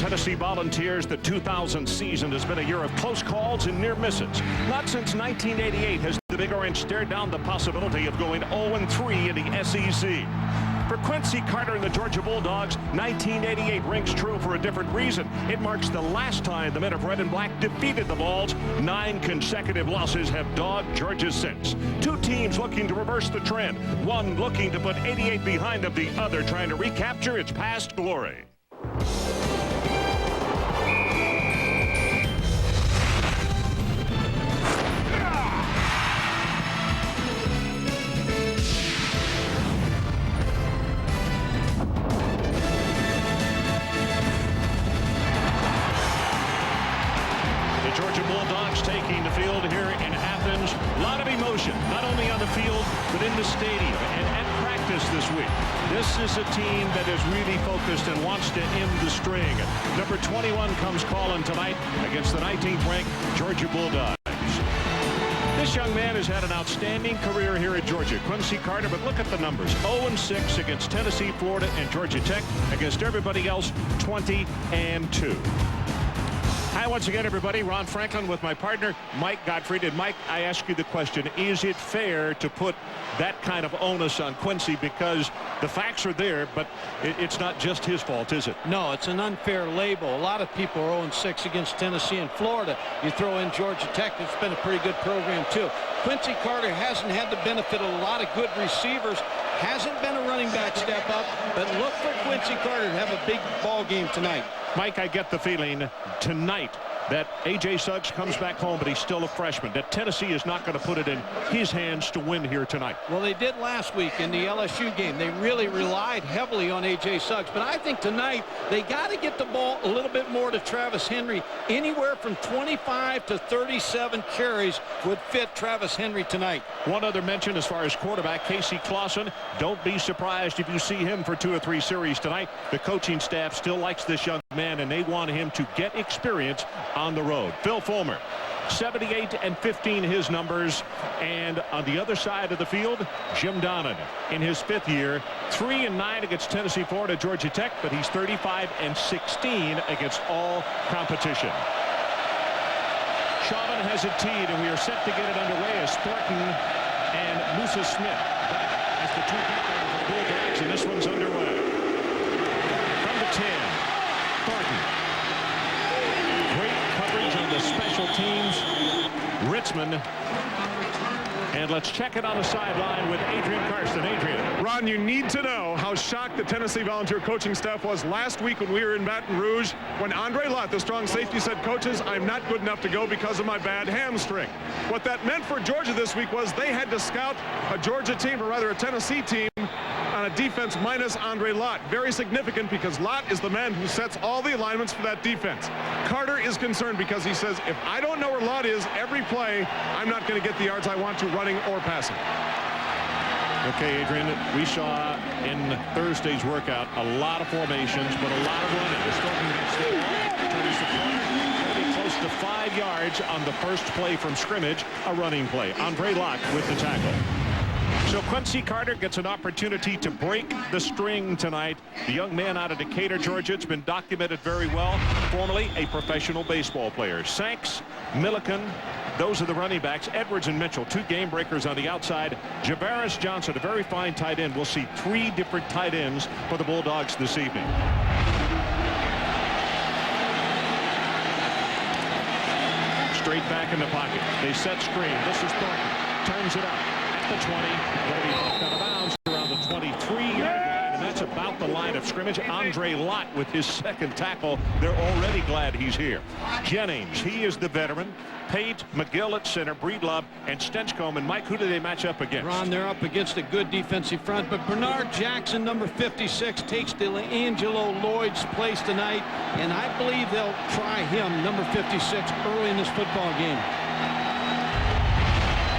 Tennessee Volunteers, the 2000 season has been a year of close calls and near misses. Not since 1988 has the Big Orange stared down the possibility of going 0-3 in the SEC. For Quincy Carter and the Georgia Bulldogs, 1988 rings true for a different reason. It marks the last time the men of red and black defeated the Vols. 9 consecutive losses have dogged Georgia since. Two teams looking to reverse the trend. One looking to put 88 behind them, the other trying to recapture its past glory. Not only on the field, but in the stadium and at practice this week. This is a team that is really focused and wants to end the string. Number 21 comes calling tonight against the 19th-ranked Georgia Bulldogs. This young man has had an outstanding career here at Georgia, Quincy Carter, but look at the numbers. 0-6 against Tennessee, Florida, and Georgia Tech. Against everybody else, 20-2. Hi once again, everybody. Ron Franklin with my partner, Mike Gottfried. And Mike, I ask you the question, is it fair to put that kind of onus on Quincy? Because the facts are there, but it's not just his fault, is it? No, it's an unfair label. A lot of people are 0-6 against Tennessee and Florida. You throw in Georgia Tech, it's been a pretty good program, too. Quincy Carter hasn't had the benefit of a lot of good receivers, hasn't been a running back step up, but look for Quincy Carter to have a big ball game tonight. Mike, I get the feeling tonight that A.J. Suggs comes back home, but he's still a freshman, that Tennessee is not going to put it in his hands to win here tonight. Well, they did last week in the LSU game. They really relied heavily on A.J. Suggs, but I think tonight they got to get the ball a little bit more to Travis Henry. Anywhere from 25 to 37 carries would fit Travis Henry tonight. One other mention as far as quarterback, Casey Clausen. Don't be surprised if you see him for 2 or 3 series tonight. The coaching staff still likes this young man, and they want him to get experience on the road. Phil Fulmer, 78-15 his numbers. And on the other side of the field, Jim Donnan in his 5th year, 3-9 against Tennessee, Florida, Georgia Tech, but he's 35-16 against all competition. Chauvin has it teed, and we are set to get it underway as Thornton and Musa Smith as the two people for the Bulldogs, and this one's underway. From the 10, Thornton. Great coverage on the special teams. Ritzman. And let's check it on the sideline with Adrian Karsten. Adrian. Ron, you need to know how shocked the Tennessee Volunteer coaching staff was last week when we were in Baton Rouge when Andre Lott, the strong safety, said, "Coaches, I'm not good enough to go because of my bad hamstring." What that meant for Georgia this week was they had to scout a Georgia team, or rather a Tennessee team, on a defense minus Andre Lott. Very significant because Lott is the man who sets all the alignments for that defense. Carter is concerned because he says, if I don't know where Lott is every play, I'm not going to get the yards I want to running or passing. Okay, Adrian, we saw in Thursday's workout a lot of formations, but a lot of running. This turns the corner, pretty close to 5 yards on the first play from scrimmage, a running play. Andre Lott with the tackle. So Quincy Carter gets an opportunity to break the string tonight. The young man out of Decatur, Georgia, it's been documented very well. Formerly a professional baseball player. Sanks, Milliken, those are the running backs. Edwards and Mitchell, 2 game breakers on the outside. Javaris Johnson, a very fine tight end. We'll see 3 different tight ends for the Bulldogs this evening. Straight back in the pocket. They set screen. This is Thornton. Turns it up. The 20, going to be knocked out of bounds around the 23-yard line, and that's about the line of scrimmage. Andre Lott with his 2nd tackle. They're already glad he's here. Jennings, he is the veteran. Pate, McGill at center, Breedlove, and Stenchcombe. And Mike, who do they match up against? Ron, they're up against a good defensive front, but Bernard Jackson, number 56, takes DeAngelo Lloyd's place tonight, and I believe they'll try him, number 56, early in this football game.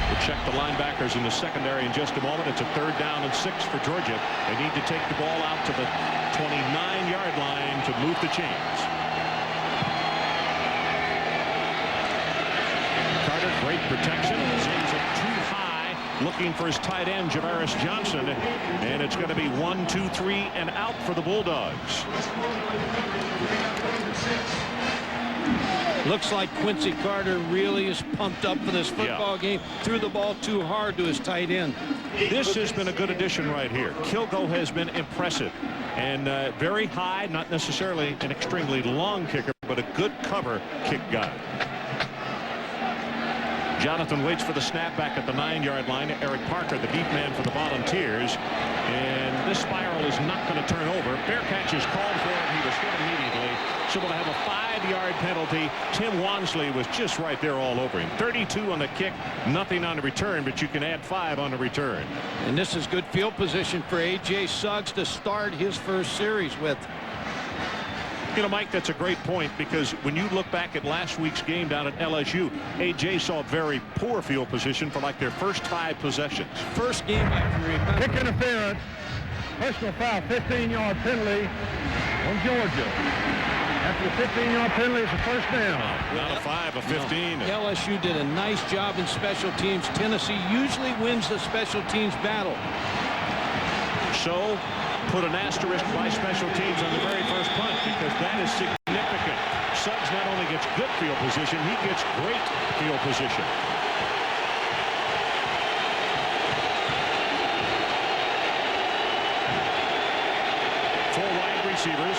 We'll check the linebackers in the secondary in just a moment. It's a 3rd down and 6 for Georgia. They need to take the ball out to the 29-yard line to move the chains. Carter, great protection. Sends it too high looking for his tight end, Javaris Johnson. And it's going to be 1, 2, 3, and out for the Bulldogs. Looks like Quincy Carter really is pumped up for this football game. Threw the ball too hard to his tight end. This has been a good addition right here. Kilgo has been impressive and very high, not necessarily an extremely long kicker, but a good cover kick guy. Jonathan waits for the snap back at the 9-yard line. Eric Parker, the deep man for the Volunteers. And this spiral is not going to turn over. Fair catch is called for, and he was hit immediately. So we'll have a 5-yard penalty. Tim Wansley was just right there all over him. 32 on the kick, nothing on the return, but you can add 5 on the return. And this is good field position for A.J. Suggs to start his first series with. You know, Mike, that's a great point, because when you look back at last week's game down at LSU, A.J. saw very poor field position for like their first 5 possessions. First game I can remember. Kick interference. Personal foul, 15-yard penalty on Georgia. After the 15-yard penalty, it's a first down. Not a 5, a 15. LSU did a nice job in special teams. Tennessee usually wins the special teams battle. So put an asterisk by special teams on the very first punt, because that is significant. Suggs not only gets good field position, he gets great field position. Four wide receivers.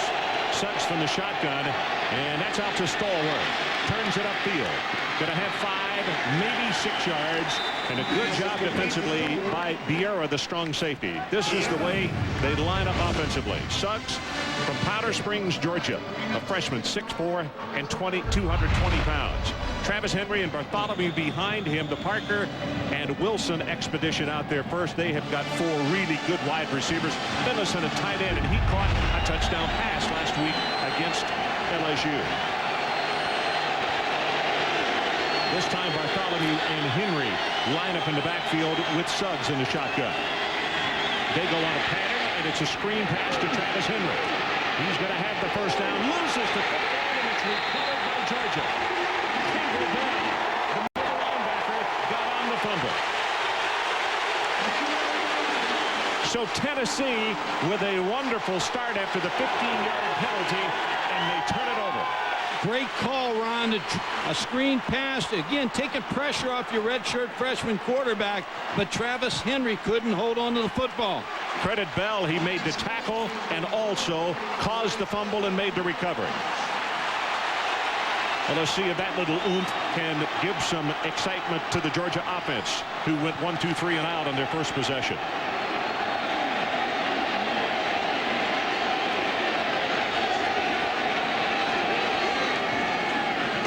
Suggs from the shotgun, and that's out to Stallworth. Turns it upfield. Going to have 5, maybe 6 yards, and a good job defensively by Vieira, the strong safety. This is the way they line up offensively. Suggs from Powder Springs, Georgia, a freshman, 6'4" and 220 pounds. Travis Henry and Bartholomew behind him. The Parker and Wilson expedition out there first. They have got 4 really good wide receivers. Bennison, a tight end, and he caught a touchdown pass last week against LSU. This time Bartholomew and Henry line up in the backfield with Suggs in the shotgun. They go on a pattern, and it's a screen pass to Travis Henry. He's going to have the first down, loses the football, and it's recovered by Georgia. Kendall Bell, the middle linebacker, got on the fumble. So Tennessee with a wonderful start after the 15-yard penalty, and they turn it over. Great call, Ron. A screen pass, again, taking pressure off your redshirt freshman quarterback, but Travis Henry couldn't hold on to the football. Credit Bell. He made the tackle and also caused the fumble and made the recovery. Well, let's see if that little oomph can give some excitement to the Georgia offense, who went 1, 2, 3 and out on their first possession.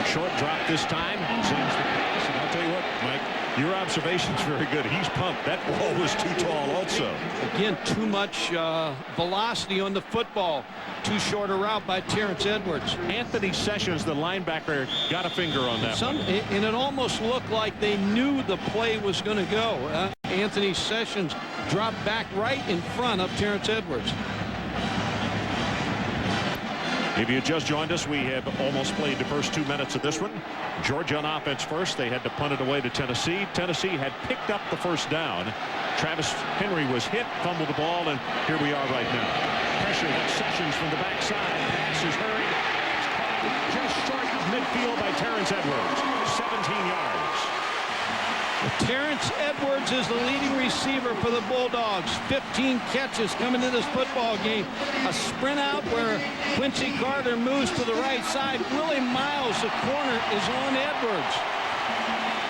Short drop this time. Sends the pass, and I'll tell you what, Mike, your observation's very good. He's pumped. That ball was too tall also. Again, too much velocity on the football. Too short a route by Terrence Edwards. Anthony Sessions, the linebacker, got a finger on that one. And it almost looked like they knew the play was going to go. Anthony Sessions dropped back right in front of Terrence Edwards. If you just joined us, we have almost played the first 2 minutes of this one. Georgia on offense first. They had to punt it away to Tennessee. Tennessee had picked up the first down. Travis Henry was hit, fumbled the ball, and here we are right now. Pressure with Sessions from the backside. Pass is hurried. Just short of midfield by Terrence Edwards. 17 yards. Terrence Edwards is the leading receiver for the Bulldogs. 15 catches coming to this football game. A sprint out where Quincy Carter moves to the right side. Willie Miles, the corner, is on Edwards.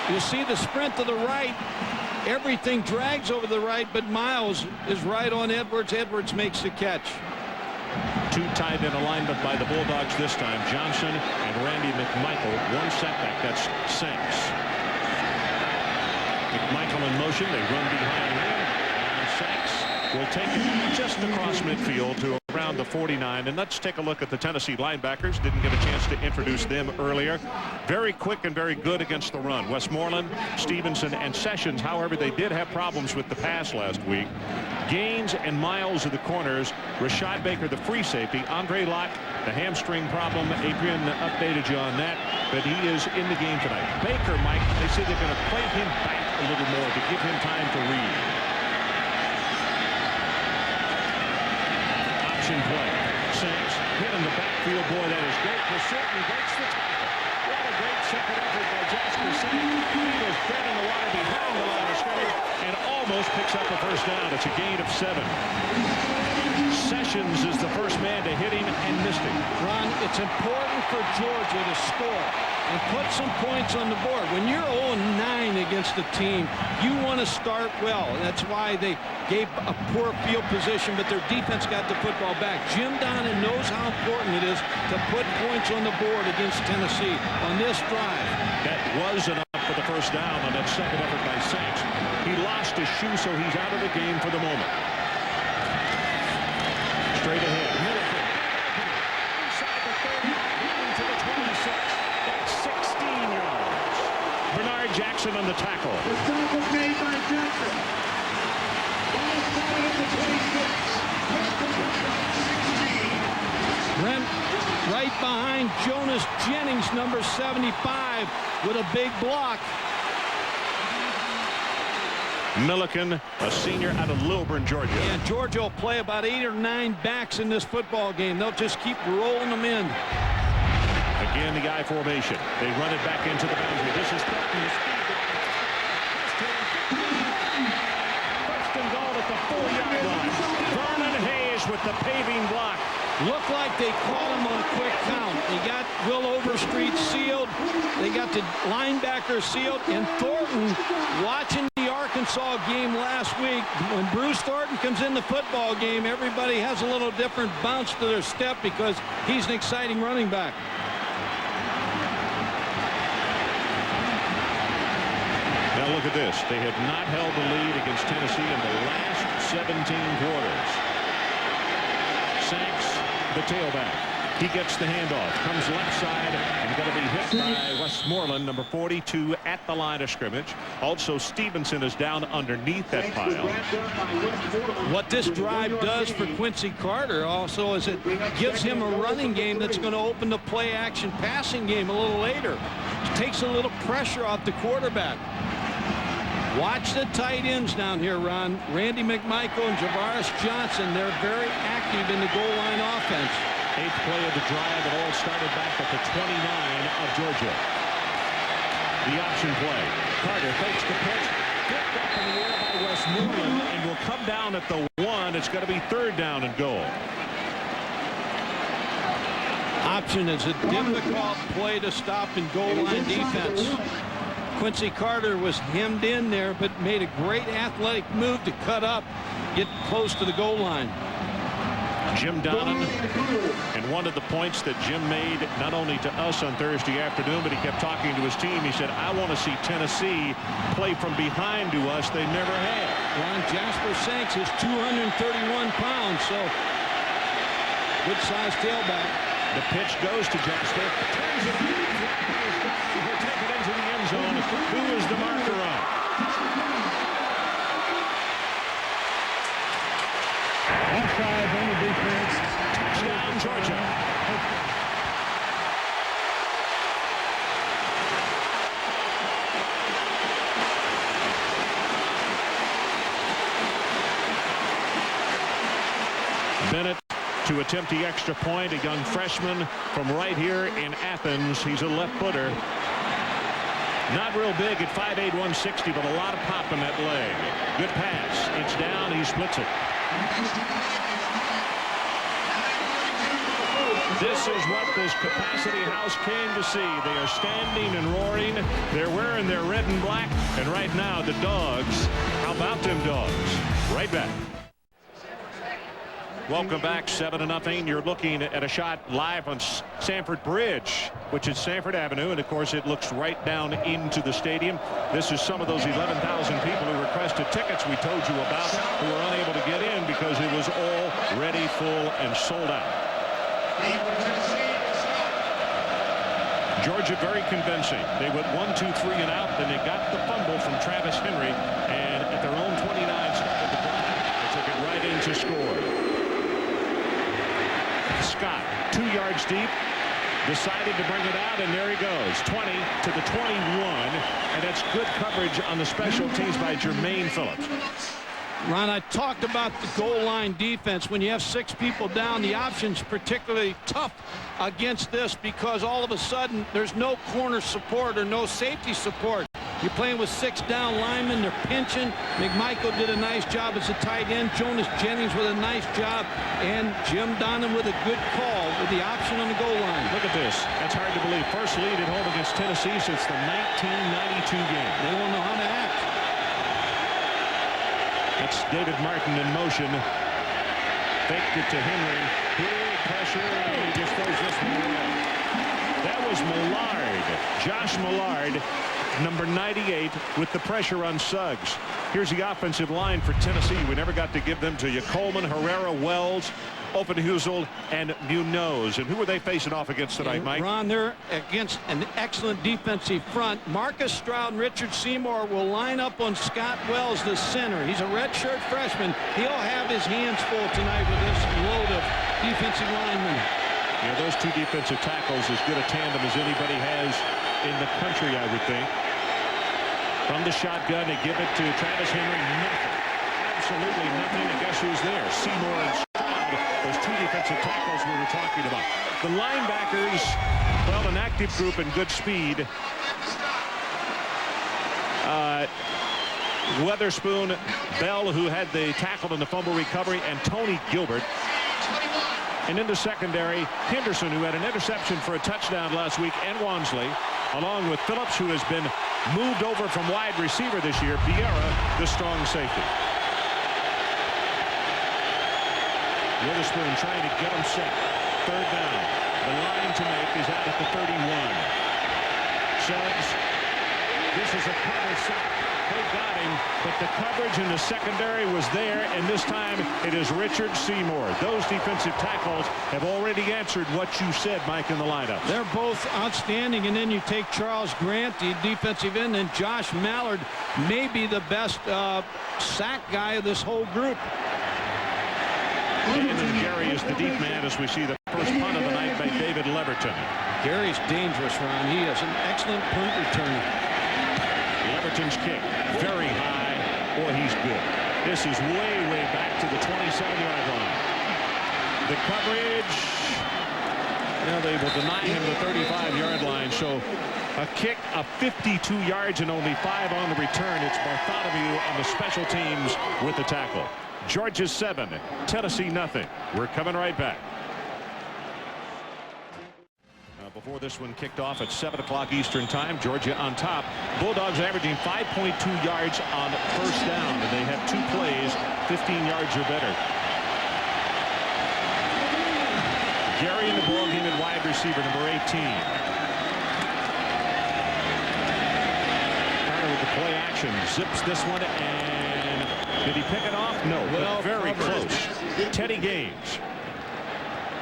You see the sprint to the right. Everything drags over the right, but Miles is right on Edwards. Edwards makes the catch. 2 tight end alignment by the Bulldogs this time. Johnson and Randy McMichael. 1 setback. That's Sanks. McMichael in motion. They run behind him. And Sanks will take it just across midfield to around the 49. And let's take a look at the Tennessee linebackers. Didn't get a chance to introduce them earlier. Very quick and very good against the run. Westmoreland, Stevenson, and Sessions. However, they did have problems with the pass last week. Gaines and Miles are the corners. Rashad Baker, the free safety. Andre Lott, the hamstring problem. Adrian updated you on that, but he is in the game tonight. Baker, Mike, they say they're going to play him back a little more to give him time to read. Option play. Saints hit in the backfield. Boy, that is great pursuit. He breaks the tackle. What a great second effort by Jasper Saints. He was dead in the water behind the line of scrimmage and almost picks up a first down. It's a gain of 7. Sessions is the first man to hit him and missed him. Ron, it's important for Georgia to score and put some points on the board. When you're 0-9 against a team, you want to start well. That's why they gave a poor field position, but their defense got the football back. Jim Donnan knows how important it is to put points on the board against Tennessee on this drive. That was enough for the first down on that second effort by Saints. He lost his shoe, so he's out of the game for the moment. Straight ahead. Milliken. Inside the 30, into the 26. That's 16 yards. Bernard Jackson on the tackle. The tackle made by Jackson. Ball started at the 26. Brent right behind Jonas Jennings, number 75, with a big block. Milliken, a senior out of Lilburn, Georgia. And Georgia will play about 8 or 9 backs in this football game. They'll just keep rolling them in. Again, the I formation. They run it back into the boundary. This is Thornton. First and goal at the 4-yard line. Vernon Hayes with the paving block. Looked like they caught him on a quick count. They got Will Overstreet sealed. They got the linebacker sealed. And Thornton, watching the Arkansas game last week, when Bruce Thornton comes in the football game, everybody has a little different bounce to their step because he's an exciting running back. Now look at this. They have not held the lead against Tennessee in the last 17 quarters. Sanks, the tailback. He gets the handoff, comes left side, and going to be hit by Westmoreland, number 42, at the line of scrimmage. Also, Stevenson is down underneath that pile. What this drive does for Quincy Carter also is it gives him a running game that's going to open the play-action passing game a little later. It takes a little pressure off the quarterback. Watch the tight ends down here, Ron. Randy McMichael and Javaris Johnson, they're very active in the goal line offense. 8th play of the drive. It all started back at the 29 of Georgia. The option play. Carter fakes the pitch. Picked up in the air by Westmoreland and will come down at the 1. It's going to be 3rd down and goal. Option is a difficult play to stop in goal line defense. Quincy Carter was hemmed in there, but made a great athletic move to cut up, get close to the goal line. Jim Donnan, and one of the points that Jim made not only to us on Thursday afternoon, but he kept talking to his team. He said, I want to see Tennessee play from behind to us. They never have. Ron, Jasper Sanks is 231 pounds, so good-sized tailback. The pitch goes to Jasper. Turns it on. He'll take it into the end zone. Who is the marker on? Offside on the defense. Touchdown, Georgia. Bennett to attempt the extra point, a young freshman from right here in Athens. He's a left footer. Not real big at 5'8", 160, but a lot of pop in that leg. Good pass. It's down. He splits it. This is what this Capacity House came to see. They are standing and roaring. They're wearing their red and black. And right now, the Dogs. How about them Dogs? Right back. Welcome back, 7-0. You're looking at a shot live on Sanford Bridge, which is Sanford Avenue, and of course it looks right down into the stadium. This is some of those 11,000 people who requested tickets we told you about, who were unable to get in because it was already full and sold out. Georgia very convincing. They went 1, 2, 3 and out, then they got the fumble from Travis Henry, and at their own 29 started the drive. They took it right in to score. Scott, 2 yards deep. decided to bring it out, and there he goes. 20 to the 21, and that's good coverage on the special teams by Jermaine Phillips. Ron, I talked about the goal line defense. When you have 6 people down, the option's particularly tough against this because all of a sudden there's no corner support or no safety support. You're playing with 6 down linemen. They're pinching. McMichael did a nice job as a tight end. Jonas Jennings with a nice job. And Jim Donnan with a good call with the option on the goal line. Look at this. That's hard to believe. First lead at home against Tennessee since the 1992 game. They won't know how to act. That's David Martin in motion. Faked it to Henry. Big pressure. And he just throws this one away. That was Millard. Josh Millard, number 98, with the pressure on Suggs. Here's the offensive line for Tennessee. We never got to give them to you. Coleman, Herrera, Wells, Oppenhuzel, and Munoz. And who are they facing off against tonight, Mike? Ron, they're against an excellent defensive front. Marcus Stroud and Richard Seymour will line up on Scott Wells, the center. He's a redshirt freshman. He'll have his hands full tonight with this load of defensive linemen. Yeah, those 2 defensive tackles, as good a tandem as anybody has in the country, I would think. From the shotgun, they give it to Travis Henry. Nothing. Absolutely nothing. And guess who's there? Seymour and Stroud. Those 2 defensive tackles we were talking about. The linebackers, well, an active group and good speed. Weatherspoon, Bell, who had the tackle in the fumble recovery, and Tony Gilbert. And in the secondary, Henderson, who had an interception for a touchdown last week, and Wansley, along with Phillips, who has been moved over from wide receiver this year. Vieira, the strong safety. Witherspoon trying to get him set. 3rd down. The line to make is out at the 31. Suggs. This is a cover sack. They got him, but the coverage in the secondary was there, and this time it is Richard Seymour. Those defensive tackles have already answered what you said, Mike, in the lineup. They're both outstanding, and then you take Charles Grant, the defensive end, and Josh Mallard, maybe the best sack guy of this whole group. And Gary is the deep man as we see the first punt of the night by David Leverton. Gary's dangerous, Ron. He is an excellent punt returner. Leverton's kick, very high. Boy, he's good. This is way back to the 27-yard line. The coverage, they will deny him the 35-yard line. So a kick of 52 yards and only 5 on the return. It's Bartholomew on the special teams with the tackle. Georgia 7, Tennessee nothing. We're coming right back. Before this one kicked off at 7 o'clock Eastern time, Georgia on top. Bulldogs averaging 5.2 yards on first down, and they have 2 plays, 15 yards or better. Gary in the ball game at wide receiver, number 18. Carter with the play action, zips this one, and did he pick it off? No, well, very close. Teddy Gaines.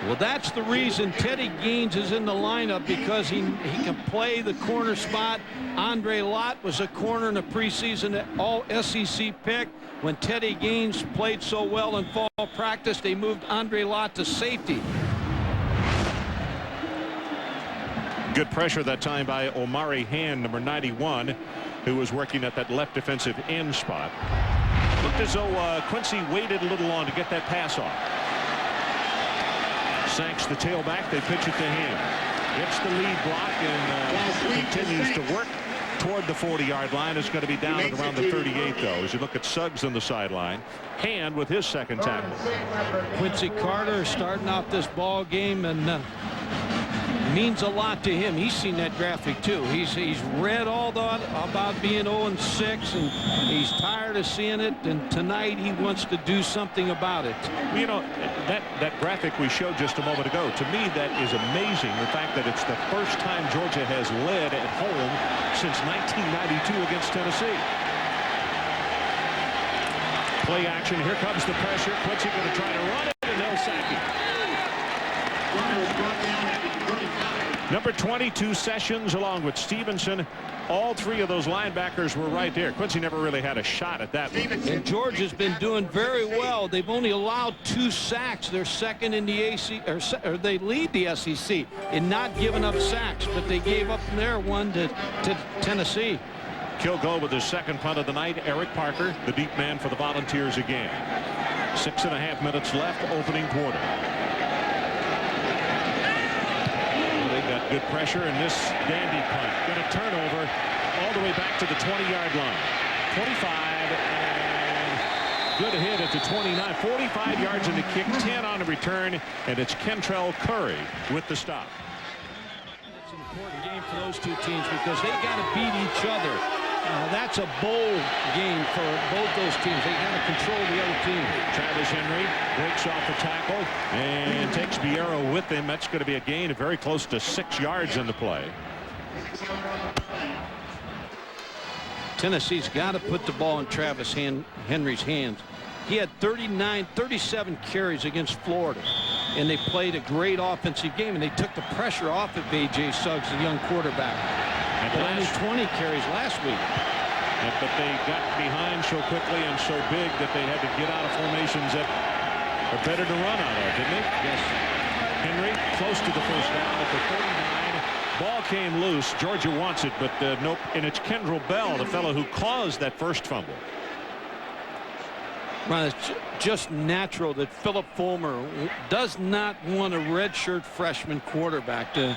Well, that's the reason Teddy Gaines is in the lineup, because he can play the corner spot. Andre Lott was a corner in the preseason all-SEC pick. When Teddy Gaines played so well in fall practice, they moved Andre Lott to safety. Good pressure that time by Omari Hand, number 91, who was working at that left defensive end spot. Looked as though Quincy waited a little long to get that pass off. Sanks the tailback. They pitch it to him. Gets the lead block and continues to work toward the 40-yard line. It's going to be down at around the 38, though, as you look at Suggs on the sideline. Hand with his second tackle. Quincy Carter starting off this ball game, and means a lot to him. He's seen that graphic too. He's read all that about being 0-6, and he's tired of seeing it, and tonight he wants to do something about it. Well, you know, that graphic we showed just a moment ago, to me that is amazing, the fact that it's the first time Georgia has led at home since 1992 against Tennessee. Play action. Here comes the pressure. Quincy going to try to run it, and they'll sack him. Number 22, Sessions, along with Stevenson. All three of those linebackers were right there. Quincy never really had a shot at that one. And Georgia's been doing very well. They've only allowed 2 sacks. They're second in the AC, or they lead the SEC in not giving up sacks, but they gave up their one to Tennessee. Kilgore with his second punt of the night. Eric Parker, the deep man for the Volunteers again. 6.5 minutes left, opening quarter. Got good pressure in this dandy punt. Going to turn over all the way back to the 20-yard line. 25 and good hit at the 29. 45 yards in the kick, 10 on the return, and it's Kentrell Curry with the stop. It's an important game for those two teams because they got to beat each other. That's a bowl game for both those teams. They got to control the other team. Travis Henry breaks off the tackle and takes Vieira with him. That's going to be a gain of very close to 6 yards in the play. Tennessee's got to put the ball in Travis Henry's hands. He had 37 carries against Florida, and they played a great offensive game, and they took the pressure off of A.J. Suggs, the young quarterback. But only 20 carries last week. But they got behind so quickly and so big that they had to get out of formations that are better to run out of, didn't they? Yes. Henry close to the first down at the 39. Ball came loose. Georgia wants it, but nope. And it's Kendrell Bell, the fellow who caused that first fumble. Well, it's just natural that Philip Fulmer does not want a redshirt freshman quarterback to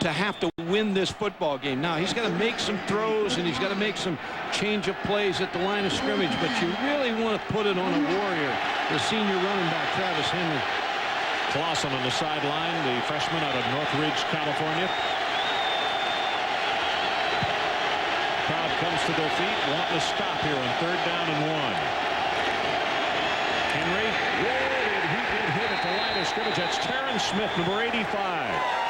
have to win this football game. Now, he's got to make some throws, and he's got to make some change of plays at the line of scrimmage, but you really want to put it on a warrior, the senior running back, Travis Henry. Clausen on the sideline, the freshman out of Northridge, California. Crowd comes to their feet, wanting to stop here on 3rd down and 1. Henry, he did hit at the line of scrimmage. That's Terrence Smith, number 85.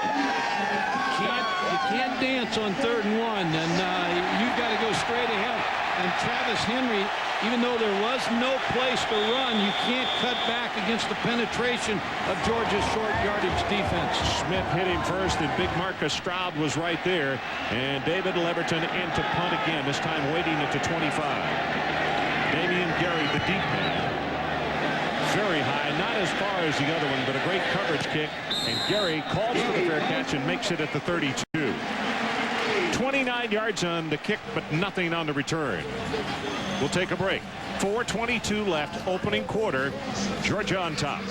You can't dance on 3rd and 1, and you've got to go straight ahead. And Travis Henry, even though there was no place to run, you can't cut back against the penetration of Georgia's short yardage defense. Smith hit him first, and big Marcus Stroud was right there. And David Leverton in to punt again, this time waiting at the 25. Damian Gary, the deep man. Very high, not as far as the other one, but a great coverage kick. And Gary calls for the fair catch and makes it at the 32. 29 yards on the kick, but nothing on the return. We'll take a break. 4:22 left, opening quarter. Georgia on top.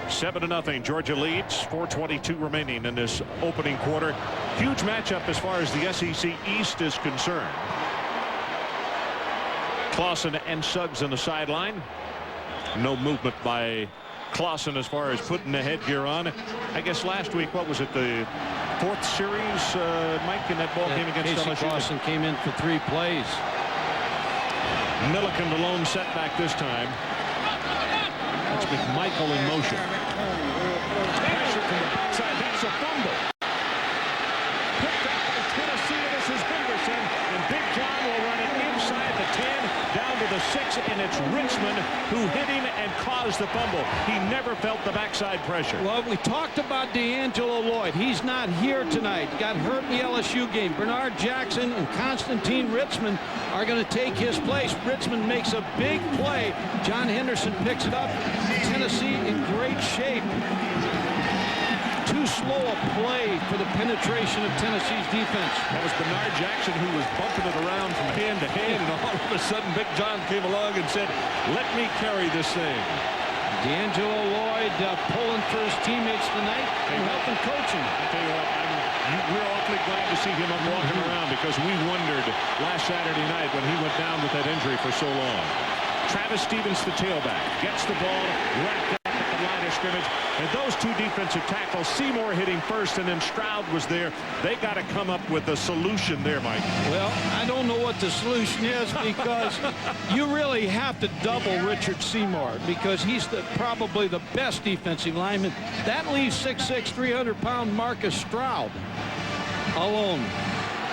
Seven to nothing. Georgia leads. 4:22 remaining in this opening quarter. Huge matchup as far as the SEC East is concerned. Clausen and Suggs on the sideline. No movement by Clausen as far as putting the headgear on. I guess last week, what was it, the 4th series, Mike, in that ball game against Casey LSU? Clausen came in for 3 plays. Milliken, the lone setback this time. That's McMichael in motion. Pressure from the backside. That's a fumble. Picked up by Tennessee. This is Henderson. And Big John will run it inside the 10, down to the 6, and it's Richmond who hit him and caused the fumble. He never felt the backside pressure. Well, we talked about D'Angelo Lloyd. He's not here tonight. Got hurt in the LSU game. Bernard Jackson and Constantine Richmond are going to take his place. Richmond makes a big play. John Henderson picks it up. Tennessee in great shape. Too slow a play for the penetration of Tennessee's defense. That was Bernard Jackson who was bumping it around from hand to hand, and all of a sudden Big John came along and said, "Let me carry this thing." D'Angelo Lloyd pulling for his teammates tonight and helping coach him. I tell you what, we're awfully glad to see him up walking around, because we wondered last Saturday night when he went down with that injury for so long. Travis Stevens, the tailback, gets the ball wrapped up at the line of scrimmage, and those two defensive tackles, Seymour hitting first, and then Stroud was there. They got to come up with a solution there, Mike. Well, I don't know what the solution is, because you really have to double Richard Seymour, because he's probably the best defensive lineman. That leaves 6'6", 300-pound Marcus Stroud alone.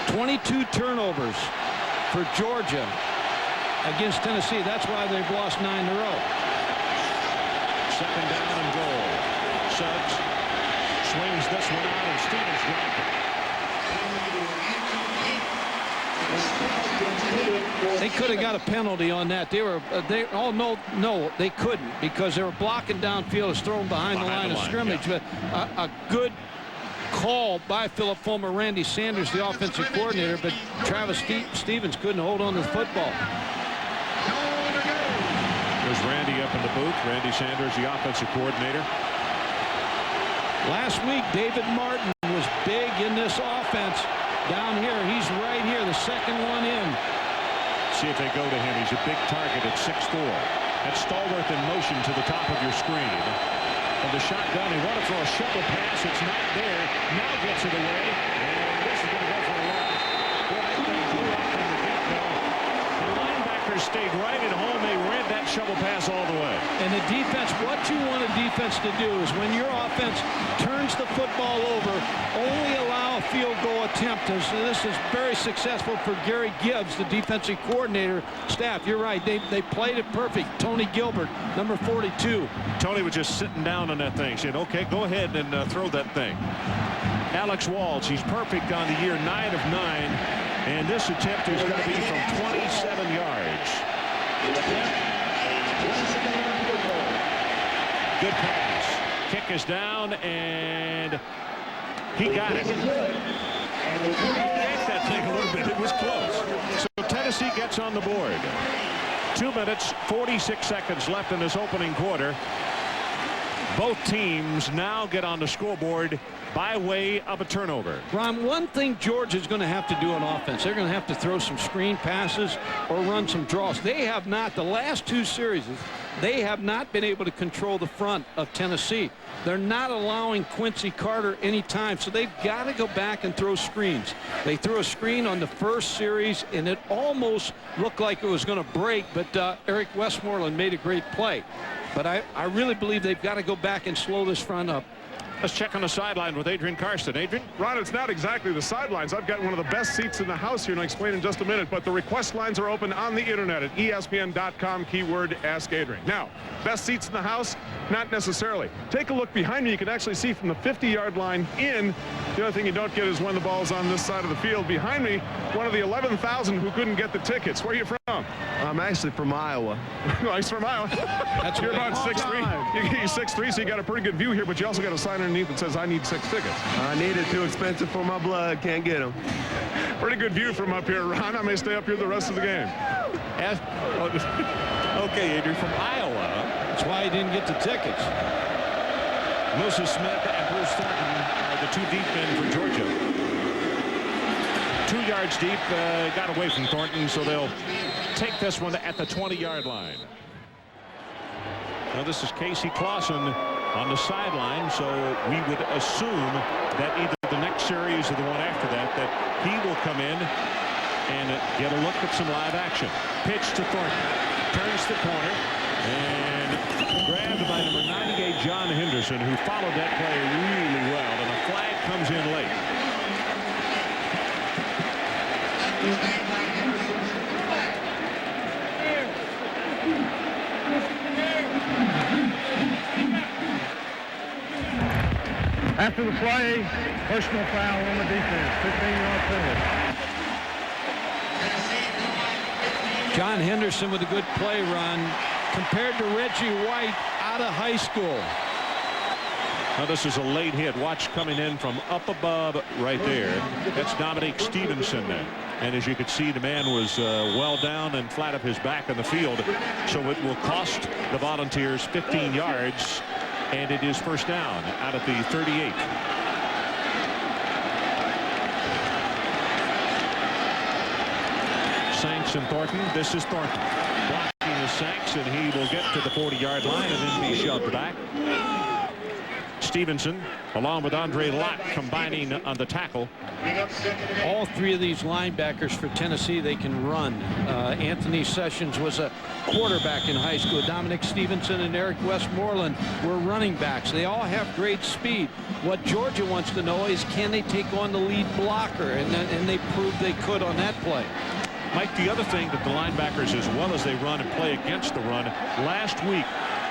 22 turnovers for Georgia against Tennessee. That's why they've lost 9 in a row. Second down and goal. Suggs swings this one out, and Stevens dropped it. They could have got a penalty on that. No, they couldn't, because they were blocking downfield, was thrown behind the line of scrimmage. Yeah. But a good call by Philip Fulmer, Randy Sanders, the offensive coordinator, but Travis Stevens couldn't hold on to the football. There's Randy up in the booth. Randy Sanders, the offensive coordinator. Last week, David Martin was big in this offense. Down here, he's right here, the second one in. See if they go to him. He's a big target at 6'4". That's Stallworth in motion to the top of your screen. And the shotgun, he wanted to throw a shovel pass. It's not there. Now gets it away. And this is going to go for a loss. Well, that thing blew up from the get-go. The linebackers stayed right at home. They ran that shovel pass all the way. And the defense, what you want a defense to do is when your offense turns the football over, only allow a field goal attempt. This is very successful for Gary Gibbs, the defensive coordinator staff. You're right. They played it perfect. Tony Gilbert, number 42. Tony was just sitting down on that thing, saying, okay, go ahead and throw that thing. Alex Walsh, he's perfect on the year, 9 of 9. And this attempt is going to be from 27 yards. Good pass. Kick is down, and he got it. He yanked that thing a little bit. It was close. So Tennessee gets on the board. 2 minutes, 46 seconds left in this opening quarter. Both teams now get on the scoreboard by way of a turnover. Ron, one thing Georgia's going to have to do on offense, they're going to have to throw some screen passes or run some draws. They have not, the last 2 series, they have not been able to control the front of Tennessee. They're not allowing Quincy Carter any time, so they've got to go back and throw screens. They threw a screen on the first series, and it almost looked like it was going to break, but Eric Westmoreland made a great play. But I really believe they've got to go back and slow this front up. Let's check on the sideline with Adrian Karsten. Adrian? Ron, it's not exactly the sidelines. I've got one of the best seats in the house here, and I'll explain in just a minute. But the request lines are open on the internet at ESPN.com, keyword Ask Adrian. Now, best seats in the house? Not necessarily. Take a look behind me. You can actually see from the 50-yard line in. The other thing you don't get is when the ball's on this side of the field. Behind me, one of the 11,000 who couldn't get the tickets. Where are you from? I'm actually from Iowa. Well, he's from Iowa. You're about 6'3". You're 6'3", so you got a pretty good view here, but you also got a sign underneath that says, I need 6 tickets. I need it. Too expensive for my blood. Can't get them. Pretty good view from up here, Ron. I may stay up here the rest of the game. Okay, Adrian, from Iowa. That's why he didn't get the tickets. Moses Smith and Bruce Thornton are the 2 deep men for Georgia. 2 yards deep, got away from Thornton, so they'll take this one at the 20-yard line. Now this is Casey Clausen on the sideline, so we would assume that either the next series or the one after that he will come in and get a look at some live action. Pitch to Thornton, turns the corner, and grabbed by number 98, John Henderson, who followed that play really well, and a flag comes in late. After the play, personal foul on the defense, 15-yard penalty. John Henderson with a good play run compared to Reggie White out of high school. Now this is a late hit. Watch coming in from up above right there. That's Dominique Stevenson. And as you can see, the man was well down and flat of his back in the field. So it will cost the Volunteers 15 yards. And it is first down out at the 38. Sanks and Thornton. This is Thornton. Blocking the Sanks, and he will get to the 40-yard line and then be shoved back. Stevenson, along with Andre Lott, combining on the tackle. All 3 of these linebackers for Tennessee, they can run. Anthony Sessions was a quarterback in high school. Dominic Stevenson and Eric Westmoreland were running backs. They all have great speed. What Georgia wants to know is, can they take on the lead blocker? And they proved they could on that play. Mike, the other thing that the linebackers, as well as they run and play against the run, last week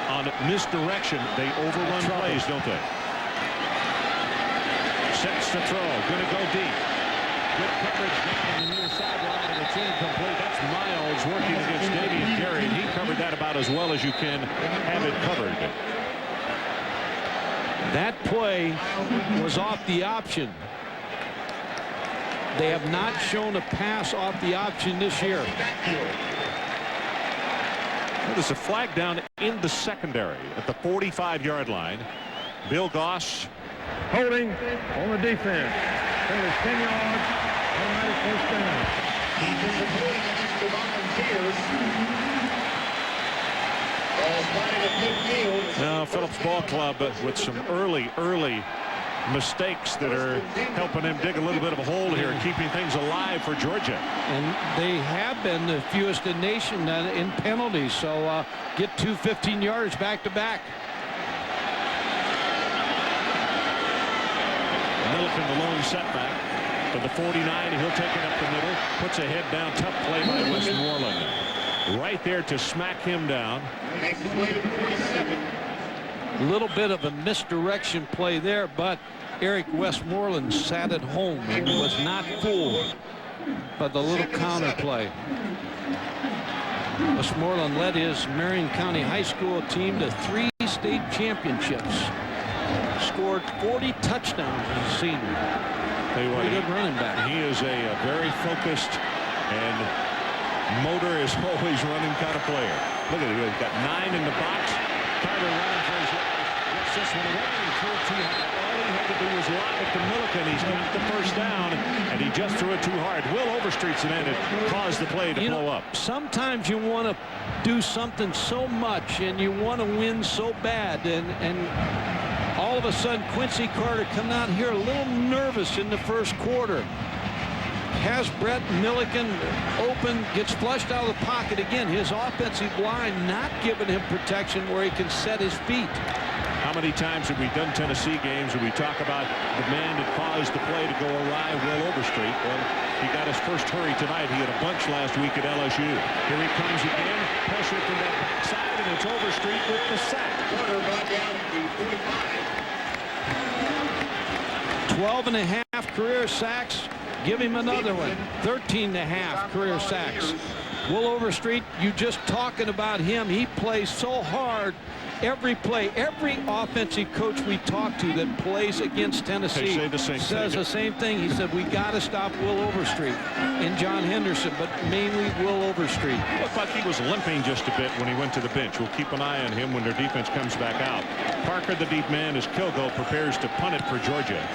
on misdirection. They overrun plays, don't they? Sets the throw. Going to go deep. Good coverage down the near sideline, and it's incomplete. That's Miles working against Damian Gary, and he covered that about as well as you can have it covered. That play was off the option. They have not shown a pass off the option this year. There's a flag down in the secondary at the 45-yard line. Bill Goss Holding on the defense. Penalty 10 yards. Automatic first down. Defensive holding against the Volunteers. Spotted at midfield. Now Phillips Ball Club with some early mistakes that are helping them dig a little bit of a hole here and keeping things alive for Georgia. And they have been the fewest in the nation in penalties. So get 2 15-yarders back to back. Milliken, the lone setback to the 49. He'll take it up the middle. Puts a head down. Tough play by Westmoreland. Right there to smack him down. Makes his way to the 47. A little bit of a misdirection play there, but Eric Westmoreland sat at home and was not fooled by the little counter play. Westmoreland led his Marion County High School team to 3 state championships. Scored 40 touchdowns as a senior. Tell you what, Pretty good running back. He is a very focused and motor is always running kind of player. Look at it. He's got 9 in the box. Carter running for his life. Gets this one away and threw it too high. All he had to do was lob it to Milliken. He's got the first down, and he just threw it too hard. Will Overstreet's the man that caused the play to blow up. Sometimes you want to do something so much, and you want to win so bad, and all of a sudden Quincy Carter coming out here a little nervous in the first quarter. Has Brett Milliken open, gets flushed out of the pocket again. His offensive line not giving him protection where he can set his feet. How many times have we done Tennessee games where we talk about the man that caused the play to go awry, Will Overstreet? Well, he got his first hurry tonight. He had a bunch last week at LSU. Here he comes again. Pressure from that backside, and it's Overstreet with the sack. Carter brought down to 45. 12.5 career sacks. Give him another one. 13.5 career sacks. Will Overstreet, you just talking about him. He plays so hard every play. Every offensive coach we talk to that plays against Tennessee says the same thing. He said, we got to stop Will Overstreet and John Henderson, but mainly Will Overstreet. Looked like he was limping just a bit when he went to the bench. We'll keep an eye on him when their defense comes back out. Parker, the deep man, as Kilgo prepares to punt it for Georgia.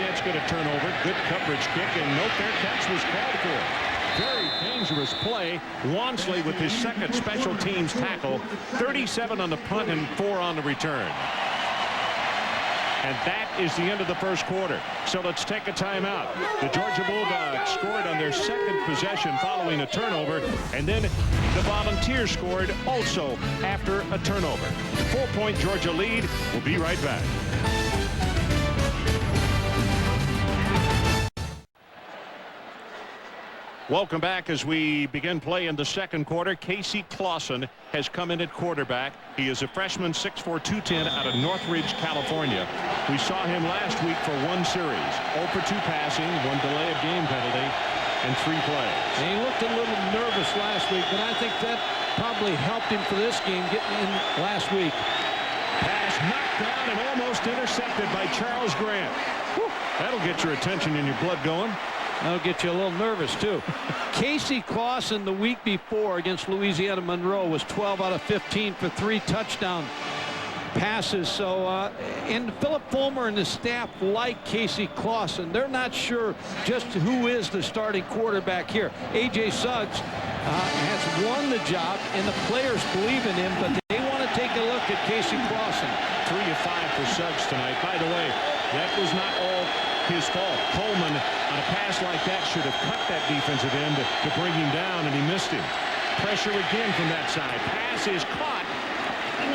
It's going to turn over. Good coverage kick, and no fair catch was called for. Very dangerous play. Wansley with his second special teams tackle. 37 on the punt and 4 on the return. And that is the end of the first quarter. So let's take a timeout. The Georgia Bulldogs scored on their second possession following a turnover, and then the Volunteers scored also after a turnover. 4-point Georgia lead. We'll be right back. Welcome back as we begin play in the second quarter. Casey Clausen has come in at quarterback. He is a freshman, 6'4", 210 out of Northridge, California. We saw him last week for 1 series. 0 for 2 passing, 1 delay of game penalty, and 3 plays. And he looked a little nervous last week, but I think that probably helped him for this game getting in last week. Pass knocked down and almost intercepted by Charles Grant. Whew, that'll get your attention and your blood going. That'll get you a little nervous, too. Casey Clausen the week before against Louisiana Monroe was 12 out of 15 for 3 touchdown passes. So, and Philip Fulmer and the staff like Casey Clausen. They're not sure just who is the starting quarterback here. A.J. Suggs has won the job, and the players believe in him, but they want to take a look at Casey Clausen. 3 of 5 for Suggs tonight. By the way, that was not all his fault. Coleman on a pass like that should have cut that defensive end to bring him down, and he missed him. Pressure again from that side. Pass is caught,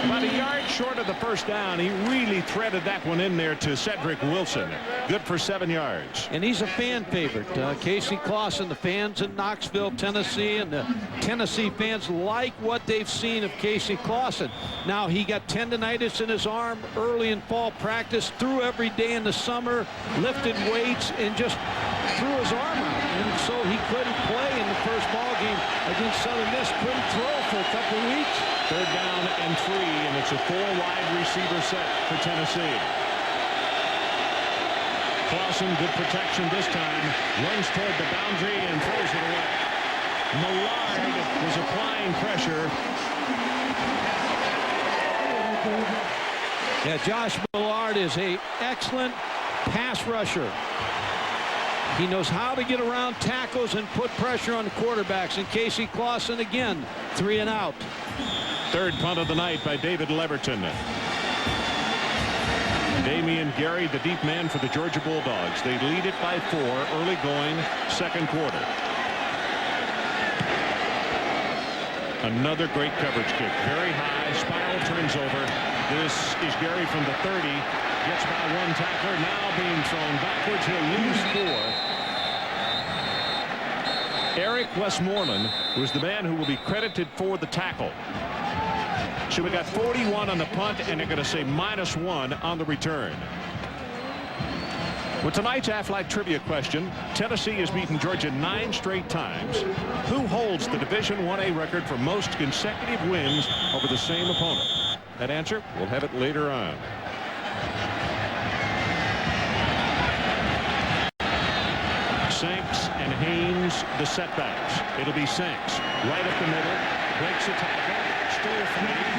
About a yard short of the first down. He really threaded that one in there to Cedric Wilson. Good for 7 yards. And he's a fan favorite. Casey Clausen, the fans in Knoxville, Tennessee, and the Tennessee fans like what they've seen of Casey Clausen. Now, he got tendonitis in his arm early in fall practice, threw every day in the summer, lifted weights, and just threw his arm out. And so he couldn't play in the first ball game against Southern Miss. Couldn't throw for a couple of weeks. 3rd down and 3, and it's a 4-wide receiver set for Tennessee. Clausen, good protection this time, runs toward the boundary and throws it away. Millard was applying pressure. Yeah, Josh Millard is an excellent pass rusher. He knows how to get around tackles and put pressure on the quarterbacks. And Casey Clausen, again, 3 and out. 3rd punt of the night by David Leverton. Damian Gary, the deep man for the Georgia Bulldogs. They lead it by 4, early going, 2nd quarter. Another great coverage kick. Very high, spiral turns over. This is Gary from the 30. Gets by 1 tackler, now being thrown backwards. He'll lose 4. Eric Westmoreland was the man who will be credited for the tackle. So we got 41 on the punt, and they're going to say -1 on the return. With tonight's Aflac trivia question, Tennessee has beaten Georgia 9 straight times. Who holds the Division 1A record for most consecutive wins over the same opponent? That answer, we'll have it later on. Sanks and Haynes, the setbacks. It'll be Sanks right up the middle, breaks a tackle, still fighting.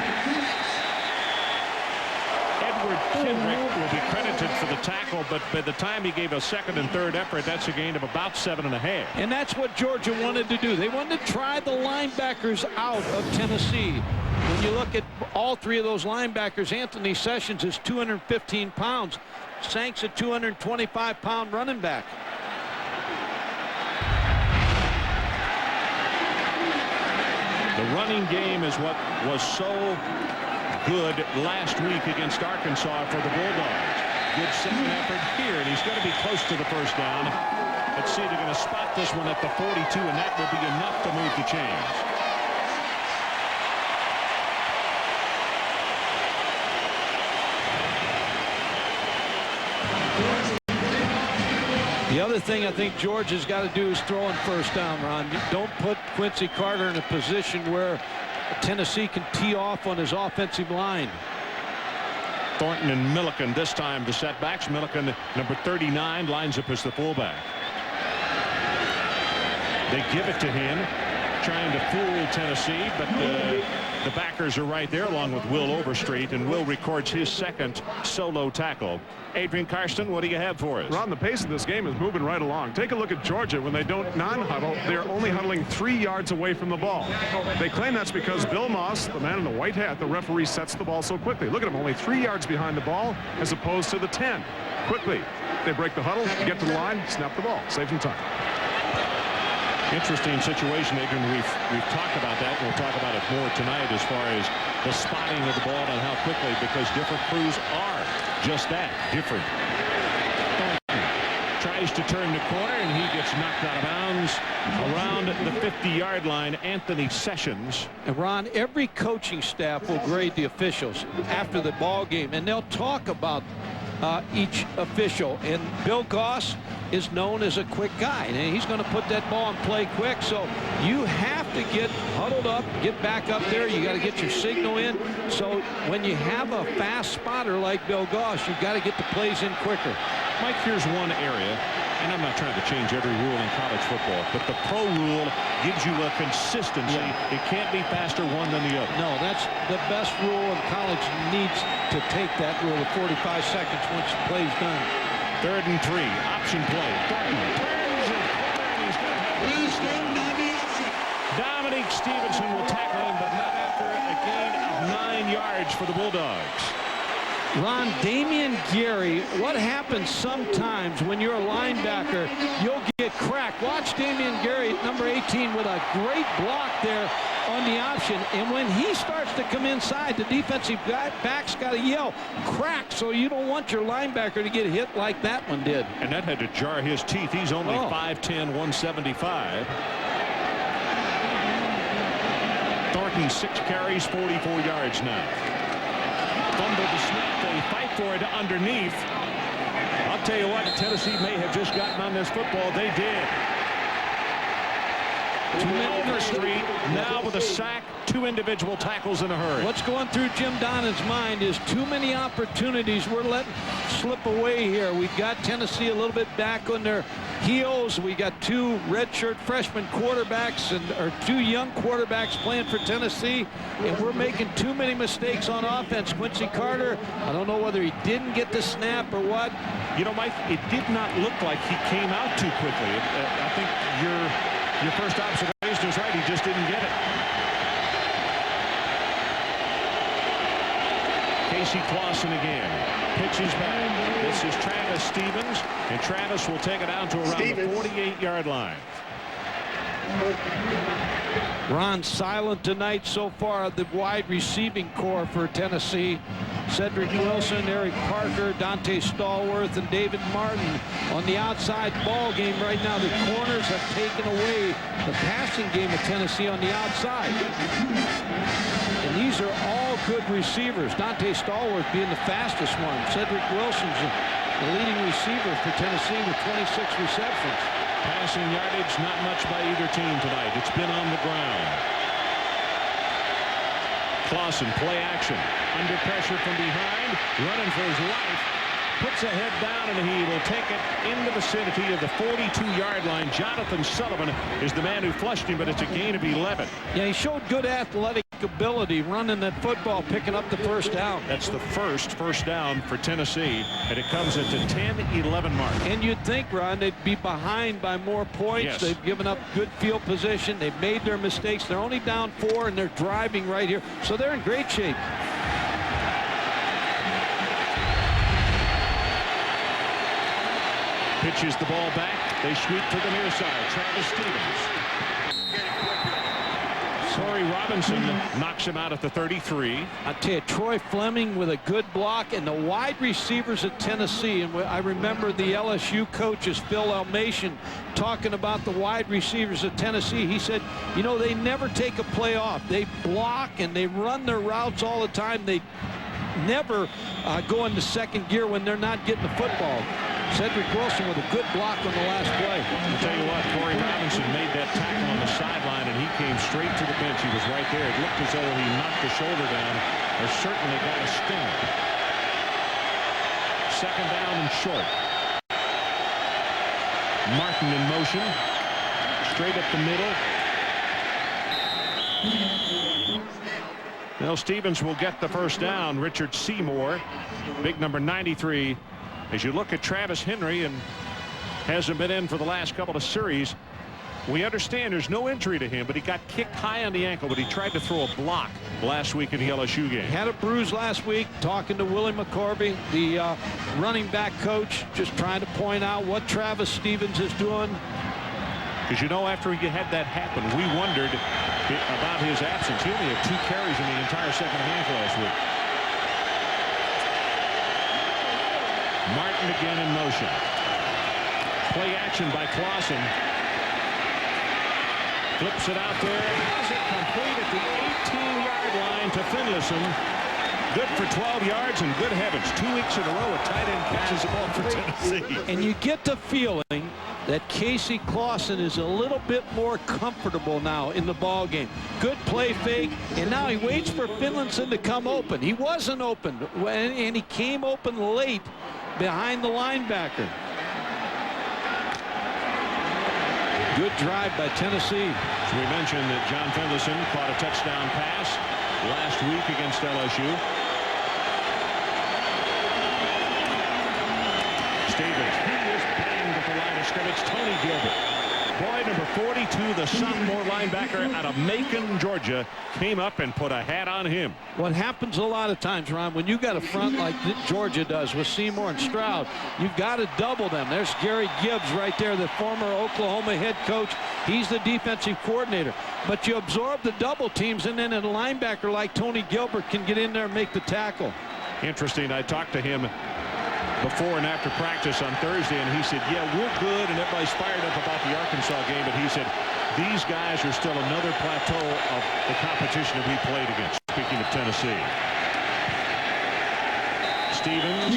Edward Kendrick will be credited for the tackle, but by the time he gave a 2nd and 3rd effort, that's a gain of about 7.5. And that's what Georgia wanted to do. They wanted to try the linebackers out of Tennessee. When you look at all 3 of those linebackers, Anthony Sessions is 215 pounds. Sanks a 225-pound running back. The running game is what was so good last week against Arkansas for the Bulldogs. Good 2nd effort here, and he's going to be close to the first down. Let's see, they're going to spot this one at the 42, and that will be enough to move the chains. The other thing I think Georgia's got to do is throw in first down, Ron. Don't put Quincy Carter in a position where Tennessee can tee off on his offensive line. Thornton and Milliken this time the setbacks. Milliken, number 39, lines up as the fullback. They give it to him, trying to fool Tennessee, but the backers are right there along with Will Overstreet, and Will records his 2nd solo tackle. Adrian Karsten, what do you have for us? Ron, the pace of this game is moving right along. Take a look at Georgia. When they don't non-huddle, they're only huddling 3 yards away from the ball. They claim that's because Bill Moss, the man in the white hat, the referee, sets the ball so quickly. Look at him, only 3 yards behind the ball as opposed to the 10. Quickly, they break the huddle, get to the line, snap the ball, save some time. Interesting situation, Adrian. We've talked about that. We'll talk about it more tonight as far as the spotting of the ball and how quickly, because different crews are just that, different. Tries to turn the corner, and he gets knocked out of bounds around the 50-yard line. Anthony Sessions. And Ron, every coaching staff will grade the officials after the ball game, and they'll talk about each official. And Bill Goss is known as a quick guy, and he's going to put that ball in play quick. So you have to get huddled up, get back up there. You got to get your signal in. So when you have a fast spotter like Bill Goss, you've got to get the plays in quicker. Mike, here's one area, and I'm not trying to change every rule in college football, but the pro rule gives you a consistency. It can't be faster one than the other. No, that's the best rule, and college needs to take that rule of 45 seconds once the play's done. 3rd and 3, option play. Dominique Stevenson will tackle him, but not after a gain of 9 yards for the Bulldogs. Ron, Damian Gary, what happens sometimes when you're a linebacker, you'll get cracked. Watch Damian Gary, number 18, with a great block there on the option, and when he starts to come inside, the defensive back's got to yell, crack, so you don't want your linebacker to get hit like that one did. And that had to jar his teeth. He's only 5'10", 175. Thornton 6 carries, 44 yards now. Fumble the snap. They fight for it underneath. I'll tell you what, Tennessee may have just gotten on this football. They did. Overstreet now with a sack, 2 individual tackles in a hurry. What's going through Jim Donnan's mind is too many opportunities we're letting slip away here. We've got Tennessee a little bit back on their heels. We got 2 redshirt freshman quarterbacks or 2 young quarterbacks playing for Tennessee, and we're making too many mistakes on offense. Quincy Carter, I don't know whether he didn't get the snap or what. You know, Mike, it did not look like he came out too quickly. I think your first observation is right. He just didn't get it. Casey Clausen again. Pitches back. This is Travis Stevens, and Travis will take it out to around the 48-yard line. Ron silent tonight so far, the wide receiving core for Tennessee. Cedric Wilson, Eric Parker, Dante Stallworth, and David Martin on the outside ball game right now. The corners have taken away the passing game of Tennessee on the outside. And these are all good receivers. Dante Stallworth being the fastest one. Cedric Wilson's the leading receiver for Tennessee with 26 receptions. Passing yardage, not much by either team tonight. It's been on the ground. Clausen, play action. Under pressure from behind, running for his life. Puts a head down, and he will take it in the vicinity of the 42-yard line. Jonathan Sullivan is the man who flushed him, but it's a gain of 11. Yeah, he showed good athletic ability running that football, picking up the first down. That's the first down for Tennessee, and it comes at the 10-11 mark. And you'd think, Ron, they'd be behind by more points. Yes. They've given up good field position. They've made their mistakes. They're only down 4, and they're driving right here. So they're in great shape. Pitches the ball back. They sweep to the near side. Travis Stevens. Torrey Robinson knocks him out at the 33. I tell you, Troy Fleming with a good block, and the wide receivers at Tennessee. And I remember the LSU coaches, Phil Elmation, talking about the wide receivers at Tennessee. He said, you know, they never take a play off. They block and they run their routes all the time. They never go into second gear when they're not getting the football. Cedric Wilson with a good block on the last play. I'll tell you what, Torrey Robinson made that tackle on the sideline, and he came straight to the bench. He was right there. It looked as though he knocked the shoulder down, or certainly got a sting. Second down and short. Martin in motion. Straight up the middle. Now Stevens will get the first down. Richard Seymour, big number 93. As you look at Travis Henry, and hasn't been in for the last couple of series, we understand there's no injury to him, but he got kicked high on the ankle, but he tried to throw a block last week in the LSU game. He had a bruise last week. Talking to Willie McCorvey, the running back coach, just trying to point out what Travis Stevens is doing. Because, you know, after he had that happen, we wondered about his absence. He only had 2 carries in the entire second half last week. Martin again in motion. Play action by Clausen. Flips it out there. Has it complete at the 18-yard line to Finlayson. Good for 12 yards, and good heavens, 2 weeks in a row a tight end catches the ball for Tennessee. And you get the feeling that Casey Clausen is a little bit more comfortable now in the ball game. Good play fake, and now he waits for Finlayson to come open. He wasn't open, and he came open late behind the linebacker. Good drive by Tennessee. So we mentioned that John Finlayson caught a touchdown pass last week against LSU. Stevens, he is banged at the line of scrimmage. Tony Gilbert. Boy, number 42, the sophomore linebacker out of Macon, Georgia, came up and put a hat on him. What happens a lot of times, Ron, when you got a front like Georgia does with Seymour and Stroud, you've got to double them. There's Gary Gibbs right there, the former Oklahoma head coach. He's the defensive coordinator. But you absorb the double teams, and then a linebacker like Tony Gilbert can get in there and make the tackle. Interesting. I talked to him before and after practice on Thursday, and he said, yeah, we're good, and everybody's fired up about the Arkansas game, but he said, these guys are still another plateau of the competition that we played against. Speaking of Tennessee. Stevens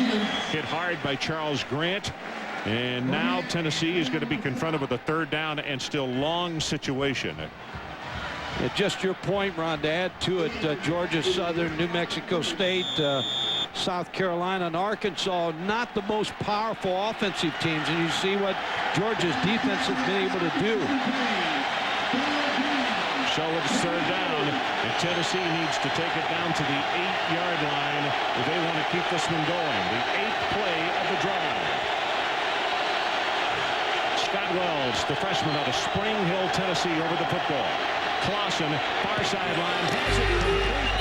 hit hard by Charles Grant, and now Tennessee is going to be confronted with a 3rd down and still long situation. Yeah, just your point, Ron, to add to it, Georgia Southern, New Mexico State, South Carolina, and Arkansas, not the most powerful offensive teams, and you see what Georgia's defense has been able to do. So it's 3rd down, and Tennessee needs to take it down to the 8-yard line if they want to keep this one going. The 8th play of the drive. Scott Wells, the freshman out of Spring Hill, Tennessee, over the football. Clausen, far sideline, has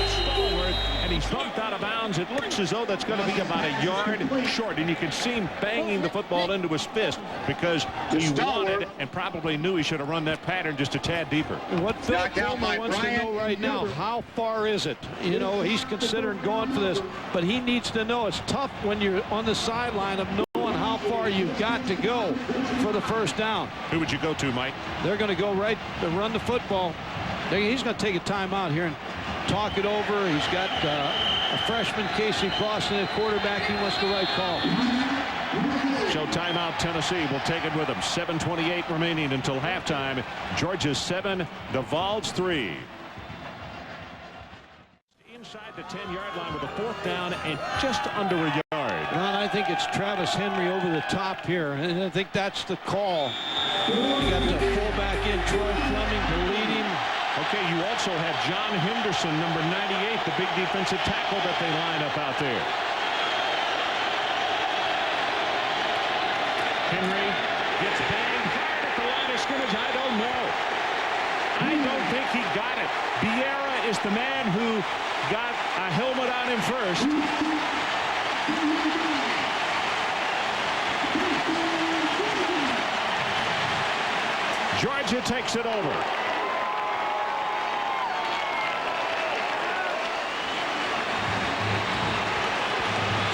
it stalwart, and he's bumped out of bounds. It looks as though that's going to be about a yard short, and you can see him banging the football into his fist because he wanted and probably knew he should have run that pattern just a tad deeper. What Phil Coleman wants to know right now, how far is it? You know, he's considering going for this, but he needs to know. It's tough when you're on the sideline of knowing how far you've got to go for the 1st down. Who would you go to, Mike? They're going to go right to run the football. He's going to take a timeout here and talk it over. He's got a freshman, Casey Clausen, at quarterback. He wants the right call. So timeout, Tennessee will take it with them. 7:28 remaining until halftime. Georgia 7, the Vols 3. Inside the 10-yard line with a 4th down and just under a yard. Ron, I think it's Travis Henry over the top here, and I think that's the call. You got the fullback in, Troy Fleming, to lead him. Okay, you also have John Henderson, number 98, the big defensive tackle that they line up out there. Henry gets banged hard at the line of scrimmage. I don't know. I don't think he got it. Vieira is the man who got a helmet on him first. Georgia takes it over.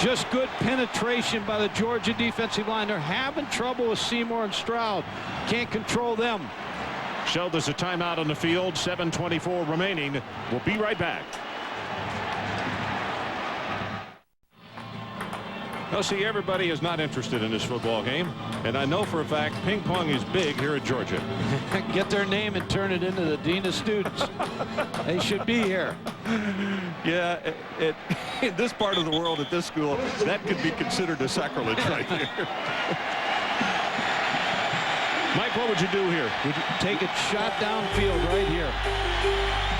Just good penetration by the Georgia defensive line. They're having trouble with Seymour and Stroud. Can't control them. So there's a timeout on the field. 7:24 remaining. We'll be right back. Well, see, everybody is not interested in this football game, and I know for a fact ping pong is big here at Georgia. Get their name and turn it into the dean of students. They should be here. Yeah, in this part of the world at this school, that could be considered a sacrilege right there. Mike, what would you do here? Would you take a shot downfield right here?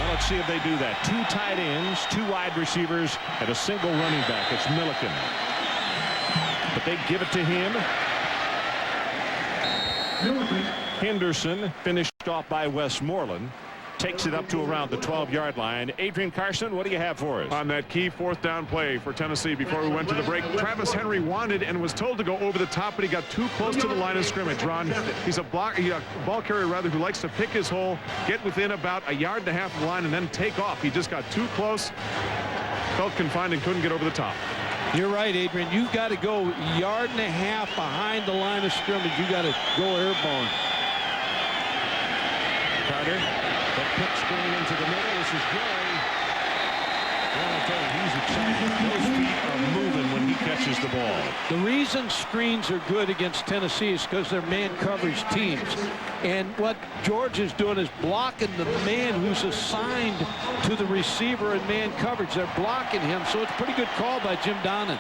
Well, let's see if they do that. 2 tight ends, 2 wide receivers, and a single running back. It's Milliken. But they give it to him. Henderson, finished off by Westmoreland, takes it up to around the 12-yard line. Adrian Carson, what do you have for us? On that key 4th down play for Tennessee before we went to the break, Travis Henry wanted and was told to go over the top, but he got too close to the line of scrimmage. Ron, he's a ball carrier rather who likes to pick his hole, get within about a yard and a half of the line, and then take off. He just got too close, felt confined, and couldn't get over the top. You're right, Adrian. You've got to go a yard and a half behind the line of scrimmage. You got to go airborne. Carter, the pitch going into the middle. This is Gary. Well, I tell you, he's excited. Those feet are moving when he catches the ball. The reason screens are good against Tennessee is because they're man coverage teams. And what Georgia's doing is blocking the man who's assigned to the receiver in man coverage. They're blocking him, so it's a pretty good call by Jim Donnan.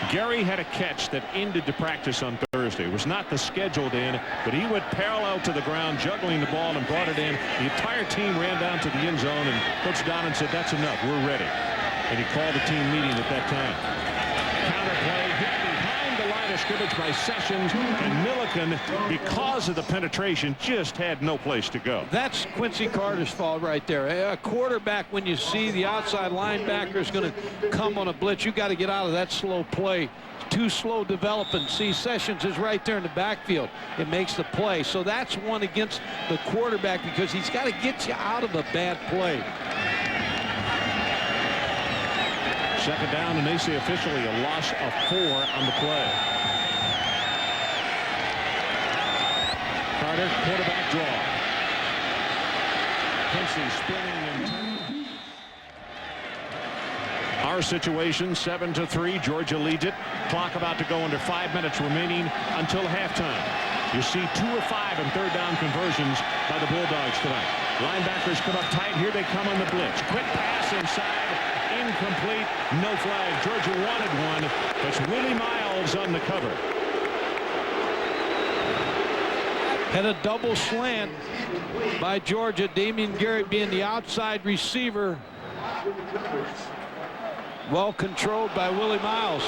Gary had a catch that ended the practice on Thursday. It was not the scheduled in, but he went parallel to the ground, juggling the ball, and brought it in. The entire team ran down to the end zone, and Coach Donnan said, that's enough, we're ready. And he called the team meeting at that time. Counter play hit behind the line of scrimmage by Sessions, and Milliken, because of the penetration, just had no place to go. That's Quincy Carter's fault right there. A quarterback, when you see the outside linebacker is going to come on a blitz, you got to get out of that slow play. Too slow developing. See, Sessions is right there in the backfield. It makes the play. So that's one against the quarterback because he's got to get you out of a bad play. Second down, and they say officially a loss of 4 on the play. Carter, quarterback draw. Quincy spinning and turning. Our situation, 7-3. Georgia leads it. Clock about to go under 5 minutes remaining until halftime. You see 2 of 5 in third down conversions by the Bulldogs tonight. Linebackers come up tight. Here they come on the blitz. Quick pass inside. Incomplete. No flag. Georgia wanted one. It's Willie Miles on the cover. Had a double slant by Georgia. Damian Garrett being the outside receiver. Well controlled by Willie Miles.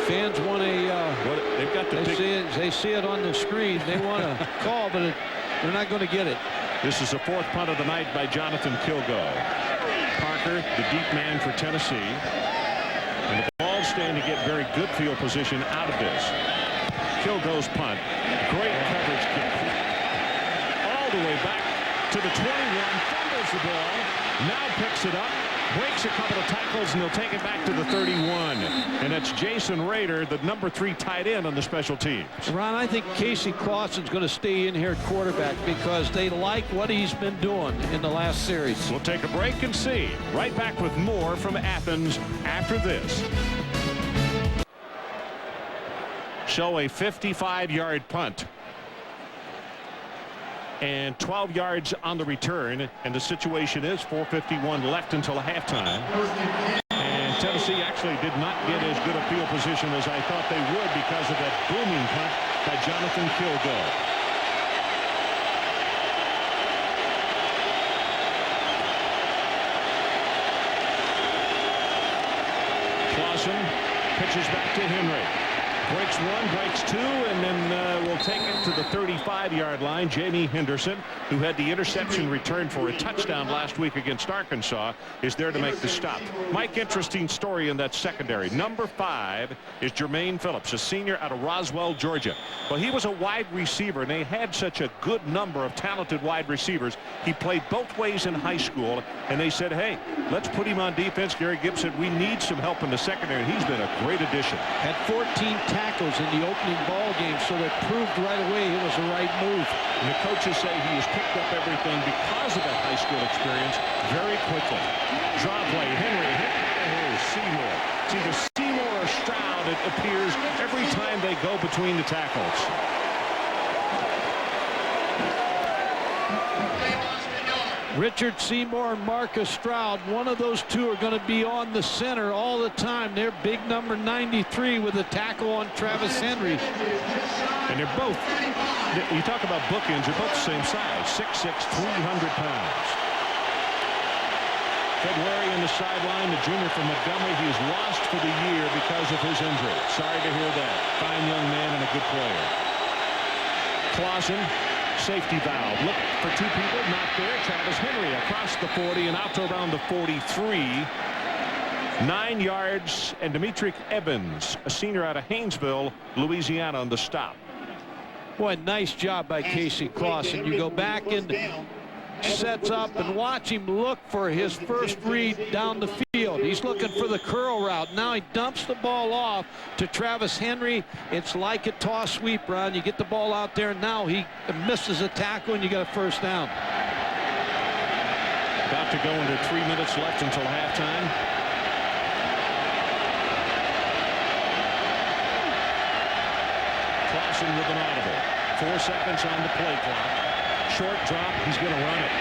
Fans want they've got the they see it on the screen. They want to call, but they're not going to get it. This is the 4th punt of the night by Jonathan Kilgo. Parker, the deep man for Tennessee. And the ball's staying to get very good field position out of this. Kilgo's punt. Great coverage kick. All the way back to the 21. Fumbles the ball. Now picks it up. Breaks a couple of tackles, and they'll take it back to the 31. And that's Jason Rader, the number 3 tight end on the special teams. Ron, I think Casey Clausen's going to stay in here at quarterback because they like what he's been doing in the last series. We'll take a break and see. Right back with more from Athens after this. So a 55-yard punt. And 12 yards on the return, and the situation is 4:51 left until halftime. And Tennessee actually did not get as good a field position as I thought they would because of that booming punt by Jonathan Kilgo. Clausen pitches back to Henry. Breaks 1, breaks 2, and then we'll take it to the 35-yard line. Jamie Henderson, who had the interception return for a touchdown last week against Arkansas, is there to make the stop. Mike, interesting story in that secondary. Number 5 is Jermaine Phillips, a senior out of Roswell, Georgia. Well, he was a wide receiver, and they had such a good number of talented wide receivers. He played both ways in high school, and they said, hey, let's put him on defense. Gary Gibbs said, we need some help in the secondary. He's been a great addition. Had 14 tackles in the opening ball game, so that proved right away it was the right move. And the coaches say he has picked up everything because of that high school experience very quickly. Draw play, Henry hit by Seymour. It's either Seymour or Stroud, it appears, every time they go between the tackles. Richard Seymour and Marcus Stroud, one of those two are going to be on the center all the time. They're big number 93 with a tackle on Travis Henry. And they're both, you talk about bookends, they're both the same size, 6'6", 300 pounds. February on the sideline, the junior from Montgomery, he's lost for the year because of his injury. Sorry to hear that. Fine young man and a good player. Clausen, safety valve. Look for 2 people, not there. Travis Henry across the 40 and out to around the 43. 9 yards, and Demetric Evans, a senior out of Haynesville, Louisiana, on the stop. Boy, nice job by Casey Clausen. You go back and sets up and watch him look for his first read down the field. He's looking for the curl route. Now he dumps the ball off to Travis Henry. It's like a toss sweep, Ron. You get the ball out there, and now he misses a tackle, and you got a first down. About to go under 3 minutes left until halftime. Clausen with an audible. 4 seconds on the play clock. Short drop, he's going to run it.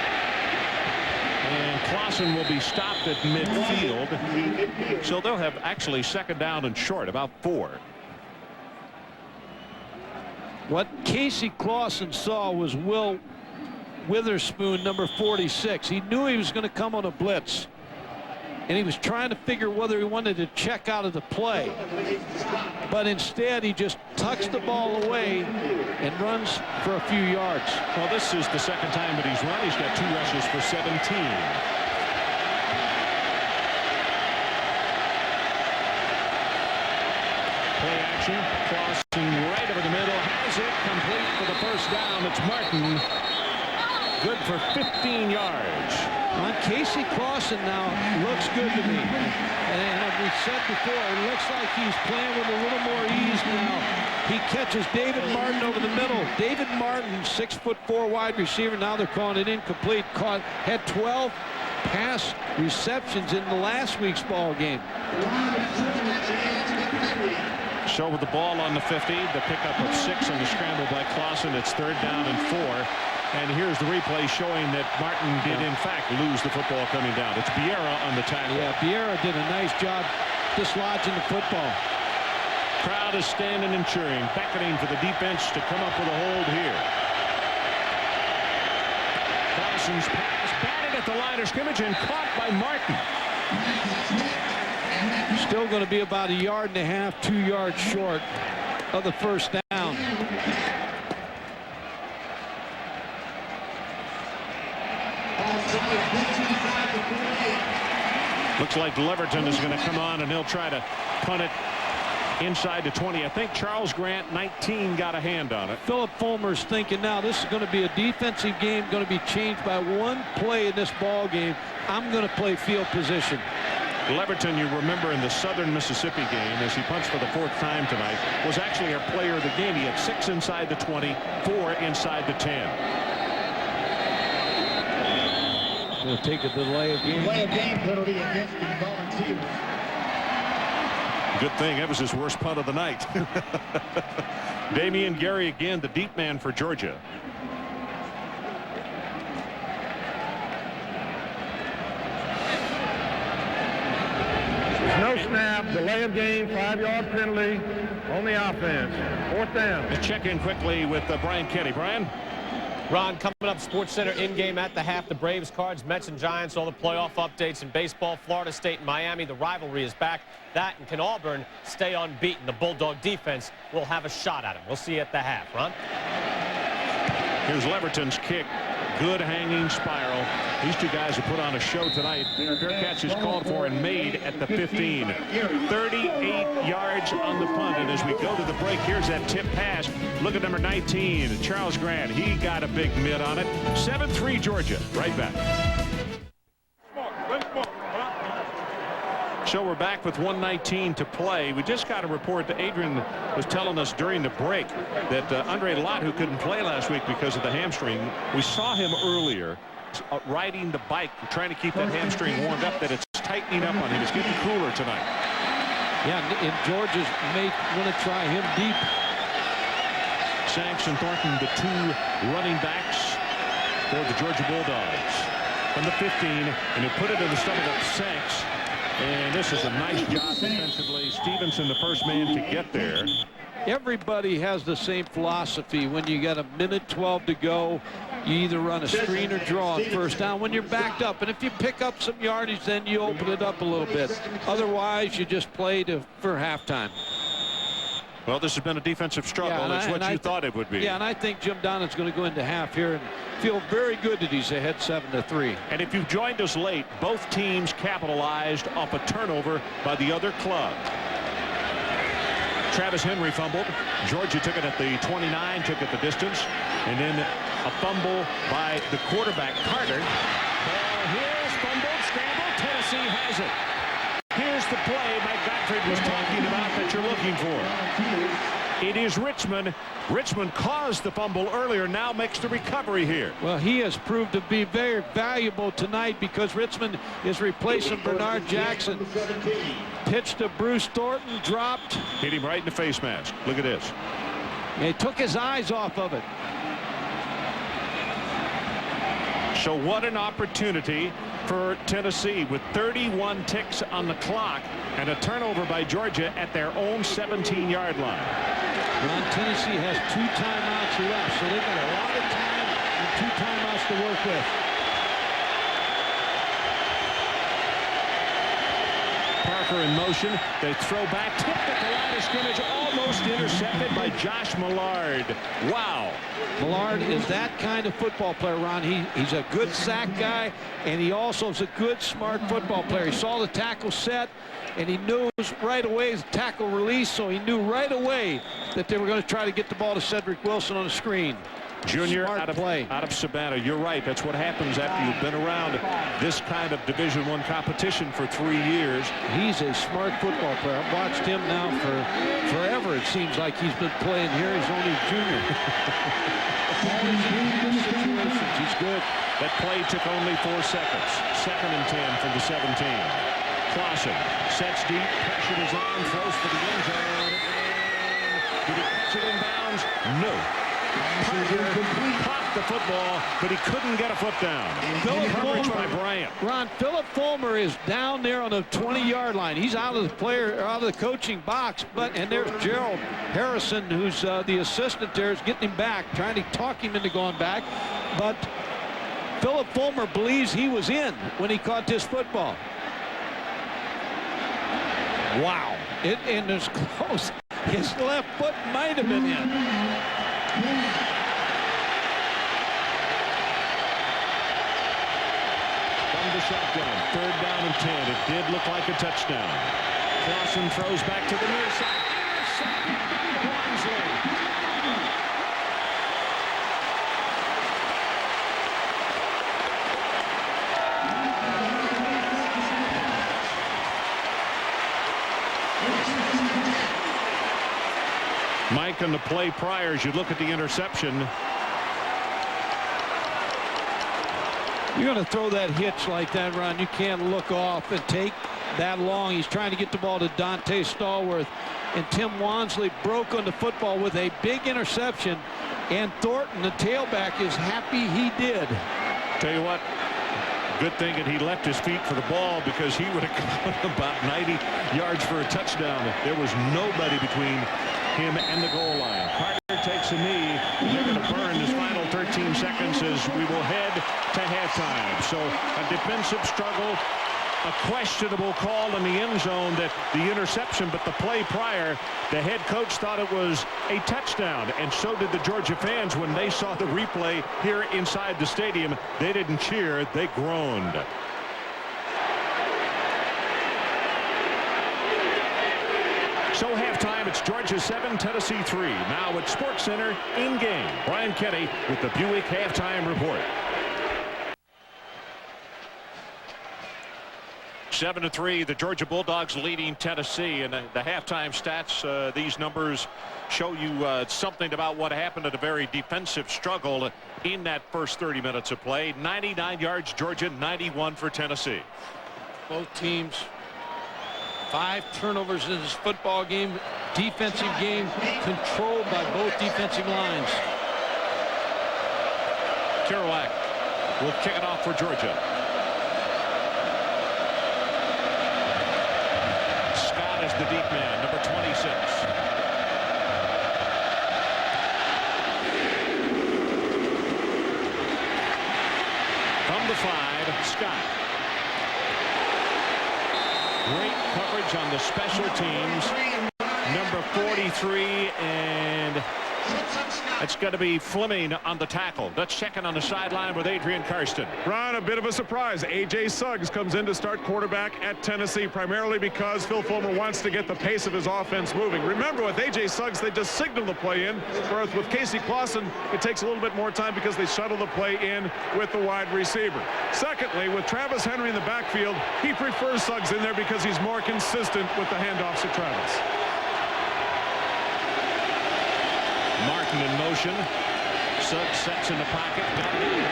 And Clausen will be stopped at midfield. So they'll have actually second down and short, about 4. What Casey Clausen saw was Will Witherspoon, number 46. He knew he was going to come on a blitz. and he was trying to figure whether he wanted to check out of the play. But instead, he just tucks the ball away and runs for a few yards. Well, this is the second time that he's run. He's got 2 rushes for 17. Play action, crossing right over the middle, has it complete for the first down. It's Martin, good for 15 yards. Casey Clausen now looks good to me. And as we said before, it looks like he's playing with a little more ease now. He catches David Martin over the middle. David Martin, 6'4" wide receiver. Now they're calling it incomplete. Had 12 pass receptions in the last week's ball game. So with the ball on the 50, the pickup of 6 on the scramble by Clausen. It's 3rd down and 4. And here's the replay showing that Martin did, in fact, lose the football coming down. It's Biera on the tackle. Yeah, Biera did a nice job dislodging the football. Crowd is standing and cheering, beckoning for the defense to come up with a hold here. Clausen's pass batted at the line of scrimmage and caught by Martin. Still going to be about 1.5 yards, 2 yards short of the first down. Looks like Leverton is going to come on, and he'll try to punt it inside the 20. I think Charles Grant, 19, got a hand on it. Philip Fulmer's thinking now this is going to be a defensive game, going to be changed by one play in this ball game. I'm going to play field position. Leverton, you remember in the Southern Mississippi game, as he punts for the 4th time tonight, was actually our player of the game. He had 6 inside the 20, 4 inside the 10. Going to take a delay of game. Delay of game penalty against the Volunteers. Good thing that was his worst punt of the night. Damian Gary again, the deep man for Georgia. No snap, delay of game, 5-yard penalty on the offense. 4th down. Let's check in quickly with Brian Kenny. Brian? Ron, coming up, Sports Center in-game at the half. The Braves, Cards, Mets, and Giants. All the playoff updates in baseball. Florida State and Miami. The rivalry is back. That and can Auburn stay unbeaten? The Bulldog defense will have a shot at him. We'll see you at the half. Ron? Here's Leverton's kick. Good hanging spiral. These two guys have put on a show tonight. Fair catch is called for and made at the 15. 38 yards on the punt. And as we go to the break, here's that tip pass. Look at number 19, Charles Grant. He got a big mid on it. 7-3 Georgia. Right back. So we're back with 1:19 to play. We just got a report that Adrian was telling us during the break that Andre Lott, who couldn't play last week because of the hamstring, we saw him earlier riding the bike, trying to keep that hamstring warmed up, that it's tightening up on him. It's getting cooler tonight. Yeah, and Georgia's may want to try him deep. Sanks and Thornton, the 2 running backs for the Georgia Bulldogs. From the 15, and he put it in the stomach of Sanks. And this is a nice job defensively. Stevenson, the first man to get there. Everybody has the same philosophy. When you got 1:12 to go, you either run a screen or draw on first down when you're backed up. And if you pick up some yardage, then you open it up a little bit. Otherwise, you just play for halftime. Well, this has been a defensive struggle. That's what you thought it would be. Yeah, and I think Jim Donovan's going to go into half here and feel very good that he's ahead 7-3. And if you've joined us late, both teams capitalized off a turnover by the other club. Travis Henry fumbled. Georgia took it at the 29, took it the distance. And then a fumble by the quarterback, Carter. Ball here's fumbled, scrambled. Tennessee has it. Here's the play Mike Gottfried was talking about that you're looking for. It is Richmond. Richmond caused the fumble earlier, now makes the recovery here. Well, he has proved to be very valuable tonight because Richmond is replacing Bernard Jackson. Pitch to Bruce Thornton, dropped. Hit him right in the face mask. Look at this. He took his eyes off of it. So what an opportunity for Tennessee with 31 ticks on the clock and a turnover by Georgia at their own 17-yard line. Ron, Tennessee has 2 timeouts left, so they've got a lot of time and 2 timeouts to work with. Parker in motion. They throw back, tipped at the line of scrimmage, almost intercepted by Josh Millard. Wow. Millard is that kind of football player, Ron. He's a good sack guy, and he also is a good, smart football player. He saw the tackle set, and he knew right away his tackle release, so he knew right away that they were going to try to get the ball to Cedric Wilson on the screen. Junior Smart play. out of Savannah. You're right. That's what happens after you've been around this kind of Division I competition for 3 years. He's a smart football player. I've watched him now for forever. It seems like he's been playing here. He's only a junior. He's good. That play took only 4 seconds. 2nd and 10 from the 17. Clausen sets deep. Pressure is on. Throws for the end zone. Did he catch it in bounds? No. Popped the football, but he couldn't get a foot down. Coverage by Bryant. Ron, Philip Fulmer is down there on the 20-yard line. He's out of the coaching box, and there's Gerald Harrison, who's the assistant there, is getting him back, trying to talk him into going back. But Philip Fulmer believes he was in when he caught this football. Wow. And it's close. His left foot might have been in. From the shotgun, 3rd down and 10. It did look like a touchdown. Clausen throws back to the near side. Mike, on the play prior, as you look at the interception. You're going to throw that hitch like that, Ron. You can't look off and take that long. He's trying to get the ball to Dante Stallworth. And Tim Wansley broke on the football with a big interception. And Thornton, the tailback, is happy he did. Tell you what, good thing that he left his feet for the ball, because he would have gone about 90 yards for a touchdown. There was nobody between him and the goal line. Carter takes a knee. They're going to burn his final 13 seconds as we will head to halftime. So a defensive struggle, a questionable call in the end zone, that the interception, but the play prior, the head coach thought it was a touchdown, and so did the Georgia fans when they saw the replay here inside the stadium. They didn't cheer, they groaned. So halftime, it's Georgia 7, Tennessee 3. Now at SportsCenter, in-game. Brian Kenny with the Buick halftime report. 7-3, the Georgia Bulldogs leading Tennessee. And the halftime stats, these numbers show you something about what happened at a very defensive struggle in that first 30 minutes of play. 99 yards Georgia, 91 for Tennessee. Both teams, 5 turnovers in this football game. Defensive game controlled by both defensive lines. Kerouac will kick it off for Georgia. Scott is the deep man, number 26. From the 5, Scott. Great coverage on the special teams. Number 43, and it's going to be Fleming on the tackle. That's checking on the sideline with Adrian Karsten. Ron, a bit of a surprise. A.J. Suggs comes in to start quarterback at Tennessee, primarily because Phil Fulmer wants to get the pace of his offense moving. Remember, with A.J. Suggs, they just signal the play in. Whereas with Casey Clausen, it takes a little bit more time because they shuttle the play in with the wide receiver. Secondly, with Travis Henry in the backfield, he prefers Suggs in there because he's more consistent with the handoffs to Travis. Martin in motion. Suggs sets in the pocket. Got it in.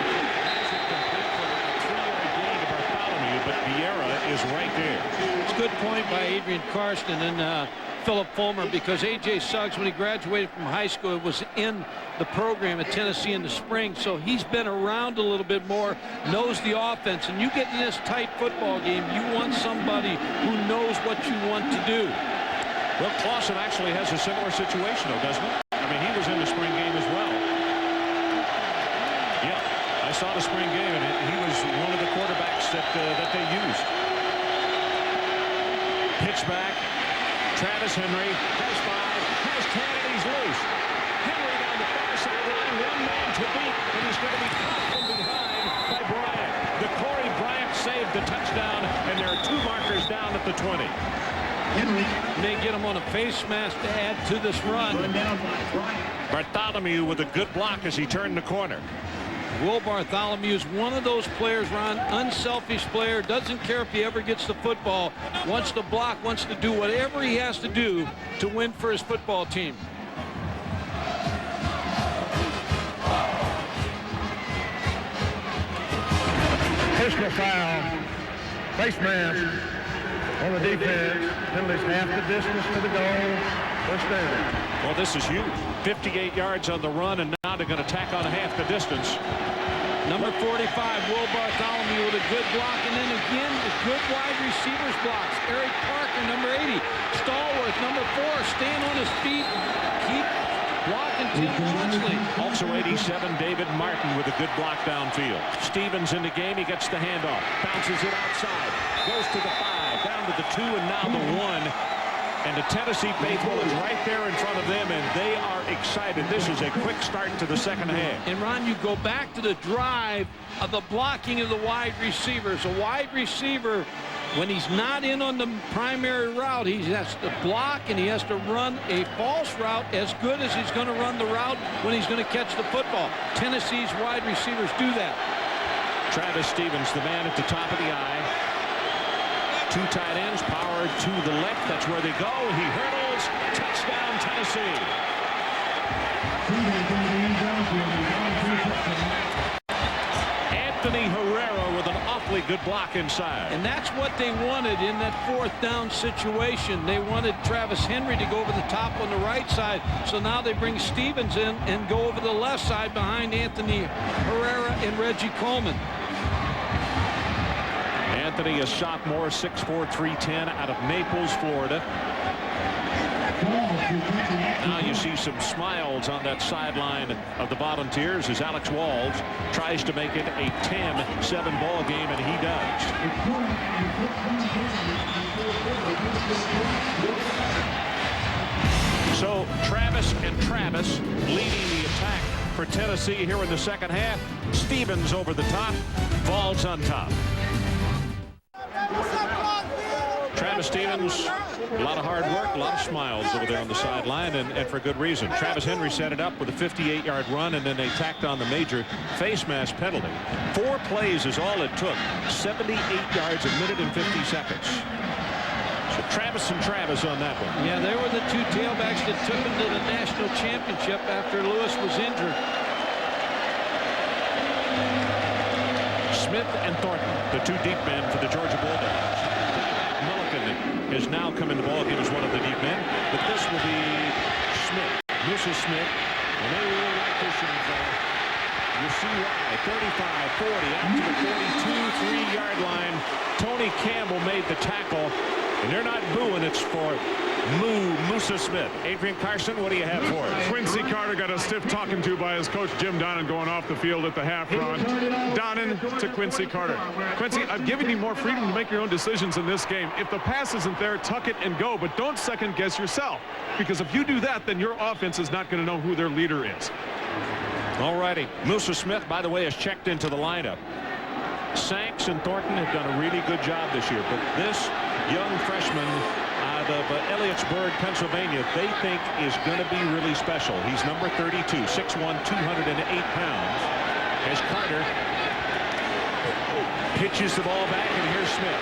Complete for a 3-yard gain to Bartholomew, but Vieira is right there. It's a good point by Adrian Karsten and Philip Fulmer, because A.J. Suggs, when he graduated from high school, was in the program at Tennessee in the spring, so he's been around a little bit more, knows the offense. And you get in this tight football game, you want somebody who knows what you want to do. Well, Clausen actually has a similar situation, though, doesn't he? I mean, he was in the spring game as well. Yeah, I saw the spring game, and he was one of the quarterbacks that they used. Pitch back. Travis Henry has 5, has 10, and he's loose. Henry down the far sideline, 1 man to beat, and he's going to be caught from behind by Bryant. The Corey Bryant saved the touchdown, and there are 2 markers down at the 20. They get him on a face mask to add to this run. Bartholomew with a good block as he turned the corner. Will Bartholomew is one of those players, Ron, unselfish player, doesn't care if he ever gets the football, wants to block, wants to do whatever he has to do to win for his football team. Personal foul. Face mask on the defense. Penalties half the distance to the goal. First down. Well, this is huge. 58 yards on the run, and now they're going to tack on half the distance. Number 45, Will Bartholomew with a good block, and then again, the good wide receivers blocks. Eric Parker, number 80. Stallworth, number 4, staying on his feet. Keep blocking Tim Watson. Also 87, David Martin with a good block downfield. Stevens in the game. He gets the handoff. Bounces it outside. Goes to the 5, down to the 2, and now the 1. And the Tennessee faithful is right there in front of them, and they are excited. This is a quick start to the second half. And, Ron, you go back to the drive of the blocking of the wide receivers. A wide receiver, when he's not in on the primary route, he has to block and he has to run a false route as good as he's going to run the route when he's going to catch the football. Tennessee's wide receivers do that. Travis Stevens, the man at the top of the eye. 2 tight ends, power to the left. That's where they go. He hurdles. Touchdown, Tennessee. Anthony Herrera with an awfully good block inside. And that's what they wanted in that 4th down situation. They wanted Travis Henry to go over the top on the right side. So now they bring Stevens in and go over the left side behind Anthony Herrera and Reggie Coleman. Anthony, a sophomore, 6'4", 310, out of Naples, Florida. Now you see some smiles on that sideline of the Volunteers as Alex Walls tries to make it a 10-7 ball game, and he does. So Travis and Travis leading the attack for Tennessee here in the second half. Stevens over the top, Walls on top. Travis Stevens, a lot of hard work, a lot of smiles over there on the sideline, and for good reason. Travis Henry set it up with a 58-yard run, and then they tacked on the major face mask penalty. 4 plays is all it took. 78 yards, 1 minute and 50 seconds. So Travis and Travis on that one. Yeah, they were the 2 tailbacks that took them to the national championship after Lewis was injured. Smith and Thornton, the 2 deep men for the Georgia Bulldogs. Has now come in the ballgame as one of the deep men, but this will be Smith, Mrs. Smith, and they really like this inside. You see why. 35, 40, out to the 42, 3-yard line. Tony Campbell made the tackle, and they're not booing. It's for Musa Smith. Adrian Carson, what do you have for us? Quincy Carter got a stiff talking to by his coach Jim Donnan going off the field at the half run. Donnan to Quincy Carter. Quincy, I've given you more freedom to make your own decisions in this game. If the pass isn't there, tuck it and go, but don't second guess yourself. Because if you do that, then your offense is not going to know who their leader is. All righty. Musa Smith, by the way, has checked into the lineup. Sanks and Thornton have done a really good job this year, but this young freshman out of Elliotsburg, Pennsylvania, they think is going to be really special. He's number 32, 6'1", 208 pounds. As Carter pitches the ball back, and here's Smith.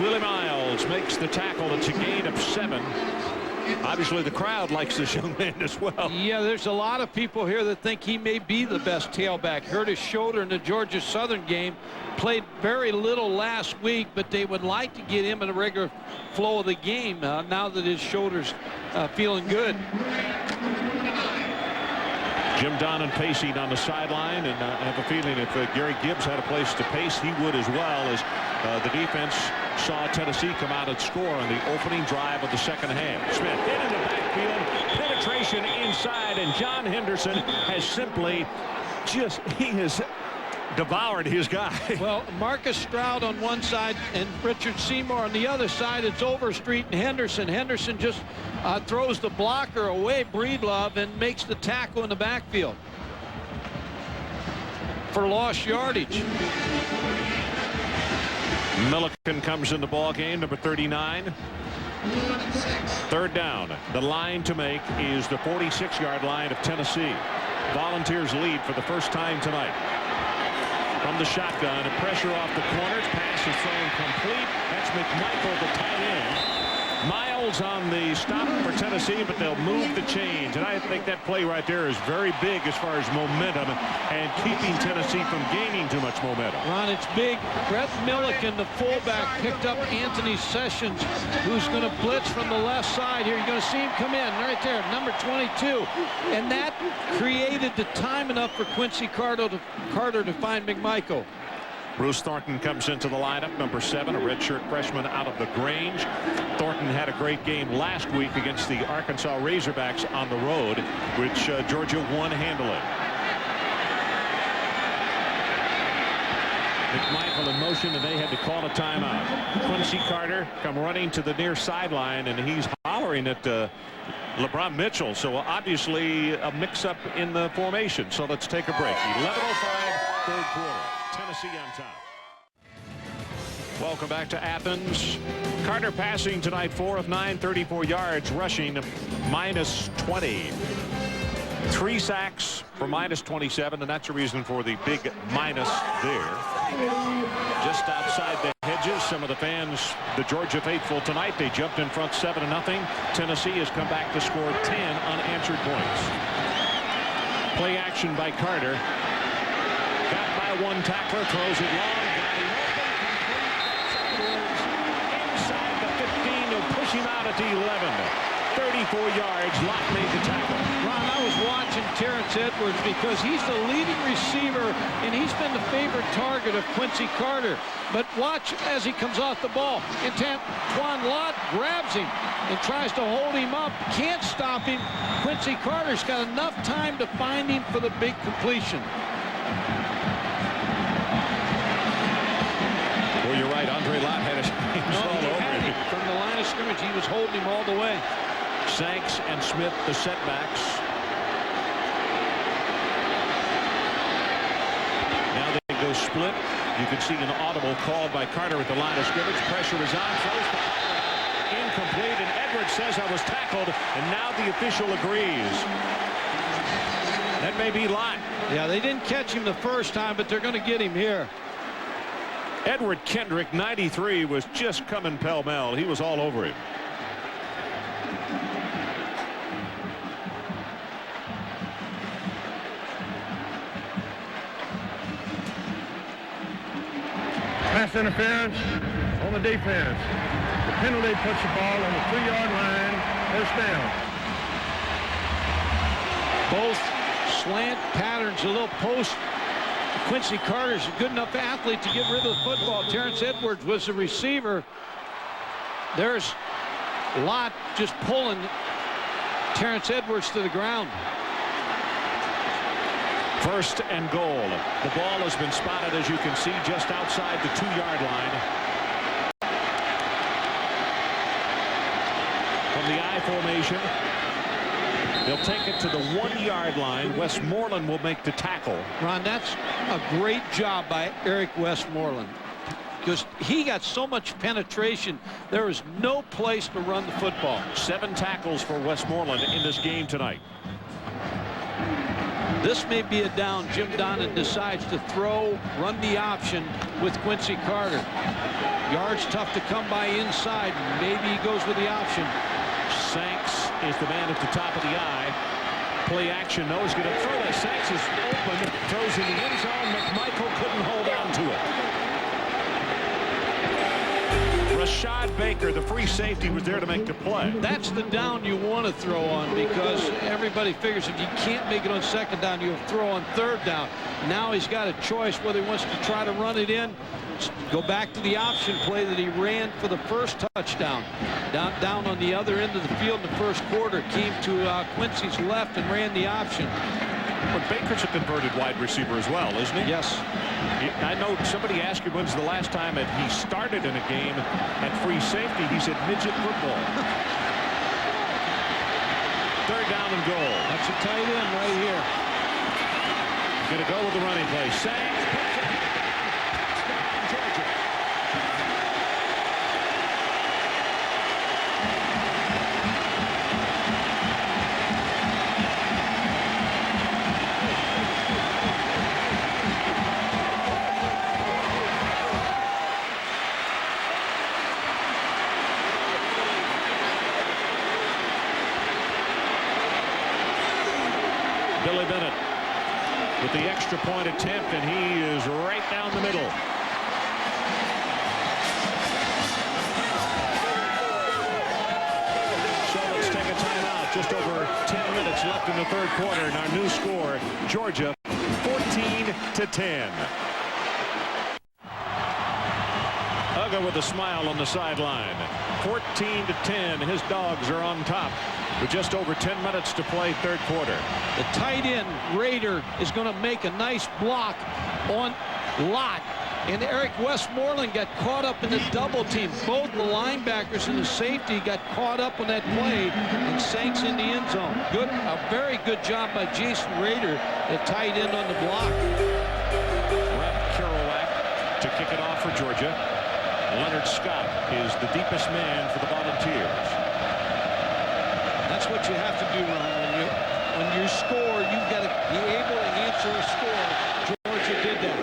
Willie Miles makes the tackle. It's a gain of 7. Obviously, the crowd likes this young man as well. Yeah, there's a lot of people here that think he may be the best tailback. Hurt his shoulder in the Georgia Southern game. Played very little last week, but they would like to get him in a regular flow of the game now that his shoulder's feeling good. Jim Donnan pacing on the sideline, and I have a feeling if Gary Gibbs had a place to pace, he would as well, as the defense saw Tennessee come out and score on the opening drive of the second half. Smith in the backfield, penetration inside, and John Henderson has simply he has devoured his guy. Well, Marcus Stroud on one side and Richard Seymour on the other side. It's Overstreet and Henderson. Henderson just throws the blocker away, Breedlove, and makes the tackle in the backfield for lost yardage. Milliken comes in the ball game, number 39. Third down. The line to make is the 46-yard line of Tennessee. Volunteers lead for the first time tonight. From the shotgun, a pressure off the corners. Pass is thrown complete. That's McMichael, the tight end. Miles on the stop for Tennessee, but they'll move the chains. And I think that play right there is very big as far as momentum and keeping Tennessee from gaining too much momentum. Ron, it's big. Brett Milliken, the fullback, picked up Anthony Sessions, who's going to blitz from the left side here. You're going to see him come in right there, number 22. And that created the time enough for Quincy Carter to find McMichael. Bruce Thornton comes into the lineup, number 7, a redshirt freshman out of LaGrange. Thornton had a great game last week against the Arkansas Razorbacks on the road, which Georgia won handily. McMichael in motion, and they had to call a timeout. Quincy Carter come running to the near sideline, and he's hollering at LeBron Mitchell. So obviously a mix-up in the formation. So let's take a break. 11:05, third quarter. Tennessee on top. Welcome back to Athens. Carter passing tonight, 4 of 9, 34 yards, rushing -20. 3 sacks for -27, and that's a reason for the big minus there. Just outside the hedges, some of the fans, the Georgia faithful tonight, they jumped in front 7-0. Tennessee has come back to score 10 unanswered points. Play action by Carter. Got by one tackler, throws it long, got him open, inside the 15, they'll push him out at the 11. 34 yards, Lott made the tackle. Ron, I was watching Terrence Edwards because he's the leading receiver, and he's been the favorite target of Quincy Carter. But watch as he comes off the ball. And Twan Lott grabs him and tries to hold him up. Can't stop him. Quincy Carter's got enough time to find him for the big completion. Well, you're right. Andre Lott had his hands all over him. From the line of scrimmage, he was holding him all the way. Sanks and Smith, the setbacks. Now they go split. You can see an audible called by Carter at the line of scrimmage. Pressure is on. Throws the incomplete, and Edwards says I was tackled, and now the official agrees. That may be Lott. Yeah, they didn't catch him the first time, but they're going to get him here. Edward Kendrick, 93, was just coming pell-mell. He was all over him. Pass interference on the defense. The penalty puts the ball on the 3-yard line. First down. Both slant patterns, a little post. Quincy Carter's a good enough athlete to get rid of the football. Terrence Edwards was the receiver. There's Lott just pulling Terrence Edwards to the ground. First and goal. The ball has been spotted, as you can see, just outside the 2-yard line. From the I formation, they'll take it to the 1-yard line. Westmoreland will make the tackle. Ron, that's a great job by Eric Westmoreland, because he got so much penetration. There was no place to run the football. 7 tackles for Westmoreland in this game tonight. This may be a down. Jim Donnan decides to throw, run the option with Quincy Carter. Yards tough to come by inside. Maybe he goes with the option. Sanks is the man at the top of the eye. Play action. No, he's going to throw it. Sanks is open. Throws in the end zone. McMichael couldn't hold on to it. Rashad Baker, the free safety, was there to make the play. That's the down you want to throw on, because everybody figures if you can't make it on second down, you'll throw on third down. Now he's got a choice whether he wants to try to run it in, go back to the option play that he ran for the first touchdown. Down on the other end of the field in the first quarter, came to Quincy's left and ran the option. But Baker's a converted wide receiver as well, isn't he? Yes. I know somebody asked you when's the last time that he started in a game at free safety. He said midget football. Third down and goal. That's a tight end right here. Going to go with the running play. Sands. Georgia. Billy Bennett with the extra point attempt, and he is right down the middle. So let's take a timeout. Just over 10 minutes left in the third quarter, and our new score, Georgia 14-10. Uga with a smile on the sideline. 14-10. His Dogs are on top with just over 10 minutes to play third quarter. The tight end Raider is going to make a nice block on Lott. And Eric Westmoreland got caught up in the double team. Both the linebackers and the safety got caught up on that play and Sanks in the end zone. A very good job by Jason Raider, the tight end on the block. Brett Kerouac to kick it off for Georgia. Leonard Scott is the deepest man for the Volunteers. That's what you have to do, Ron. When you score, you've got to be able to answer a score. Georgia did that.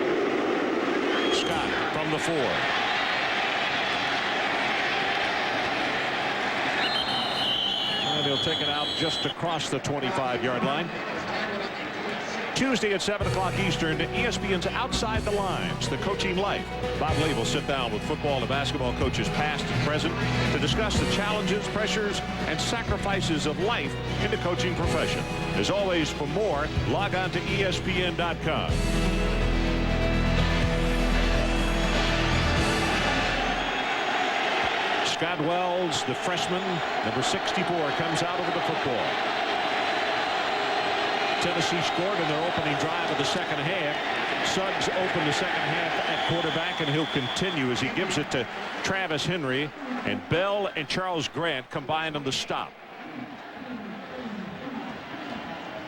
Scott from the 4. And he'll take it out just across the 25-yard line. Tuesday at 7 o'clock Eastern, ESPN's Outside the Lines, The Coaching Life. Bob Ley will sit down with football and basketball coaches past and present to discuss the challenges, pressures, and sacrifices of life in the coaching profession. As always, for more, log on to ESPN.com. Scott Wells, the freshman, number 64, comes out over the football. Tennessee scored in their opening drive of the second half. Suggs opened the second half at quarterback, and he'll continue as he gives it to Travis Henry, and Bell and Charles Grant combined on the stop.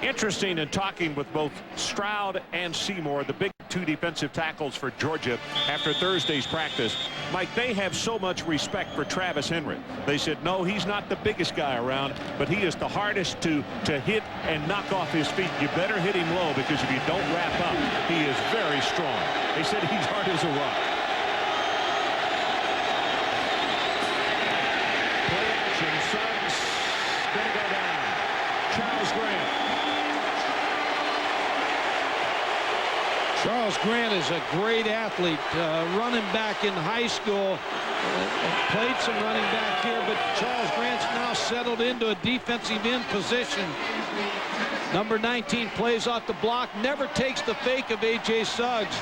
Interesting in talking with both Stroud and Seymour, the big 2 defensive tackles for Georgia after Thursday's practice. Mike, they have so much respect for Travis Henry. They said, no, he's not the biggest guy around, but he is the hardest to hit and knock off his feet. You better hit him low, because if you don't wrap up, he is very strong. They said he's hard as a rock. Play action. Suggs gonna go down. Charles Grant. Charles Grant is a great athlete, running back in high school. Played some running back here, but Charles Grant's now settled into a defensive end position. Number 19 plays off the block, never takes the fake of A.J. Suggs.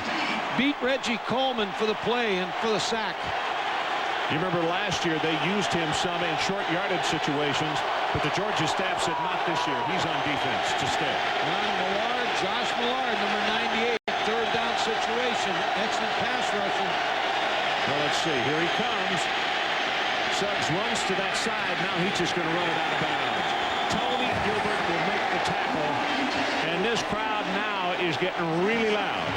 Beat Reggie Coleman for the play and for the sack. You remember last year they used him some in short yardage situations, but the Georgia staff said not this year. He's on defense to stay. Josh Millard, number 98. Third down situation. Excellent pass rushing. Well, let's see. Here he comes. Suggs runs to that side. Now he's just going to run it out of bounds. Tony Gilbert will make the tackle. And this crowd now is getting really loud.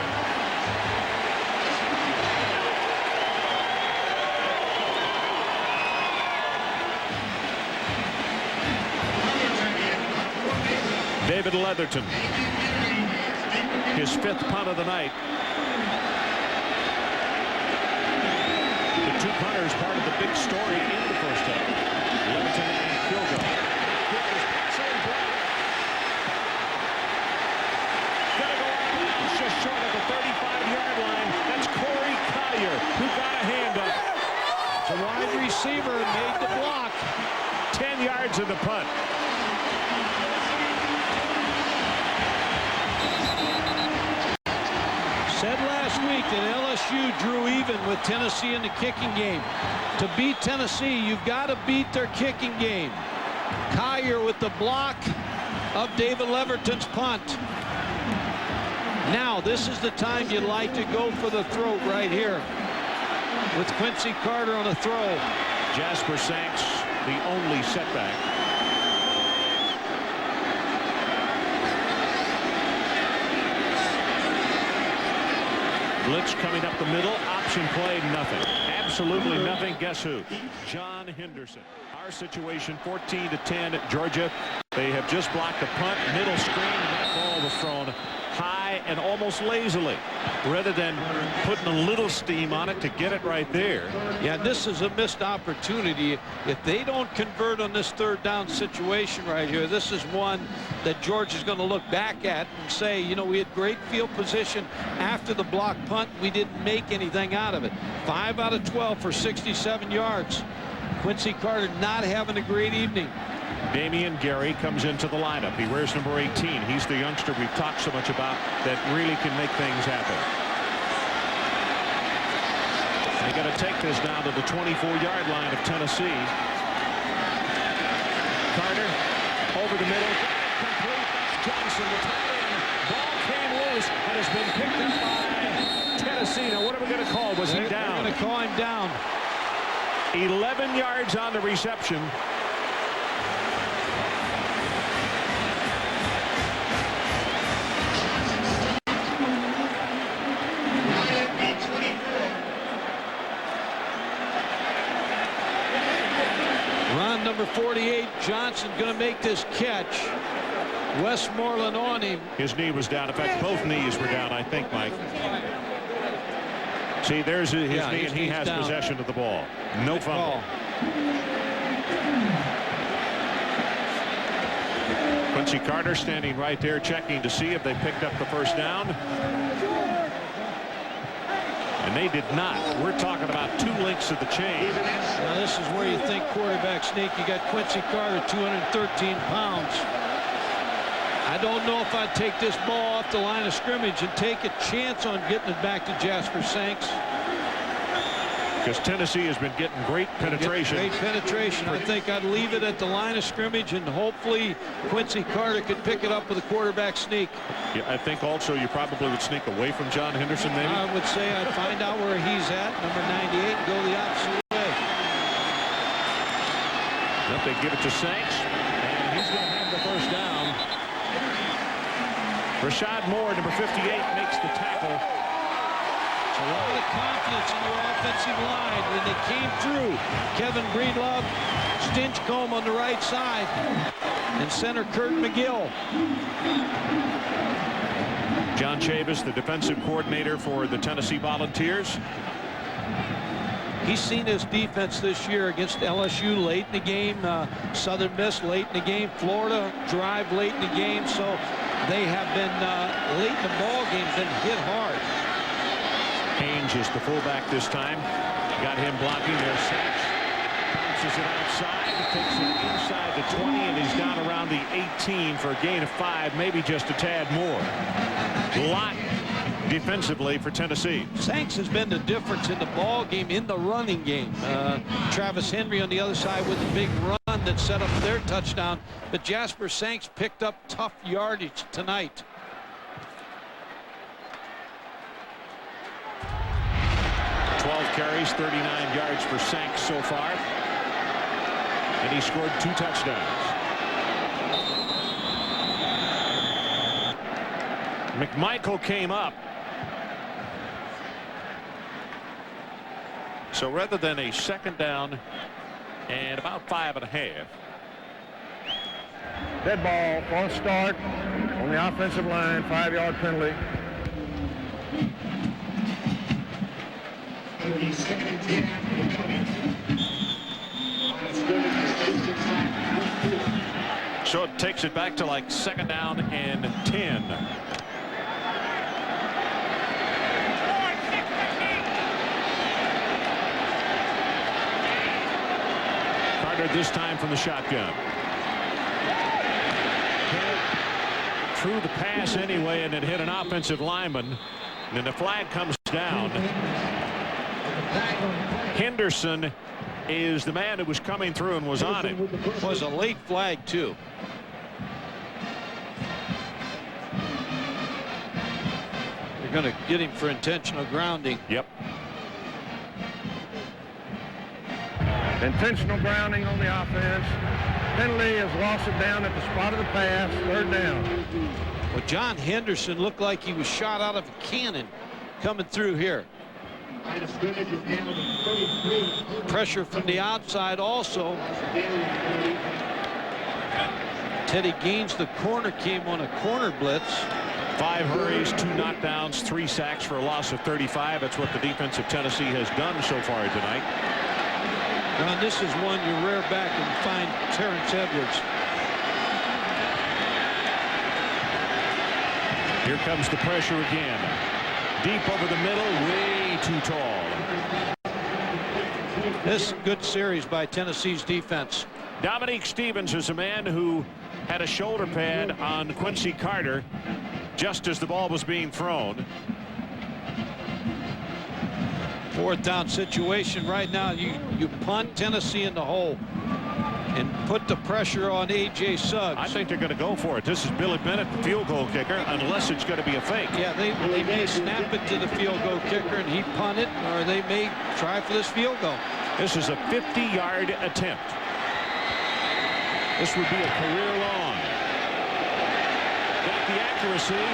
David Leatherton. His 5th punt of the night. The 2 punters part of the big story in the first half. Leatherton and Kilgo. Gonna go out of bounds just short of the 35-yard line. That's Corey Collier, who got a hand up. The wide receiver made the block. 10 yards in the punt. Said last week that LSU drew even with Tennessee in the kicking game. To beat Tennessee, you've got to beat their kicking game. Collier with the block of David Leverton's punt. Now, this is the time you like to go for the throat right here with Quincy Carter on a throw. Jasper Sanks, the only setback. Blitz coming up the middle. Option play, nothing. Absolutely nothing. Guess who? John Henderson. Our situation, 14-10 at Georgia. They have just blocked a punt, middle screen, and that ball was thrown high and almost lazily, rather than putting a little steam on it to get it right there. Yeah, this is a missed opportunity. If they don't convert on this third down situation right here, this is one that George is going to look back at and say, you know, we had great field position after the block punt. We didn't make anything out of it. 5 out of 12 for 67 yards. Quincy Carter not having a great evening. Damian Gary comes into the lineup. He wears number 18. He's the youngster we've talked so much about that really can make things happen. They got to take this down to the 24-yard line of Tennessee. Carter over the middle. Complete. Johnson, the tight end. Ball came loose and has been picked up by Tennessee. Now, what are we going to call? Was he down? They're going to call him down. 11 yards on the reception. Run number 48, Johnson going to make this catch. Westmoreland on him. His knee was down. In fact, both knees were down, I think, Mike. See, there's his knee, and he has possession of the ball. No fumble. Quincy Carter standing right there checking to see if they picked up the first down. And they did not. We're talking about 2 links of the chain. Now this is where you think quarterback sneak. You got Quincy Carter, 213 pounds. I don't know if I'd take this ball off the line of scrimmage and take a chance on getting it back to Jasper Sanks. Because Tennessee has been getting great penetration. Great penetration. I think I'd leave it at the line of scrimmage, and hopefully Quincy Carter could pick it up with a quarterback sneak. Yeah, I think also you probably would sneak away from John Henderson, maybe. I would say I'd find out where he's at, number 98, and go the opposite way. But they give it to Sanks, and he's going to have the first down. Rashad Moore, number 58, makes the tackle. A lot of confidence in your offensive line when they came through. Kevin Breedlove, Stinchcomb on the right side, and center Kurt McGill. John Chavis, the defensive coordinator for the Tennessee Volunteers. He's seen his defense this year against LSU late in the game, Southern Miss late in the game, Florida drive late in the game, so they have been late in the ball game, been hit hard. Haynes is the fullback this time. Got him blocking there. Sanks bounces it outside. Takes it inside the 20, and he's down around the 18 for a gain of 5, maybe just a tad more. Lot defensively for Tennessee. Sanks has been the difference in the ball game, in the running game. Travis Henry on the other side with a big run that set up their touchdown. But Jasper Sanks picked up tough yardage tonight. 12 carries, 39 yards for Sanks so far. And he scored 2 touchdowns. McMichael came up. So rather than a second down and about 5.5. Dead ball, false start on the offensive line, 5-yard penalty. So it takes it back to like second down and 10. Carter this time from the shotgun. Threw the pass anyway, and it hit an offensive lineman. And then the flag comes down. Henderson is the man who was coming through and was on him. Was a late flag too. going to get him for intentional grounding. Yep. Intentional grounding on the offense. Penalty has lost it down at the spot of the pass. 3rd down. Well, John Henderson looked like he was shot out of a cannon coming through here. Pressure from the outside also. Teddy Gaines, the corner, came on a corner blitz. 5 hurries, 2 knockdowns, 3 sacks for a loss of 35. That's what the defense of Tennessee has done so far tonight. Now, this is one you rear back and find Terrence Edwards. Here comes the pressure again. Deep over the middle, way too tall. This good series by Tennessee's defense. Dominique Stevens is a man who had a shoulder pad on Quincy Carter just as the ball was being thrown. 4th down situation right now. You punt Tennessee in the hole and put the pressure on A.J. Suggs. I think they're going to go for it. This is Billy Bennett, the field goal kicker, unless it's going to be a fake. Yeah, they may snap it to the field goal kicker and he punt it, or they may try for this field goal. This is a 50-yard attempt. This would be a career long. Got the accuracy,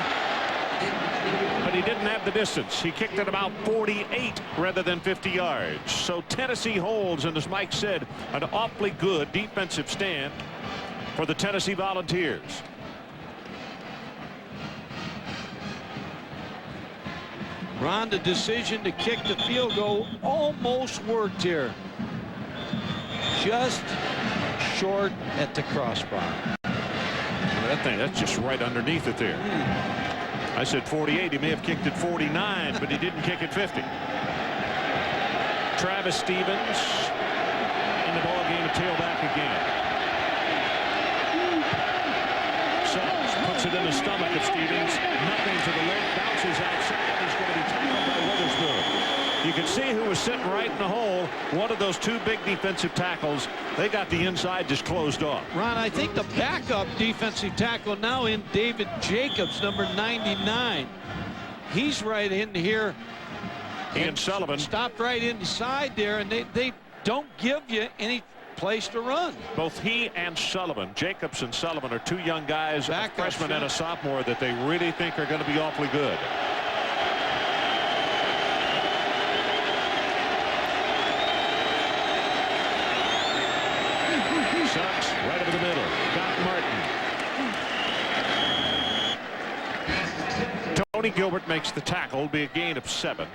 but he didn't have the distance. He kicked it about 48 rather than 50 yards. So Tennessee holds, and as Mike said, an awfully good defensive stand for the Tennessee Volunteers. Ron, the decision to kick the field goal almost worked here. Just short at the crossbar. That's just right underneath it there. I said 48. He may have kicked it 49, but he didn't kick it 50. Travis Stevens in the ball game, a tailback again. Suggs puts it in the stomach of Stevens. Nothing to the leg, bounces outside. He's going to be tackled by Witherspoon. You can see who was sitting right in the hole. One of those 2 big defensive tackles. They got the inside just closed off. Ron, I think the backup defensive tackle now in David Jacobs, number 99. He's right in here. Ian Sullivan stopped right inside there, and they don't give you any place to run. Both he and Sullivan, Jacobs and Sullivan, are 2 young guys, a freshman and a sophomore, that they really think are going to be awfully good. Suggs right over the middle. Got Martin. Tony Gilbert makes the tackle. Be a gain of 7.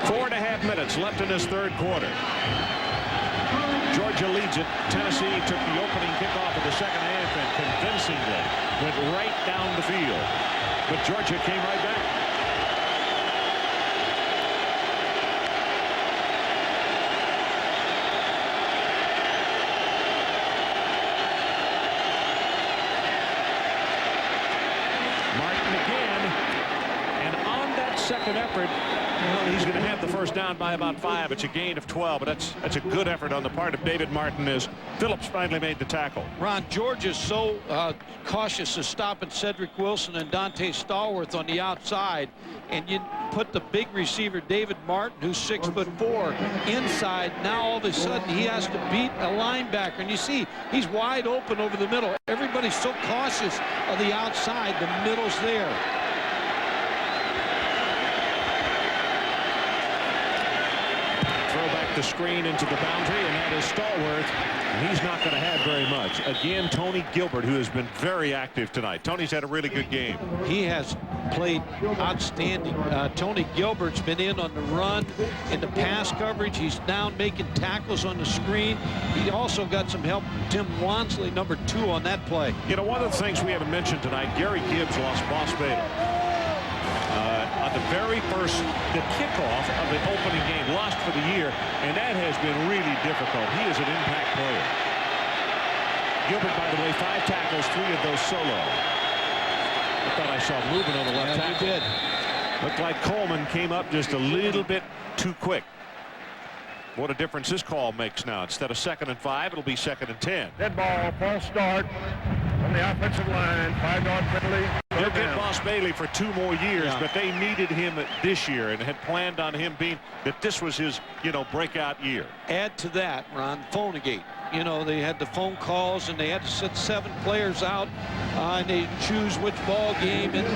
Four and a half minutes left in this 3rd quarter. Georgia leads it. Tennessee took the opening kickoff of the 2nd half and convincingly went right down the field. But Georgia came right back. Second effort, well, he's going to have the first down by about 5. It's a gain of 12, but that's a good effort on the part of David Martin as Phillips finally made the tackle. Ron, Georgia's so cautious of stopping Cedric Wilson and Dante Stallworth on the outside, and you put the big receiver David Martin, who's 6'4", inside. Now all of a sudden he has to beat a linebacker, and you see he's wide open over the middle. Everybody's so cautious of the outside. The middle's there. The screen into the boundary, and that is Stallworth. And he's not going to have very much. Again, Tony Gilbert, who has been very active tonight. Tony's had a really good game. He has played outstanding. Tony Gilbert's been in on the run, in the pass coverage. He's down making tackles on the screen. He also got some help from Tim Wansley, number 2, on that play. You know, one of the things we haven't mentioned tonight, Gary Gibbs lost Boss Bader. On the very first, the kickoff of the opening game, lost for the year, and that has been really difficult. He is an impact player. Gilbert, by the way, 5 tackles, 3 of those solo. I thought I saw movement on the left tackle. He did. Looked like Coleman came up just a little bit too quick. What a difference this call makes now. Instead of 2nd and 5, it'll be 2nd and 10. Dead ball, false start on the offensive line. 5-yard penalty. They'll get Moss Bailey for 2 more years, but they needed him this year and had planned on him being that this was his, breakout year. Add to that, Ron, Phonegate. They had the phone calls and they had to sit 7 players out and they choose which ball game, and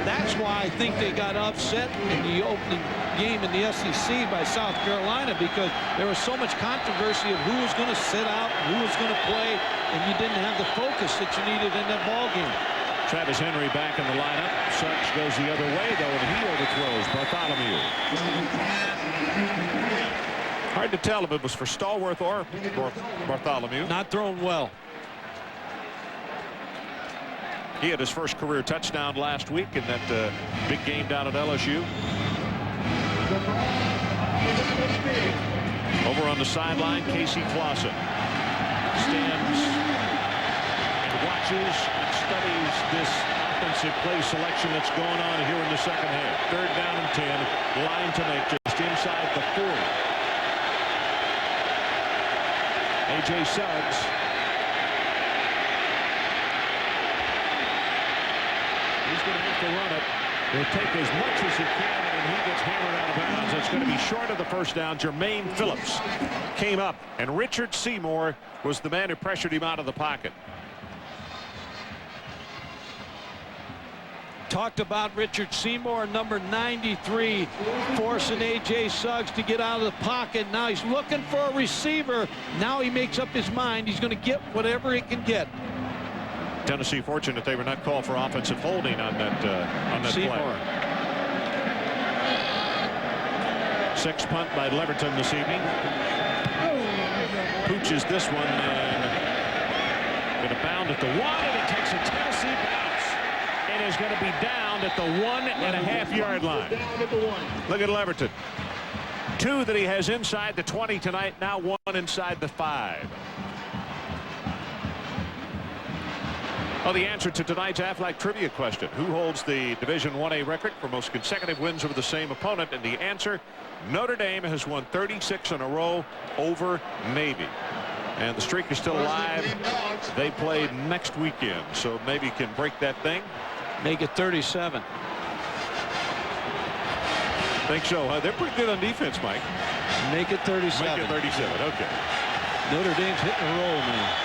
that's why I think they got upset in the opening game in the SEC by South Carolina, because there was so much controversy of who was going to sit out, who was going to play, and you didn't have the focus that you needed in that ball game. Travis Henry back in the lineup. Suggs goes the other way, though, and he overthrows Bartholomew. Hard to tell if it was for Stallworth or Bartholomew. Not thrown well. He had his first career touchdown last week in that big game down at LSU. Over on the sideline, Casey Clausen stands and watches and studies this offensive play selection that's going on here in the second half. 3rd down and 10. Line to make just inside the 40. A.J. Suggs. He's going to have to run it. He'll take as much as he can, and he gets hammered out of bounds. It's going to be short of the first down. Jermaine Phillips came up, and Richard Seymour was the man who pressured him out of the pocket. Talked about Richard Seymour, number 93, forcing A.J. Suggs to get out of the pocket. Now he's looking for a receiver. Now he makes up his mind. He's going to get whatever he can get. Tennessee fortunate they were not called for offensive holding on that Seymour. play. 6 punt by Leverton this evening. Pooches this one and going to bound at the 1, and it takes a Tennessee bounce and is going to be down at the 1.5-yard line. Look at Leverton. 2 that he has inside the 20 tonight, now 1 inside the 5. Well, the answer to tonight's Aflac trivia question: who holds the Division 1A record for most consecutive wins over the same opponent? And the answer: Notre Dame has won 36 in a row over Navy. And the streak is still alive. They play next weekend, so maybe can break that thing. Make it 37. Think so, huh? They're pretty good on defense, Mike. Make it 37. Make it 37, okay. Notre Dame's hitting a roll, man.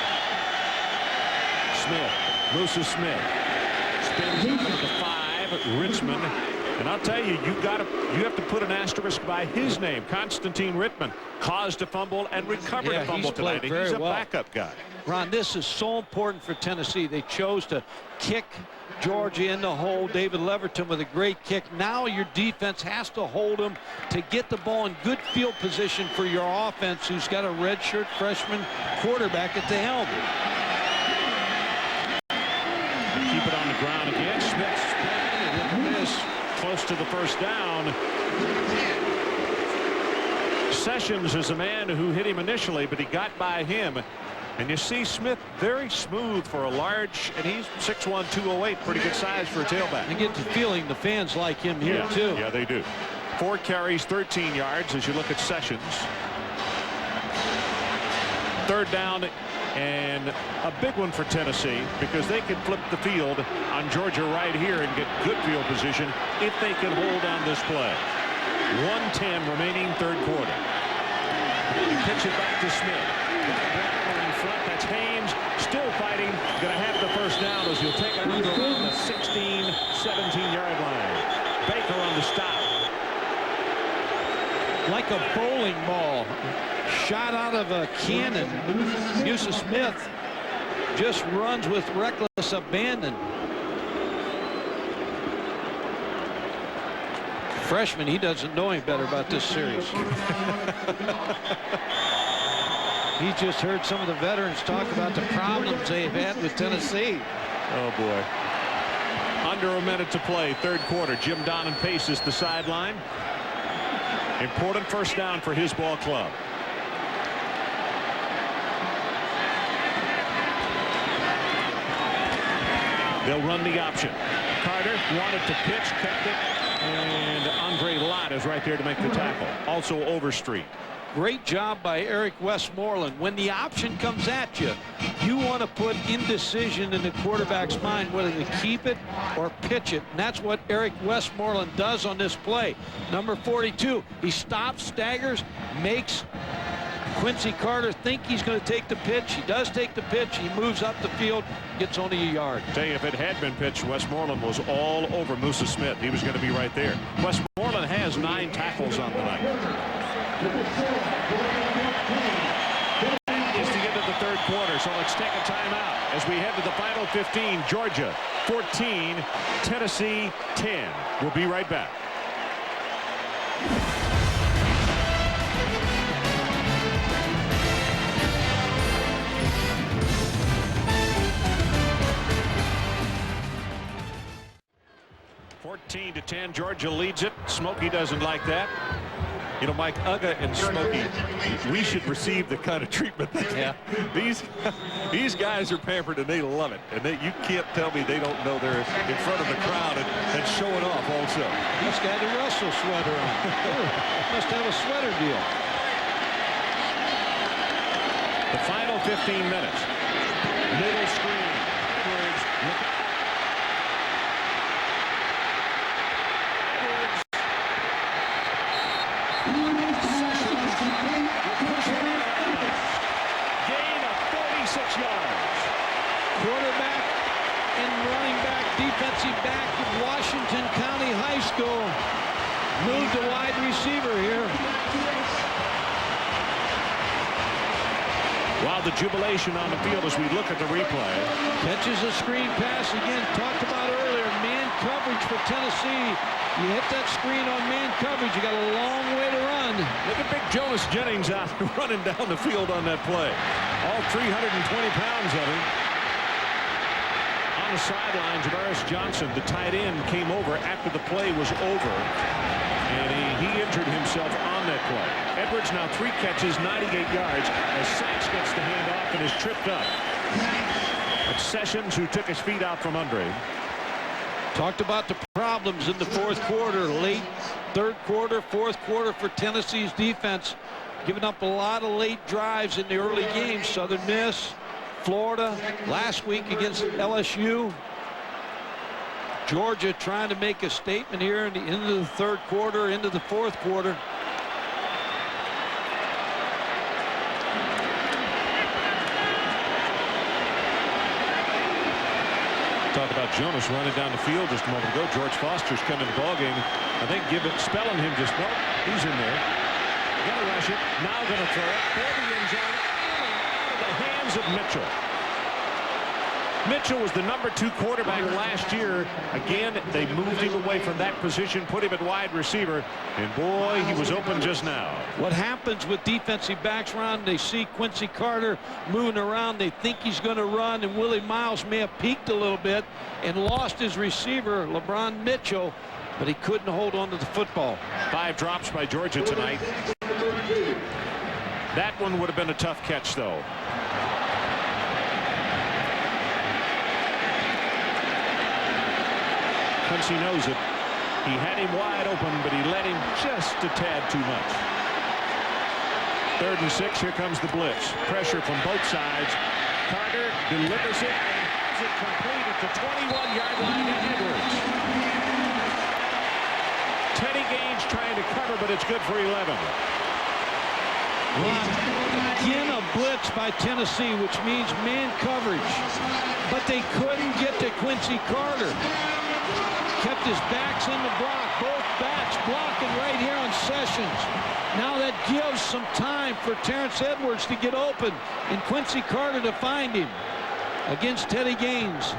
Smith. Musa Smith spins out of the 5. Richmond, and I'll tell you, you have to put an asterisk by his name. Constantine Rittman caused a fumble and recovered a fumble tonight. He's a backup guy. Ron, this is so important for Tennessee. They chose to kick Georgia in the hole. David Leverton with a great kick. Now your defense has to hold him to get the ball in good field position for your offense, who's got a redshirt freshman quarterback at the helm. Keep it on the ground again. Smith spinning. Look at this. Close to the first down. Sessions is a man who hit him initially, but he got by him. And you see Smith very smooth for a large, and he's 6'1", 208, pretty good size for a tailback. I get the feeling the fans like him here, too. Yeah, they do. 4 carries, 13 yards as you look at Sessions. 3rd down. And a big one for Tennessee, because they can flip the field on Georgia right here and get good field position if they can hold on this play. 1:10 remaining, 3rd quarter. You pitch it back to Smith. In front, that's Haynes, still fighting. Going to have the first down as he'll take it over on the 16, 17-yard line. Baker on the stop. Like a bowling ball. Shot out of a cannon. Musa Smith just runs with reckless abandon. Freshman, he doesn't know any better about this series. He just heard some of the veterans talk about the problems they've had with Tennessee. Oh, boy. Under a minute to play, 3rd quarter. Jim Donnan paces the sideline. Important first down for his ball club. They'll run the option. Carter wanted to pitch, kept it, and Andre Lott is right there to make the tackle. Also Overstreet. Great job by Eric Westmoreland. When the option comes at you, you want to put indecision in the quarterback's mind whether to keep it or pitch it. And that's what Eric Westmoreland does on this play. Number 42, he stops, staggers, makes Quincy Carter think he's going to take the pitch. He does take the pitch. He moves up the field, gets only a yard. Tell you, if it had been pitched, Westmoreland was all over Musa Smith. He was going to be right there. Westmoreland has 9 tackles on the night. Is to get to the third quarter, so let's take a timeout as we head to the final 15. Georgia 14, Tennessee 10. We'll be right back. to 10, Georgia leads it. Smokey doesn't like that. You know, Mike, Uga and Smokey, we should receive the kind of treatment that these guys are pampered and they love it. And you can't tell me they don't know they're in front of the crowd and showing off also. This got the Russell sweater on. Must have a sweater deal. The final 15 minutes. Middle screen. Edwards. Gain of 46 yards. Quarterback and running back, defensive back of Washington County High School. Moved to wide receiver here. While the jubilation on the field as we look at the replay. Catches a screen pass again. Talked about earlier. Man coverage for Tennessee. You hit that screen on man coverage, you got a long way to run. Look at big Jonas Jennings out running down the field on that play. All 320 pounds of him. On the sidelines, Javaris Johnson, the tight end, came over after the play was over. And he injured himself on that play. Edwards now 3 catches, 98 yards, as Sachs gets the handoff and is tripped up. It's Sessions who took his feet out from under him. Talked about the problems in the fourth quarter, late third quarter, fourth quarter for Tennessee's defense. Giving up a lot of late drives in the early games. Southern Miss, Florida, last week against LSU. Georgia trying to make a statement here in the end of the third quarter, into the fourth quarter. Talk about Jonas running down the field just a moment ago. George Foster's coming to the ballgame. I think spelling him just, nope, he's in there. Gonna rush it. Now gonna throw it. For the end zone. Out of the hands of Mitchell. Mitchell was the #2 quarterback last year. Again, they moved him away from that position, put him at wide receiver, and boy, he was open just now. What happens with defensive backs, Ron, they see Quincy Carter moving around, they think he's going to run, and Willie Miles may have peaked a little bit and lost his receiver, LeBron Mitchell, but he couldn't hold on to the football. 5 drops by Georgia tonight. That one would have been a tough catch, though. Quincy knows it. He had him wide open, but he let him just a tad too much. 3rd and 6. Here comes the blitz. Pressure from both sides. Carter delivers it and has it complete at the 21-yard line to Edwards. Teddy Gaines trying to cover, but it's good for 11. Again, a blitz by Tennessee, which means man coverage. But they couldn't get to Quincy Carter. Kept his backs in the block, both backs blocking right here on Sessions. Now that gives some time for Terrence Edwards to get open and Quincy Carter to find him against Teddy Gaines.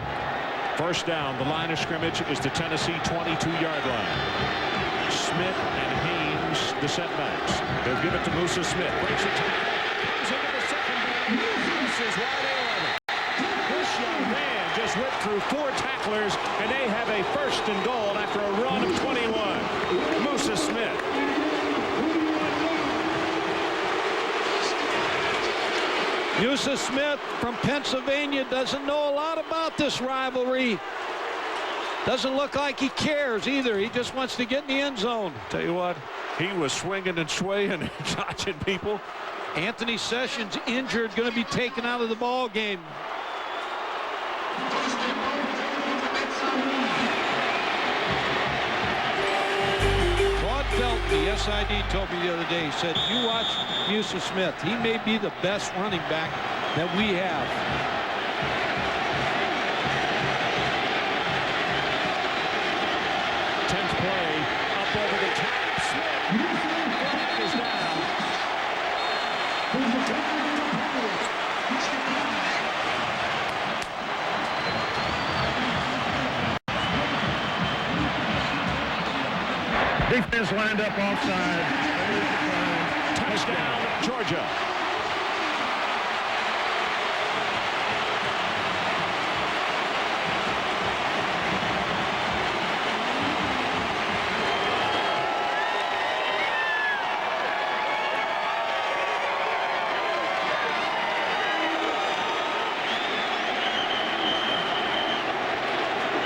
First down, the line of scrimmage is the Tennessee 22-yard line. Smith and Haynes, the setbacks. They'll give it to Musa Smith. Breaks it to comes into the secondary. This is wide open. This young man just whipped through 4 tacklers, and they have a 1st and goal after a run of 21. Musa Smith. Musa Smith from Pennsylvania doesn't know a lot about this rivalry. Doesn't look like he cares either. He just wants to get in the end zone. Tell you what, He was swinging and swaying and dodging people. Anthony Sessions injured, going to be taken out of the ball game. Claude Felt, the SID, told me the other day, he said, you watch Musa Smith. He may be the best running back that we have. 10th play, up over the top. Smith is down. Defense lined up offside. Touchdown, Georgia.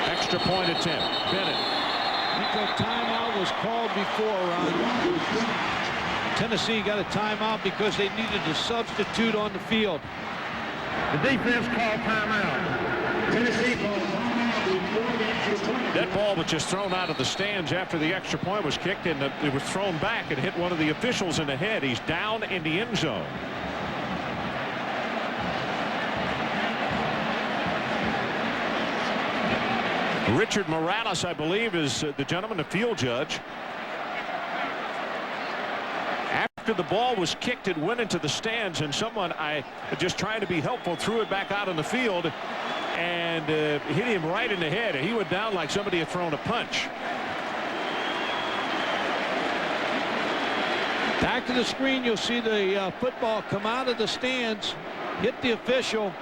Extra point attempt. Bennett. The timeout was called before, Ron. Tennessee got a timeout because they needed a substitute on the field. The defense called timeout. Tennessee called timeout. That ball was just thrown out of the stands after the extra point was kicked, and it was thrown back and hit one of the officials in the head. He's down in the end zone. Richard Morales, I believe, is the gentleman, the field judge. After the ball was kicked, it went into the stands, and someone, just trying to be helpful, threw it back out on the field and hit him right in the head. He went down like somebody had thrown a punch. Back to the screen, you'll see the football come out of the stands, hit the official.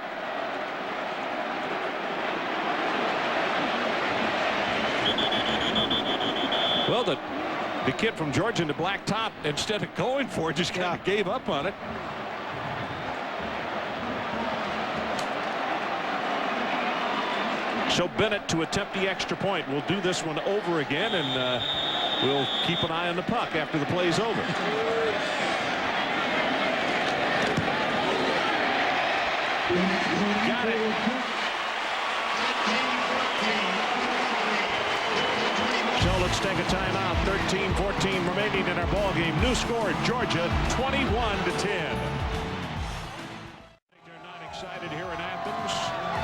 Well, the kid from Georgia in the black top, instead of going for it, just kind of gave up on it. So Bennett to attempt the extra point. We'll do this one over again, and we'll keep an eye on the puck after the play's over. Got it. So let's take a timeout. 13-14 remaining in our ball game. New score, Georgia 21-10. They're not excited here in Athens.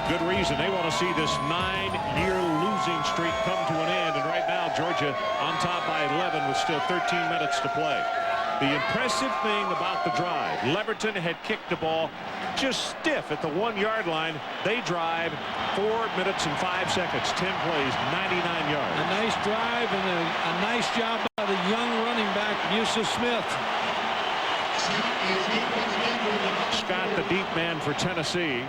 Good reason. They want to see this 9-year losing streak come to an end. And right now, Georgia on top by 11 with still 13 minutes to play. The impressive thing about the drive, Leverton had kicked the ball just stiff at the 1-yard line. They drive 4 minutes and 5 seconds, 10 plays, 99 yards. A nice drive and a nice job by the young running back, Musa Smith. Scott, the deep man for Tennessee.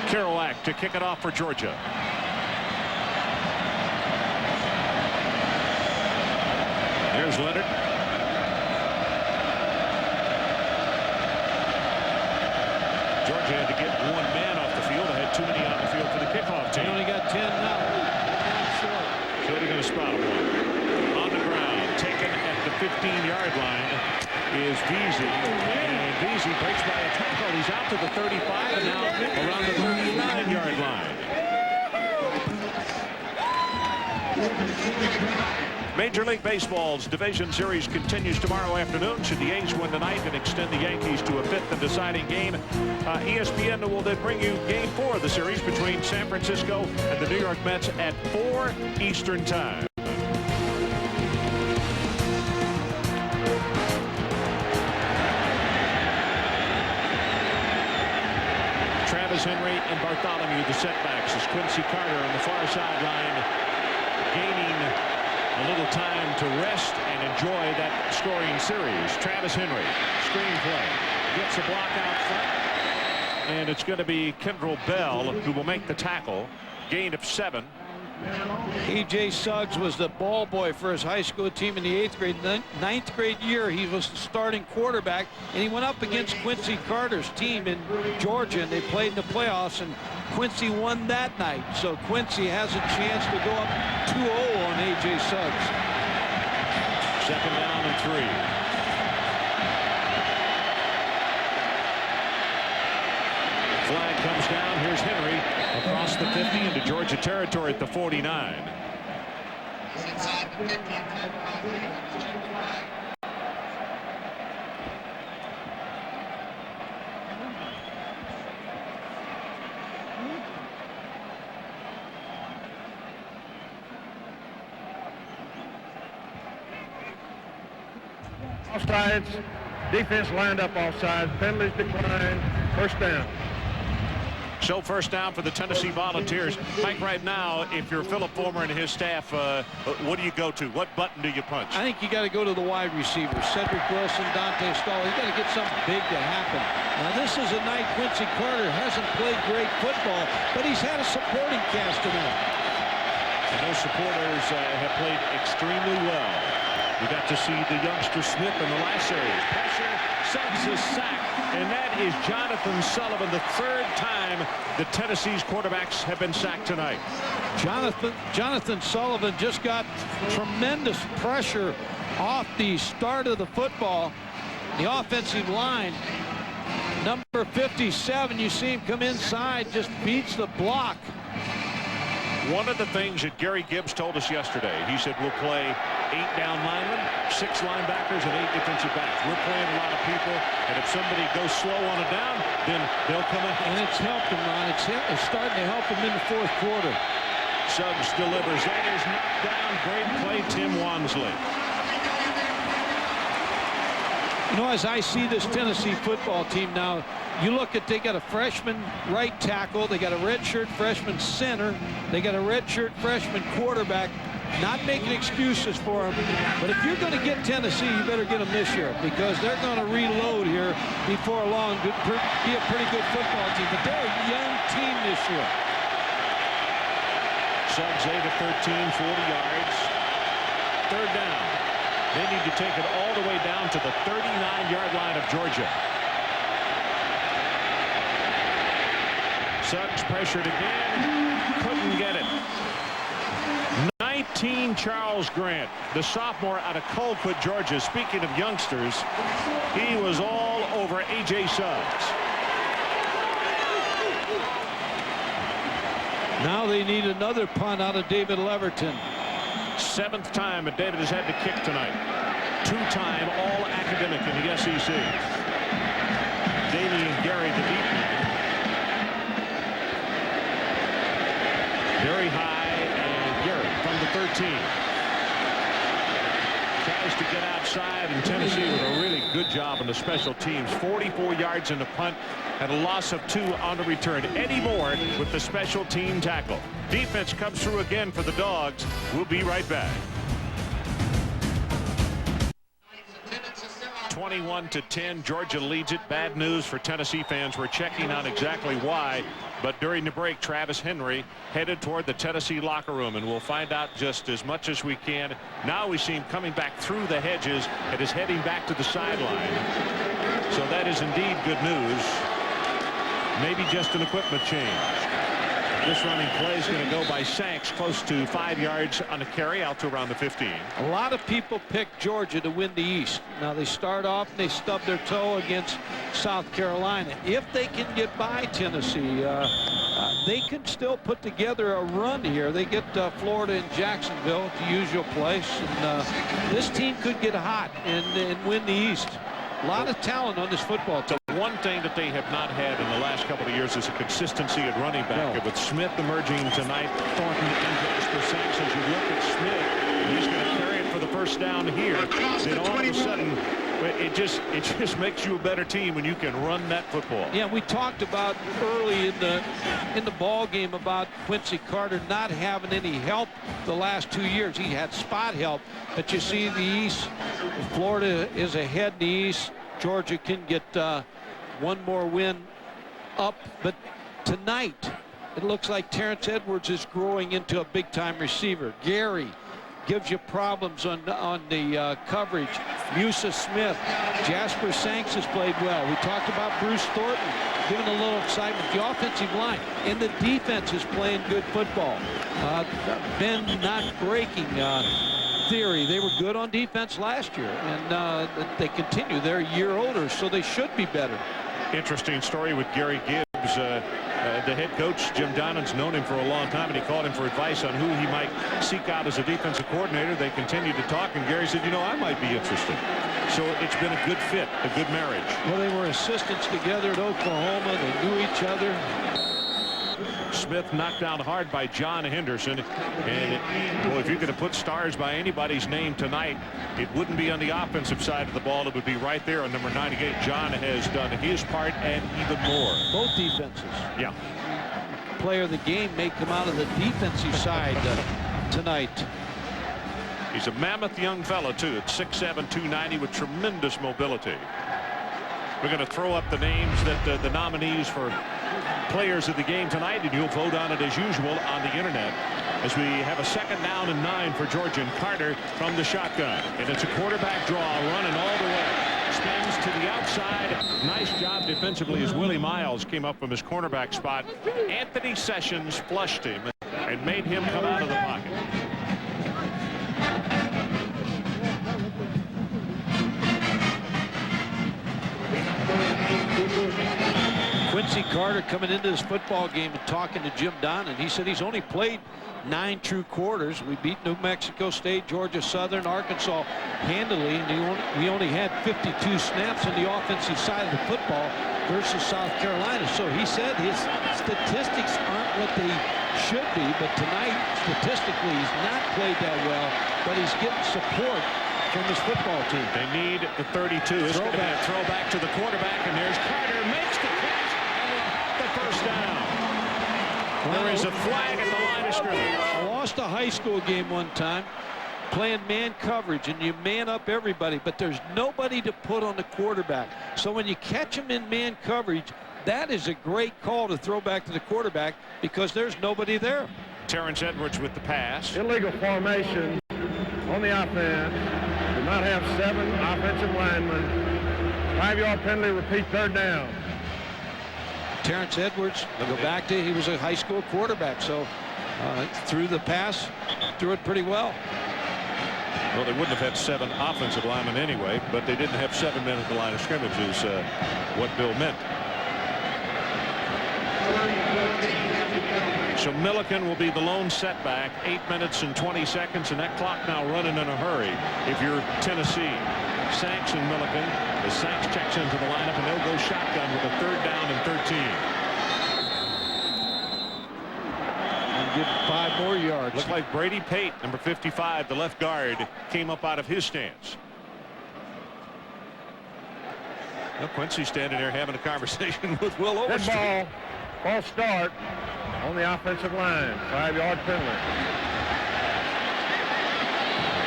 Kerouac to kick it off for Georgia. There's Leonard. Georgia had to get one man off the field. They had too many on the field for the kickoff team. They only got 10 now. So they're going to spot him. On the ground, taken at the 15-yard line is Veazey. And Veazey breaks by a tackle. He's out to the 35 and now around the 39-yard line. Major League Baseball's Division Series continues tomorrow afternoon. Should the A's win tonight and extend the Yankees to a 5th and deciding game, ESPN will then bring you Game 4 of the series between San Francisco and the New York Mets at 4 Eastern Time. Travis Henry and Bartholomew, the setbacks, as Quincy Carter on the far sideline gaining a little time to rest and enjoy that scoring series. Travis Henry, screen play, gets a block out front, and it's going to be Kendrell Bell who will make the tackle. Gain of 7. A.J. Suggs was the ball boy for his high school team in the 8th grade. 9th grade year, he was the starting quarterback, and he went up against Quincy Carter's team in Georgia, and they played in the playoffs, and Quincy won that night. So Quincy has a chance to go up 2-0 on A.J. Suggs. Second down and 3. Flag comes down. Here's Henry across the 50 into Georgia territory at the 49. Offsides. Defense lined up offsides. Penalties declined. First down. So first down for the Tennessee Volunteers. Mike, right now, if you're Philip Fulmer and his staff, what do you go to? What button do you punch? I think you got to go to the wide receivers. Cedric Wilson, Dante Stahl. You got to get something big to happen. Now, this is a night Quincy Carter hasn't played great football, but he's had a supporting cast tonight. And those supporters have played extremely well. We got to see the youngster Smith in the last series. Pressure, Suggs is sacked, and that is Jonathan Sullivan, the third time that Tennessee's quarterbacks have been sacked tonight. Jonathan Sullivan just got tremendous pressure off the start of the football. The offensive line, number 57, you see him come inside, just beats the block. One of the things that Gary Gibbs told us yesterday, he said we'll play 8 down linemen, 6 linebackers, and 8 defensive backs. We're playing a lot of people, and if somebody goes slow on a down, then they'll come out. And it's helped him, Ron. It's starting to help him in the fourth quarter. Suggs delivers. That is knocked down. Great play, Tim Wansley. You know, as I see this Tennessee football team now, you look at, they got a freshman right tackle, they got a redshirt freshman center, they got a redshirt freshman quarterback. Not making excuses for them, but if you're going to get Tennessee, you better get them this year, because they're going to reload here before long. Be a pretty good football team, but they're a young team this year. Suggs 8 of 13, 40 yards. Third down. They need to take it all the way down to the 39-yard line of Georgia. Suggs pressured again. Couldn't get it. 19, Charles Grant, the sophomore out of Colquitt, Georgia. Speaking of youngsters, he was all over A.J. Suggs. Now they need another punt out of David Leverton. 7th time that David has had to kick tonight. 2-time All-Academic in the SEC. Damian Gary, the deep man. Very high, and Garrett from the 13. Tries to get outside, and Tennessee with a really good job on the special teams. 44 yards in the punt and a loss of 2 on the return. Eddie Moore with the special team tackle. Defense comes through again for the Dogs. We'll be right back. 21-10, Georgia leads it. Bad news for Tennessee fans. We're checking on exactly why. But during the break, Travis Henry headed toward the Tennessee locker room, and we'll find out just as much as we can. Now we see him coming back through the hedges and is heading back to the sideline. So that is indeed good news. Maybe just an equipment change. This running play is going to go by Sanks, close to 5 yards on the carry out to around the 15. A lot of people pick Georgia to win the East. Now they start off and they stub their toe against South Carolina. If they can get by Tennessee, they can still put together a run here. They get Florida and Jacksonville, the usual place, and this team could get hot and win the East. A lot of talent on this football team. The one thing that they have not had in the last couple of years is a consistency at running back. No. With Smith emerging tonight, Thornton and Jasper Sanks, as you look at Smith, he's going to carry it for the first down here. Then all of a sudden, it just makes you a better team when you can run that football. Yeah, we talked about early in the ball game about Quincy Carter not having any help the last 2 years. He had spot help, but you see the East, Florida is ahead in the East. Georgia can get one more win up, but tonight it looks like Terrence Edwards is growing into a big-time receiver. Gary gives you problems on the coverage. Musa Smith, Jasper Sanks has played well. We talked about Bruce Thornton giving a little excitement. The offensive line and the defense is playing good football. Ben not breaking. theory, they were good on defense last year, and they continue. They're a year older, so they should be better. Interesting story with Gary Gibbs. The head coach, Jim Donnan's known him for a long time, and he called him for advice on who he might seek out as a defensive coordinator. They continued to talk, and Gary said, you know, I might be interested. So it's been a good fit, a good marriage. Well, they were assistants together at Oklahoma. They knew each other. Smith knocked down hard by John Henderson, and well, if you could have put stars by anybody's name tonight, it wouldn't be on the offensive side of the ball. It would be right there on number 98. John has done his part and even more. Both defenses. Yeah. Player of the game may come out of the defensive side tonight. He's a mammoth young fellow too, at 6'7", 290, with tremendous mobility. We're going to throw up the names that the nominees for players of the game tonight, and you'll vote on it as usual on the internet, as we have a 2nd down and 9 for Georgian Carter from the shotgun, and it's a quarterback draw running all the way. Spins to the outside. Nice job defensively as Willie Miles came up from his cornerback spot. Anthony Sessions flushed him and made him come out of the pocket. Quincy Carter coming into this football game and talking to Jim Donnan. He said he's only played 9 true quarters. We beat New Mexico State, Georgia Southern, Arkansas handily, and we only had 52 snaps on the offensive side of the football versus South Carolina. So he said his statistics aren't what they should be, but tonight, statistically, he's not played that well, but he's getting support from his football team. They need the 32. It's going to be a throwback to the quarterback, and there's Carter, makes the catch, and the first down. There is a flag at the line of scrimmage. I lost a high school game one time playing man coverage, and you man up everybody, but there's nobody to put on the quarterback. So when you catch him in man coverage, that is a great call to throw back to the quarterback because there's nobody there. Terrence Edwards with the pass. Illegal formation on the offense. Did not have 7 offensive linemen. 5-yard penalty, repeat 3rd down. Terrence Edwards, go back to, he was a high school quarterback, so threw the pass, threw it pretty well. Well, they wouldn't have had 7 offensive linemen anyway, but they didn't have 7 men at the line of scrimmage is what Bill meant. So Milliken will be the lone setback. 8 minutes and 20 seconds, and that clock now running in a hurry if you're Tennessee. Sanks and Milliken, as Sanks checks into the lineup, and they'll go shotgun with a 3rd down and 13. And get 5 more yards. Looked like Brady Pate, number 55, the left guard, came up out of his stance. Well, Quincy standing there having a conversation with Will Overstreet. Good ball. False start on the offensive line. 5-yard penalty.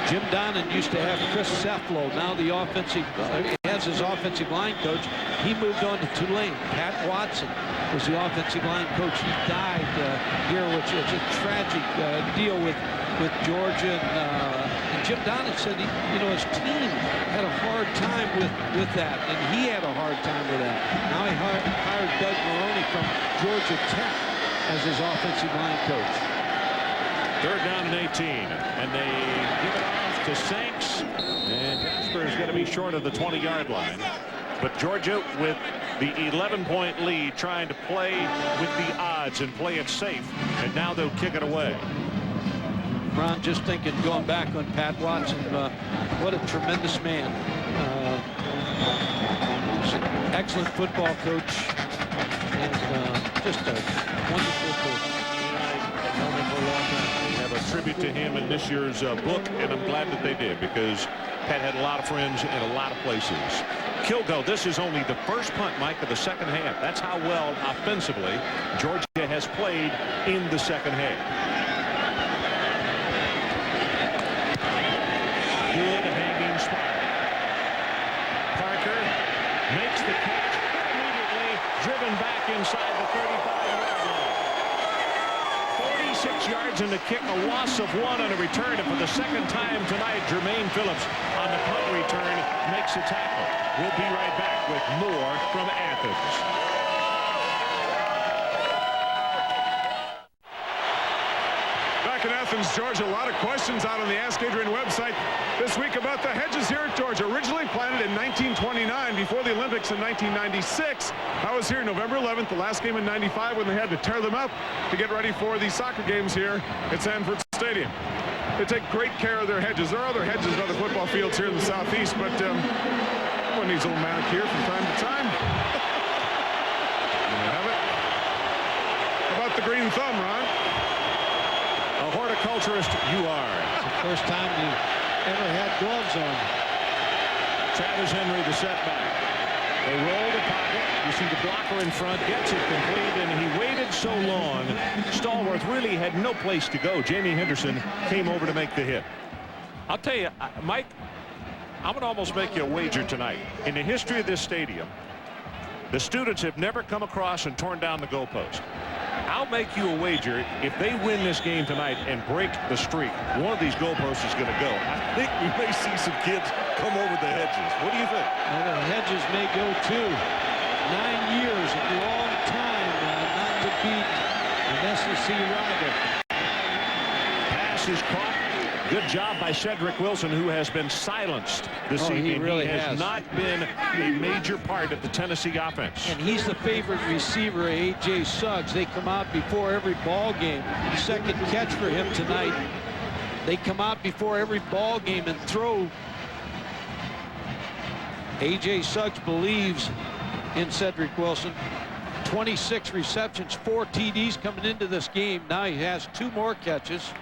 Jim Donnan used to have Chris Cefalo. Now the offensive, he has his offensive line coach. He moved on to Tulane. Pat Watson was the offensive line coach. He died here, which is a tragic deal with Georgia. And Jim Donnan said, his team had a hard time with that, and he had a hard time with that. Now he hired Doug Maroney from Georgia Tech as his offensive line coach. 3rd down and 18, and they give it off to Sanks, and Jasper is going to be short of the 20-yard line. But Georgia with the 11-point lead, trying to play with the odds and play it safe, and now they'll kick it away. Ron, just thinking, going back on Pat Watson, what a tremendous man. He's an excellent football coach, and just a wonderful coach. Tribute to him in this year's book, and I'm glad that they did, because Pat had a lot of friends in a lot of places. Kilgo, this is only the first punt, Mike, of the 2nd half. That's how well offensively Georgia has played in the 2nd half. Good hanging spot. Parker makes the catch, immediately driven back inside the 35-yard line. 46 yards in the kick, a loss of 1 on a return, and for the 2nd time tonight, Jermaine Phillips on the punt return makes a tackle. We'll be right back with more from Athens. Back back in Athens, Georgia. A lot of questions out on the Ask Adrian website this week about the hedges here at Georgia. Originally planted in 1929 before the Olympics in 1996. I was here November 11th, the last game in 95, when they had to tear them up to get ready for the soccer games here at Sanford Stadium. They take great care of their hedges. There are other hedges on the football fields here in the southeast, but one needs a little manicure from time to time. There you have it. How about the green thumb, Ron? A horticulturist you are. It's the first time you ever had gloves on. Travis Henry, the setback. They roll the pocket. You see the blocker in front, gets it complete, and he waited so long. Stallworth really had no place to go. Jamie Henderson came over to make the hit. I'll tell you, Mike, I'm going to almost make you a wager tonight. In the history of this stadium, the students have never come across and torn down the goalpost. I'll make you a wager, if they win this game tonight and break the streak, one of these goalposts is going to go. I think we may see some kids come over the hedges. What do you think? Well, the hedges may go too. 9 years, a long time not to beat an SEC rival. Pass is caught. Good job by Cedric Wilson, who has been silenced this evening. He really has not been a major part of the Tennessee offense. And he's the favorite receiver, A.J. Suggs. They come out before every ball game. Second catch for him tonight. They come out before every ball game and throw. A.J. Suggs believes in Cedric Wilson. 26 receptions, 4 TDs coming into this game. Now he has 2 more catches.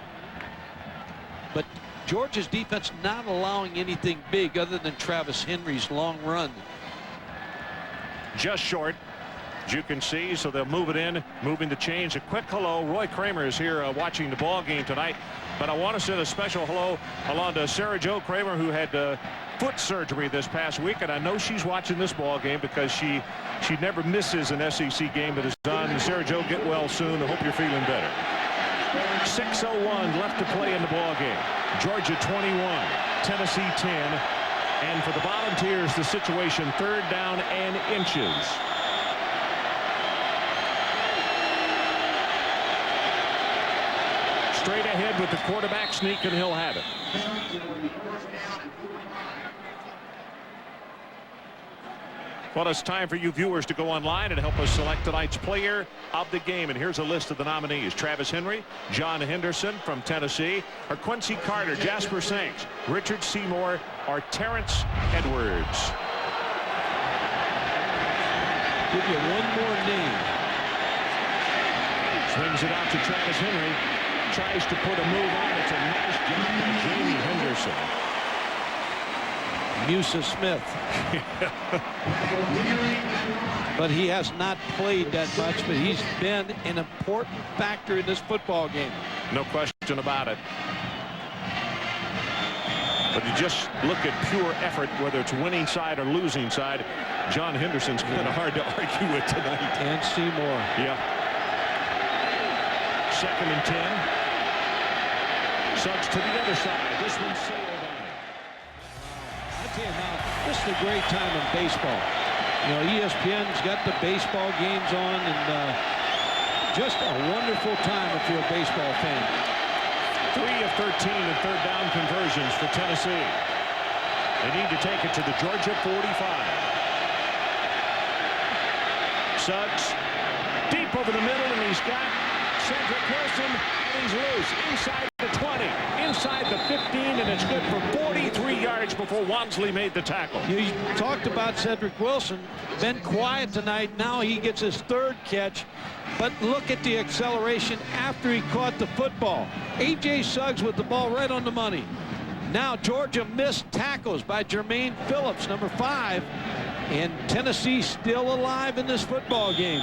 But Georgia's defense not allowing anything big other than Travis Henry's long run. Just short, as you can see, so they'll move it in, moving the chains. A quick hello. Roy Kramer is here watching the ball game tonight. But I want to send a special hello along to Sarah Jo Kramer, who had foot surgery this past week, and I know she's watching this ball game because she never misses an SEC game that is on. Sarah Jo, get well soon. I hope you're feeling better. 6:01 left to play in the ball game. Georgia 21, Tennessee 10, and for the Volunteers, the situation 3rd down and inches. Straight ahead with the quarterback sneak, and he'll have it. Well, it's time for you viewers to go online and help us select tonight's player of the game. And here's a list of the nominees: Travis Henry, John Henderson from Tennessee, or Quincy Carter, Jasper Sanks, Richard Seymour, or Terrence Edwards. Give you one more name. Swings it out to Travis Henry. Tries to put a move on. It's a nice job by Jamie Henderson. Musa Smith. But he has not played that much, but he's been an important factor in this football game. No question about it. But you just look at pure effort, whether it's winning side or losing side. John Henderson's kind of hard to argue with tonight. And Seymour. Yeah. 2nd and 10. Suggs to the other side. This one's sailed on. I tell you now, this is a great time in baseball. You know, ESPN's got the baseball games on, and just a wonderful time if you're a baseball fan. 3 of 13 in 3rd down conversions for Tennessee. They need to take it to the Georgia 45. Suggs deep over the middle, and he's got Cedric Wilson, and he's loose inside the 20, inside the 15, and it's good for 43 yards before Wansley made the tackle. You talked about Cedric Wilson, been quiet tonight. Now he gets his 3rd catch, but look at the acceleration after he caught the football. A.J. Suggs with the ball right on the money. Now Georgia missed tackles by Jermaine Phillips, number 5, and Tennessee still alive in this football game.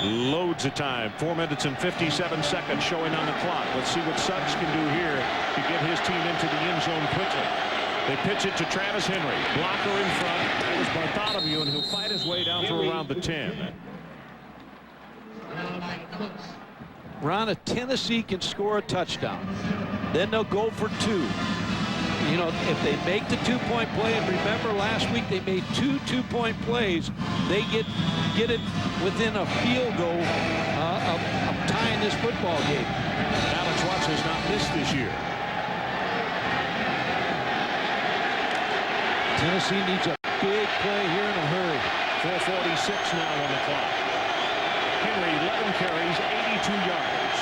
Loads of time. 4 minutes and 57 seconds showing on the clock. Let's see what Suggs can do here to get his team into the end zone quickly. They pitch it to Travis Henry. Blocker in front. That was Bartholomew, and he'll fight his way down to around the 10. Ron, if Tennessee can score a touchdown, then they'll go for 2. You know, if they make the 2-point play, and remember last week they made 2 2-point plays, they get it within a field goal of tying this football game. Alex Watson has not missed this year. Tennessee needs a big play here in a hurry. 4:46 now on the clock. Henry, 11 carries, 82 yards.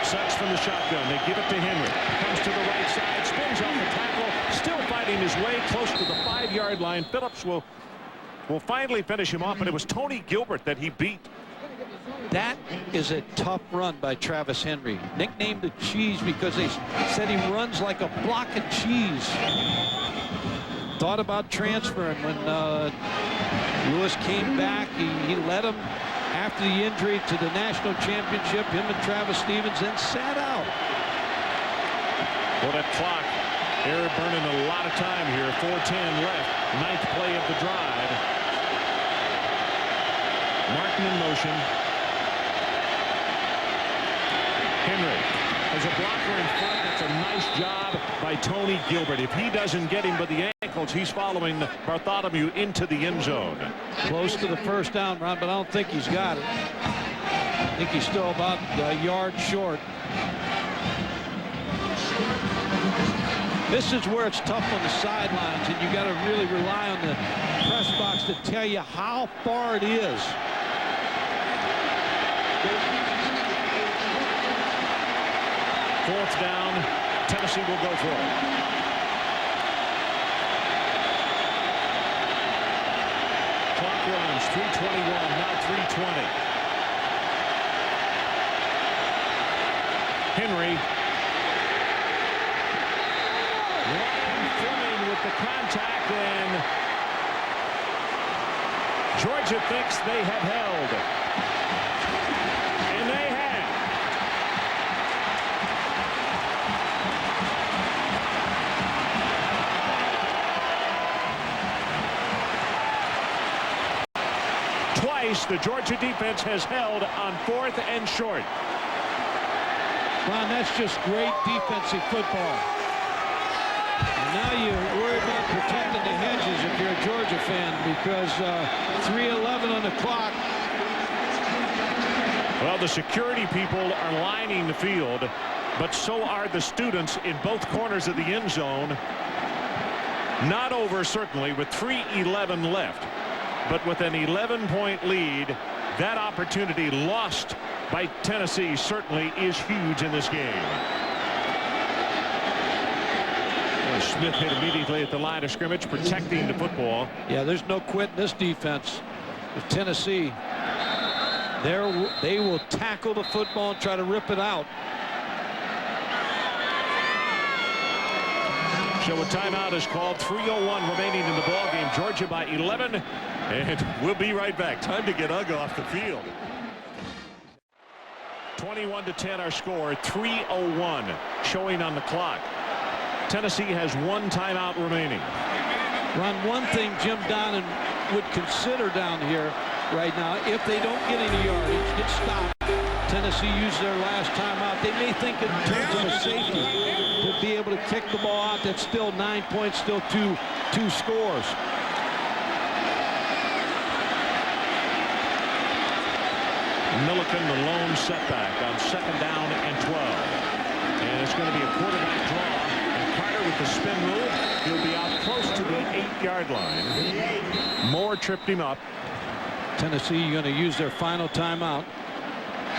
Sets from the shotgun. They give it to Henry. Comes to the right side, spins off the tackle, still fighting his way close to the 5-yard line. Phillips will finally finish him off, but it was Tony Gilbert that he beat. That is a tough run by Travis Henry. Nicknamed the Cheese because they said he runs like a block of cheese. Thought about transferring when Lewis came back. He led him after the injury to the national championship. Him and Travis Stevens then sat out. Well, that clock, they're burning a lot of time here. 4:10 left. 9th play of the drive. Martin in motion. Henry has a blocker in front. That's a nice job by Tony Gilbert. If he doesn't get him by the ankles, he's following Bartholomew into the end zone. Close to the first down, Ron, but I don't think he's got it. I think he's still about a yard short. This is where it's tough on the sidelines, and you got to really rely on the press box to tell you how far it is. Fourth down, Tennessee will go for it. Clock runs, 3:21, now 3:20. Henry. Ryan Fleming with the contact, and Georgia thinks they have held. And they have. Twice the Georgia defense has held on 4th and short. Ron, that's just great defensive football. And now you worry about protecting the hedges if you're a Georgia fan, because 3:11 on the clock. Well, the security people are lining the field, but so are the students in both corners of the end zone. Not over, certainly, with 3:11 left. But with an 11-point lead, that opportunity lost by Tennessee certainly is huge in this game. Well, Smith hit immediately at the line of scrimmage, protecting the football. Yeah, there's no quitting this defense. With Tennessee, they will tackle the football and try to rip it out. So a timeout is called. 3:01 remaining in the ballgame. Georgia by 11. And we'll be right back. Time to get Uga off the field. 21-10 our score. 3:01 showing on the clock. Tennessee has one timeout remaining. Ron, one thing Jim Donnan would consider down here right now, if they don't get any yardage, get stopped, Tennessee used their last timeout, they may think in terms of a safety to be able to kick the ball out. That's still 9 points, still two scores. Milliken, the lone setback on 2nd down and 12. And it's going to be a quarterback draw. And Carter with the spin move. He'll be out close to the 8-yard line. Moore tripped him up. Tennessee going to use their final timeout.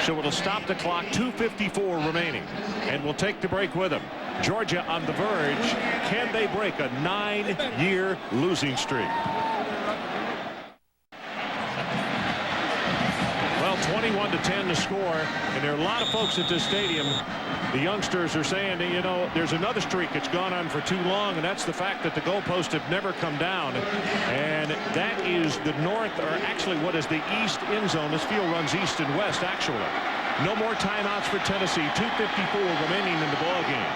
So it'll stop the clock. 2:54 remaining. And we'll take the break with them. Georgia on the verge. Can they break a 9-year losing streak? Well, 21-10 to score, and there are a lot of folks at this stadium. The youngsters are saying, you know, there's another streak that's gone on for too long, and that's the fact that the goalposts have never come down. And that is the north, or actually what is the east end zone. This field runs east and west, actually. No more timeouts for Tennessee. 2:54 remaining in the ballgame.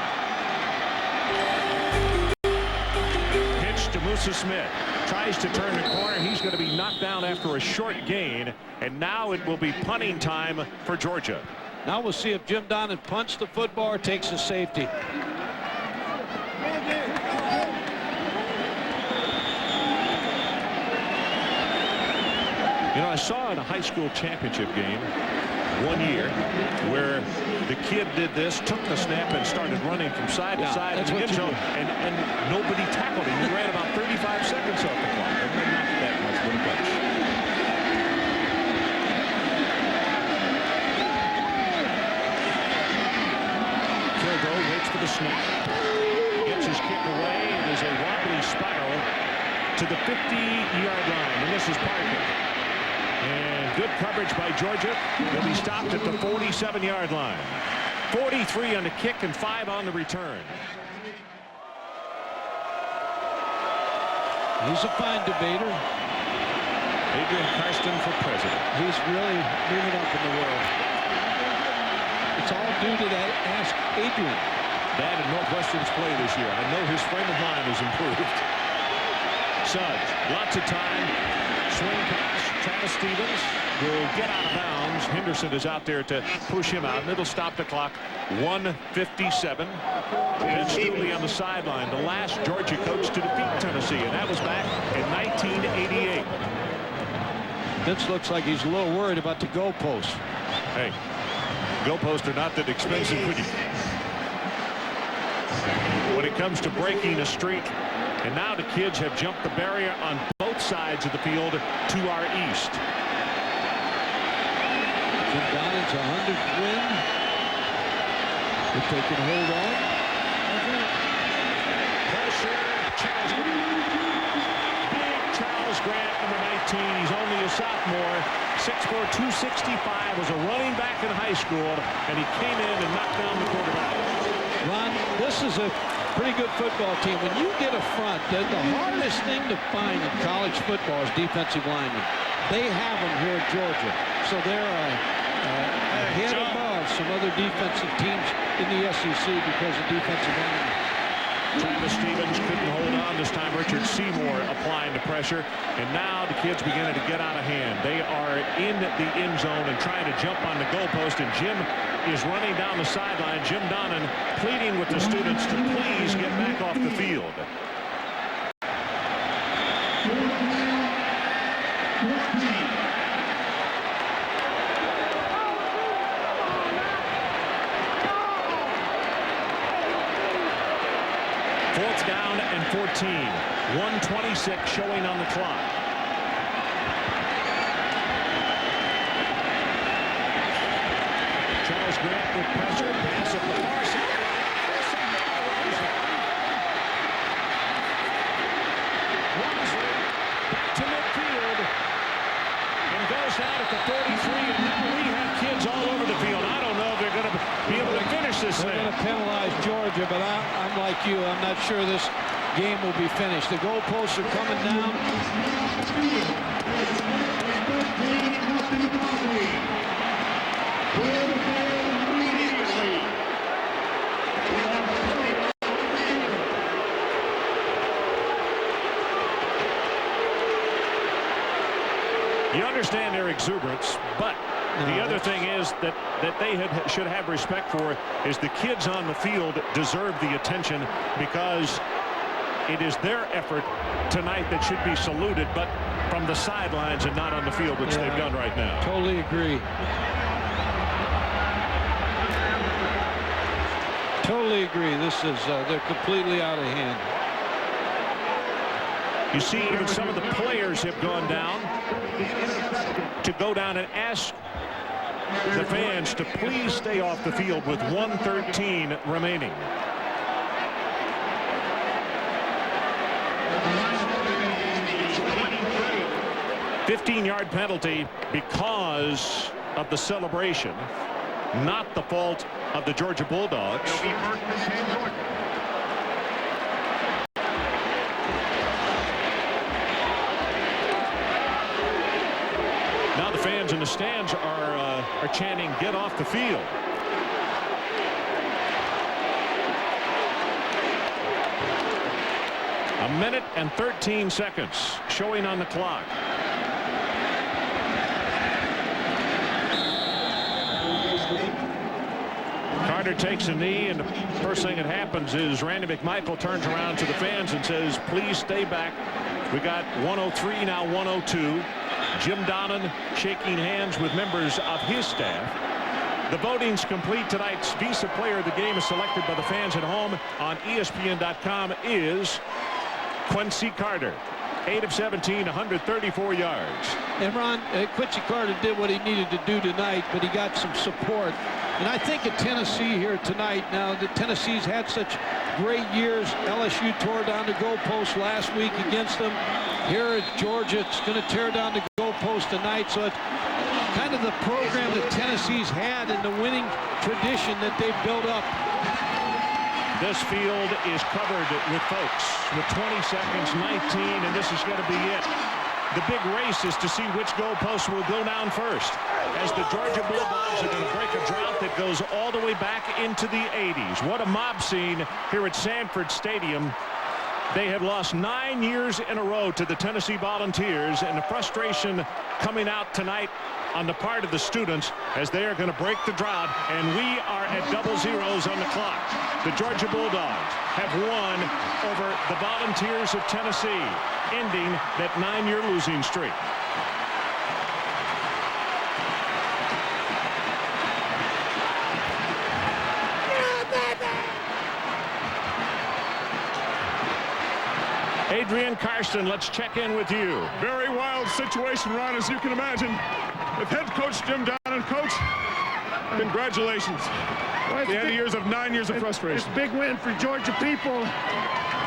Pitch to Musa Smith. Tries to turn the corner. He's going to be knocked down after a short gain. And now it will be punting time for Georgia. Now we'll see if Jim Donnan punts the football or takes a safety. You know, I saw in a high school championship game one year where The kid did this, took the snap, and started running from side to side in the end zone, and nobody tackled him. He ran about 35 seconds off the clock. And not that much with a bunch. Kilgo waits for the snap. Gets his kick away. It is a wobbly spiral to the 50-yard line. And this is Parker. And good coverage by Georgia. He'll be stopped at the 47-yard line. 43 on the kick and 5 on the return. He's a fine debater. Adrian Karsten for president. He's really moving up in the world. It's all due to that Ask Adrian. That and Northwestern's play this year. I know his frame of mind has improved. Suggs, lots of time. Swing pass. Travis Stevens will get out of bounds. Henderson is out there to push him out, and it'll stop the clock. 1:57. Vince Dooley on the sideline, the last Georgia coach to defeat Tennessee, and that was back in 1988. Vince looks like he's a little worried about the goalposts. Hey, goalposts are not that expensive when it comes to breaking a streak. And now the kids have jumped the barrier on both sides of the field to our east. Jim Donnan's 100th win. If they can hold on. Pressure. Charles Grant. Big Charles Grant, number 19. He's only a sophomore. 6'4", 265. Was a running back in high school, and he came in and knocked down the quarterback. Ron, this is a pretty good football team. When you get a front, the hardest thing to find in college football is defensive linemen. They have them here at Georgia, so they're a head above some other defensive teams in the SEC because of defensive linemen. Travis Stevens couldn't hold on this time. Richard Seymour applying the pressure, and now the kids beginning to get out of hand. They are in the end zone and trying to jump on the goalpost, and Jim is running down the sideline. Jim Donnan pleading with the students to please get back off the field. Fourth down and 14. 1:26 showing on the clock. Charles Grant with pressure. Pass at the far side. Walmsley back to midfield and goes out at the 33. And now we have kids all over the field. I don't know if they're going to be able to finish this thing. They're going to penalize Georgia, but I'm like you. I'm not sure this game will be finished. The goalposts are coming down. You understand their exuberance, but the other thing is that they should have respect for is the kids on the field deserve the attention because it is their effort tonight that should be saluted, but from the sidelines and not on the field, which they've done right now. Totally agree. Totally agree. This is they're completely out of hand. You see, even some of the players have gone down to go down and ask the fans to please stay off the field with 1:13 remaining. A 15-yard penalty because of the celebration, not the fault of the Georgia Bulldogs. Now the fans in the stands are chanting, "Get off the field." A minute and 13 seconds showing on the clock. Carter takes a knee, and the first thing that happens is Randy McMichael turns around to the fans and says, "Please stay back." We got 103 now, 102. Jim Donnan shaking hands with members of his staff. The voting's complete. Tonight's Visa Player of the Game is selected by the fans at home on ESPN.com is Quincy Carter. 8 of 17, 134 yards. And Ron, Quincy Carter did what he needed to do tonight, but he got some support. And I think at Tennessee here tonight, now that Tennessee's had such great years, LSU tore down the goalpost last week against them. Here at Georgia, it's going to tear down the goalpost tonight. So it's kind of the program that Tennessee's had and the winning tradition that they've built up. This field is covered with folks with 20 seconds, 19, and this is going to be it. The big race is to see which goalpost will go down first, as the Georgia Bulldogs are going to break a drought that goes all the way back into the 80s. What a mob scene here at Sanford Stadium. They have lost 9 years in a row to the Tennessee Volunteers, and the frustration coming out tonight on the part of the students as they are going to break the drought, and we are at double zeros on the clock. The Georgia Bulldogs have won over the Volunteers of Tennessee, ending that 9-year losing streak. Adrian Karsten, let's check in with you. Very wild situation, Ron, as you can imagine. With head coach Jim Donnan, coach, congratulations. Well, The end of years of 9 years of frustration. It's a big win for Georgia people.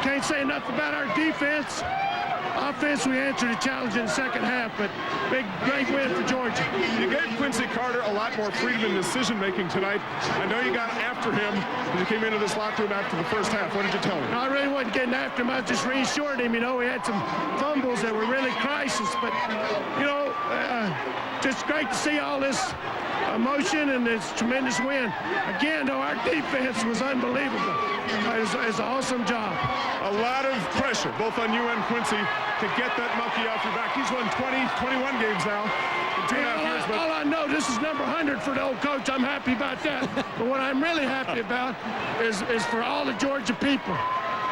Can't say enough about our defense. Offense, we answered the challenge in the second half, but great win for Georgia. You gave Quincy Carter a lot more freedom in decision-making tonight. I know you got after him when you came into this locker room after the first half. What did you tell him? No, I really wasn't getting after him. I was just reassuring him. You know, we had some fumbles that were really crisis, but, you know, just great to see all this emotion and this tremendous win. Again, though, our defense was unbelievable. It was an awesome job. A lot of pressure, both on you and Quincy, to get that monkey off your back. He's won 21 games now in 2.5 years. But all I know, this is number 100 for the old coach. I'm happy about that. But what I'm really happy about is for all the Georgia people,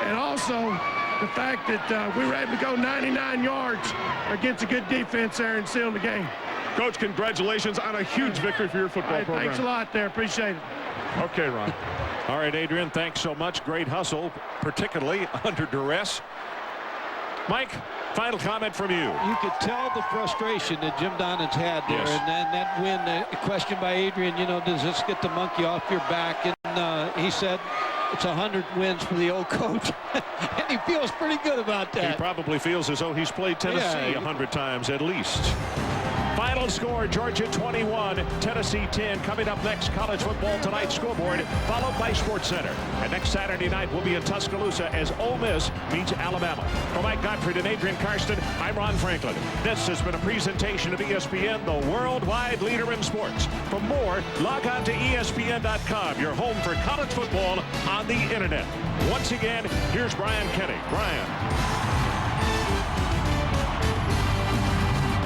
and also the fact that we were able to go 99 yards against a good defense there and seal the game. Coach, congratulations on a huge victory for your football program. Thanks a lot there. Appreciate it. Okay, Ron. All right, Adrian, thanks so much. Great hustle, particularly under duress. Mike, final comment from you. You could tell the frustration that Jim Donnan's had there. Yes. And then that win, the question by Adrian, you know, does this get the monkey off your back? And he said it's 100 wins for the old coach. And he feels pretty good about that. He probably feels as though he's played Tennessee 100 times at least. Final score, Georgia 21, Tennessee 10. Coming up next, college football tonight, scoreboard, followed by SportsCenter. And next Saturday night, we'll be in Tuscaloosa as Ole Miss meets Alabama. For Mike Gottfried and Adrian Karsten, I'm Ron Franklin. This has been a presentation of ESPN, the worldwide leader in sports. For more, log on to ESPN.com, your home for college football on the internet. Once again, here's Brian Kenny. Brian.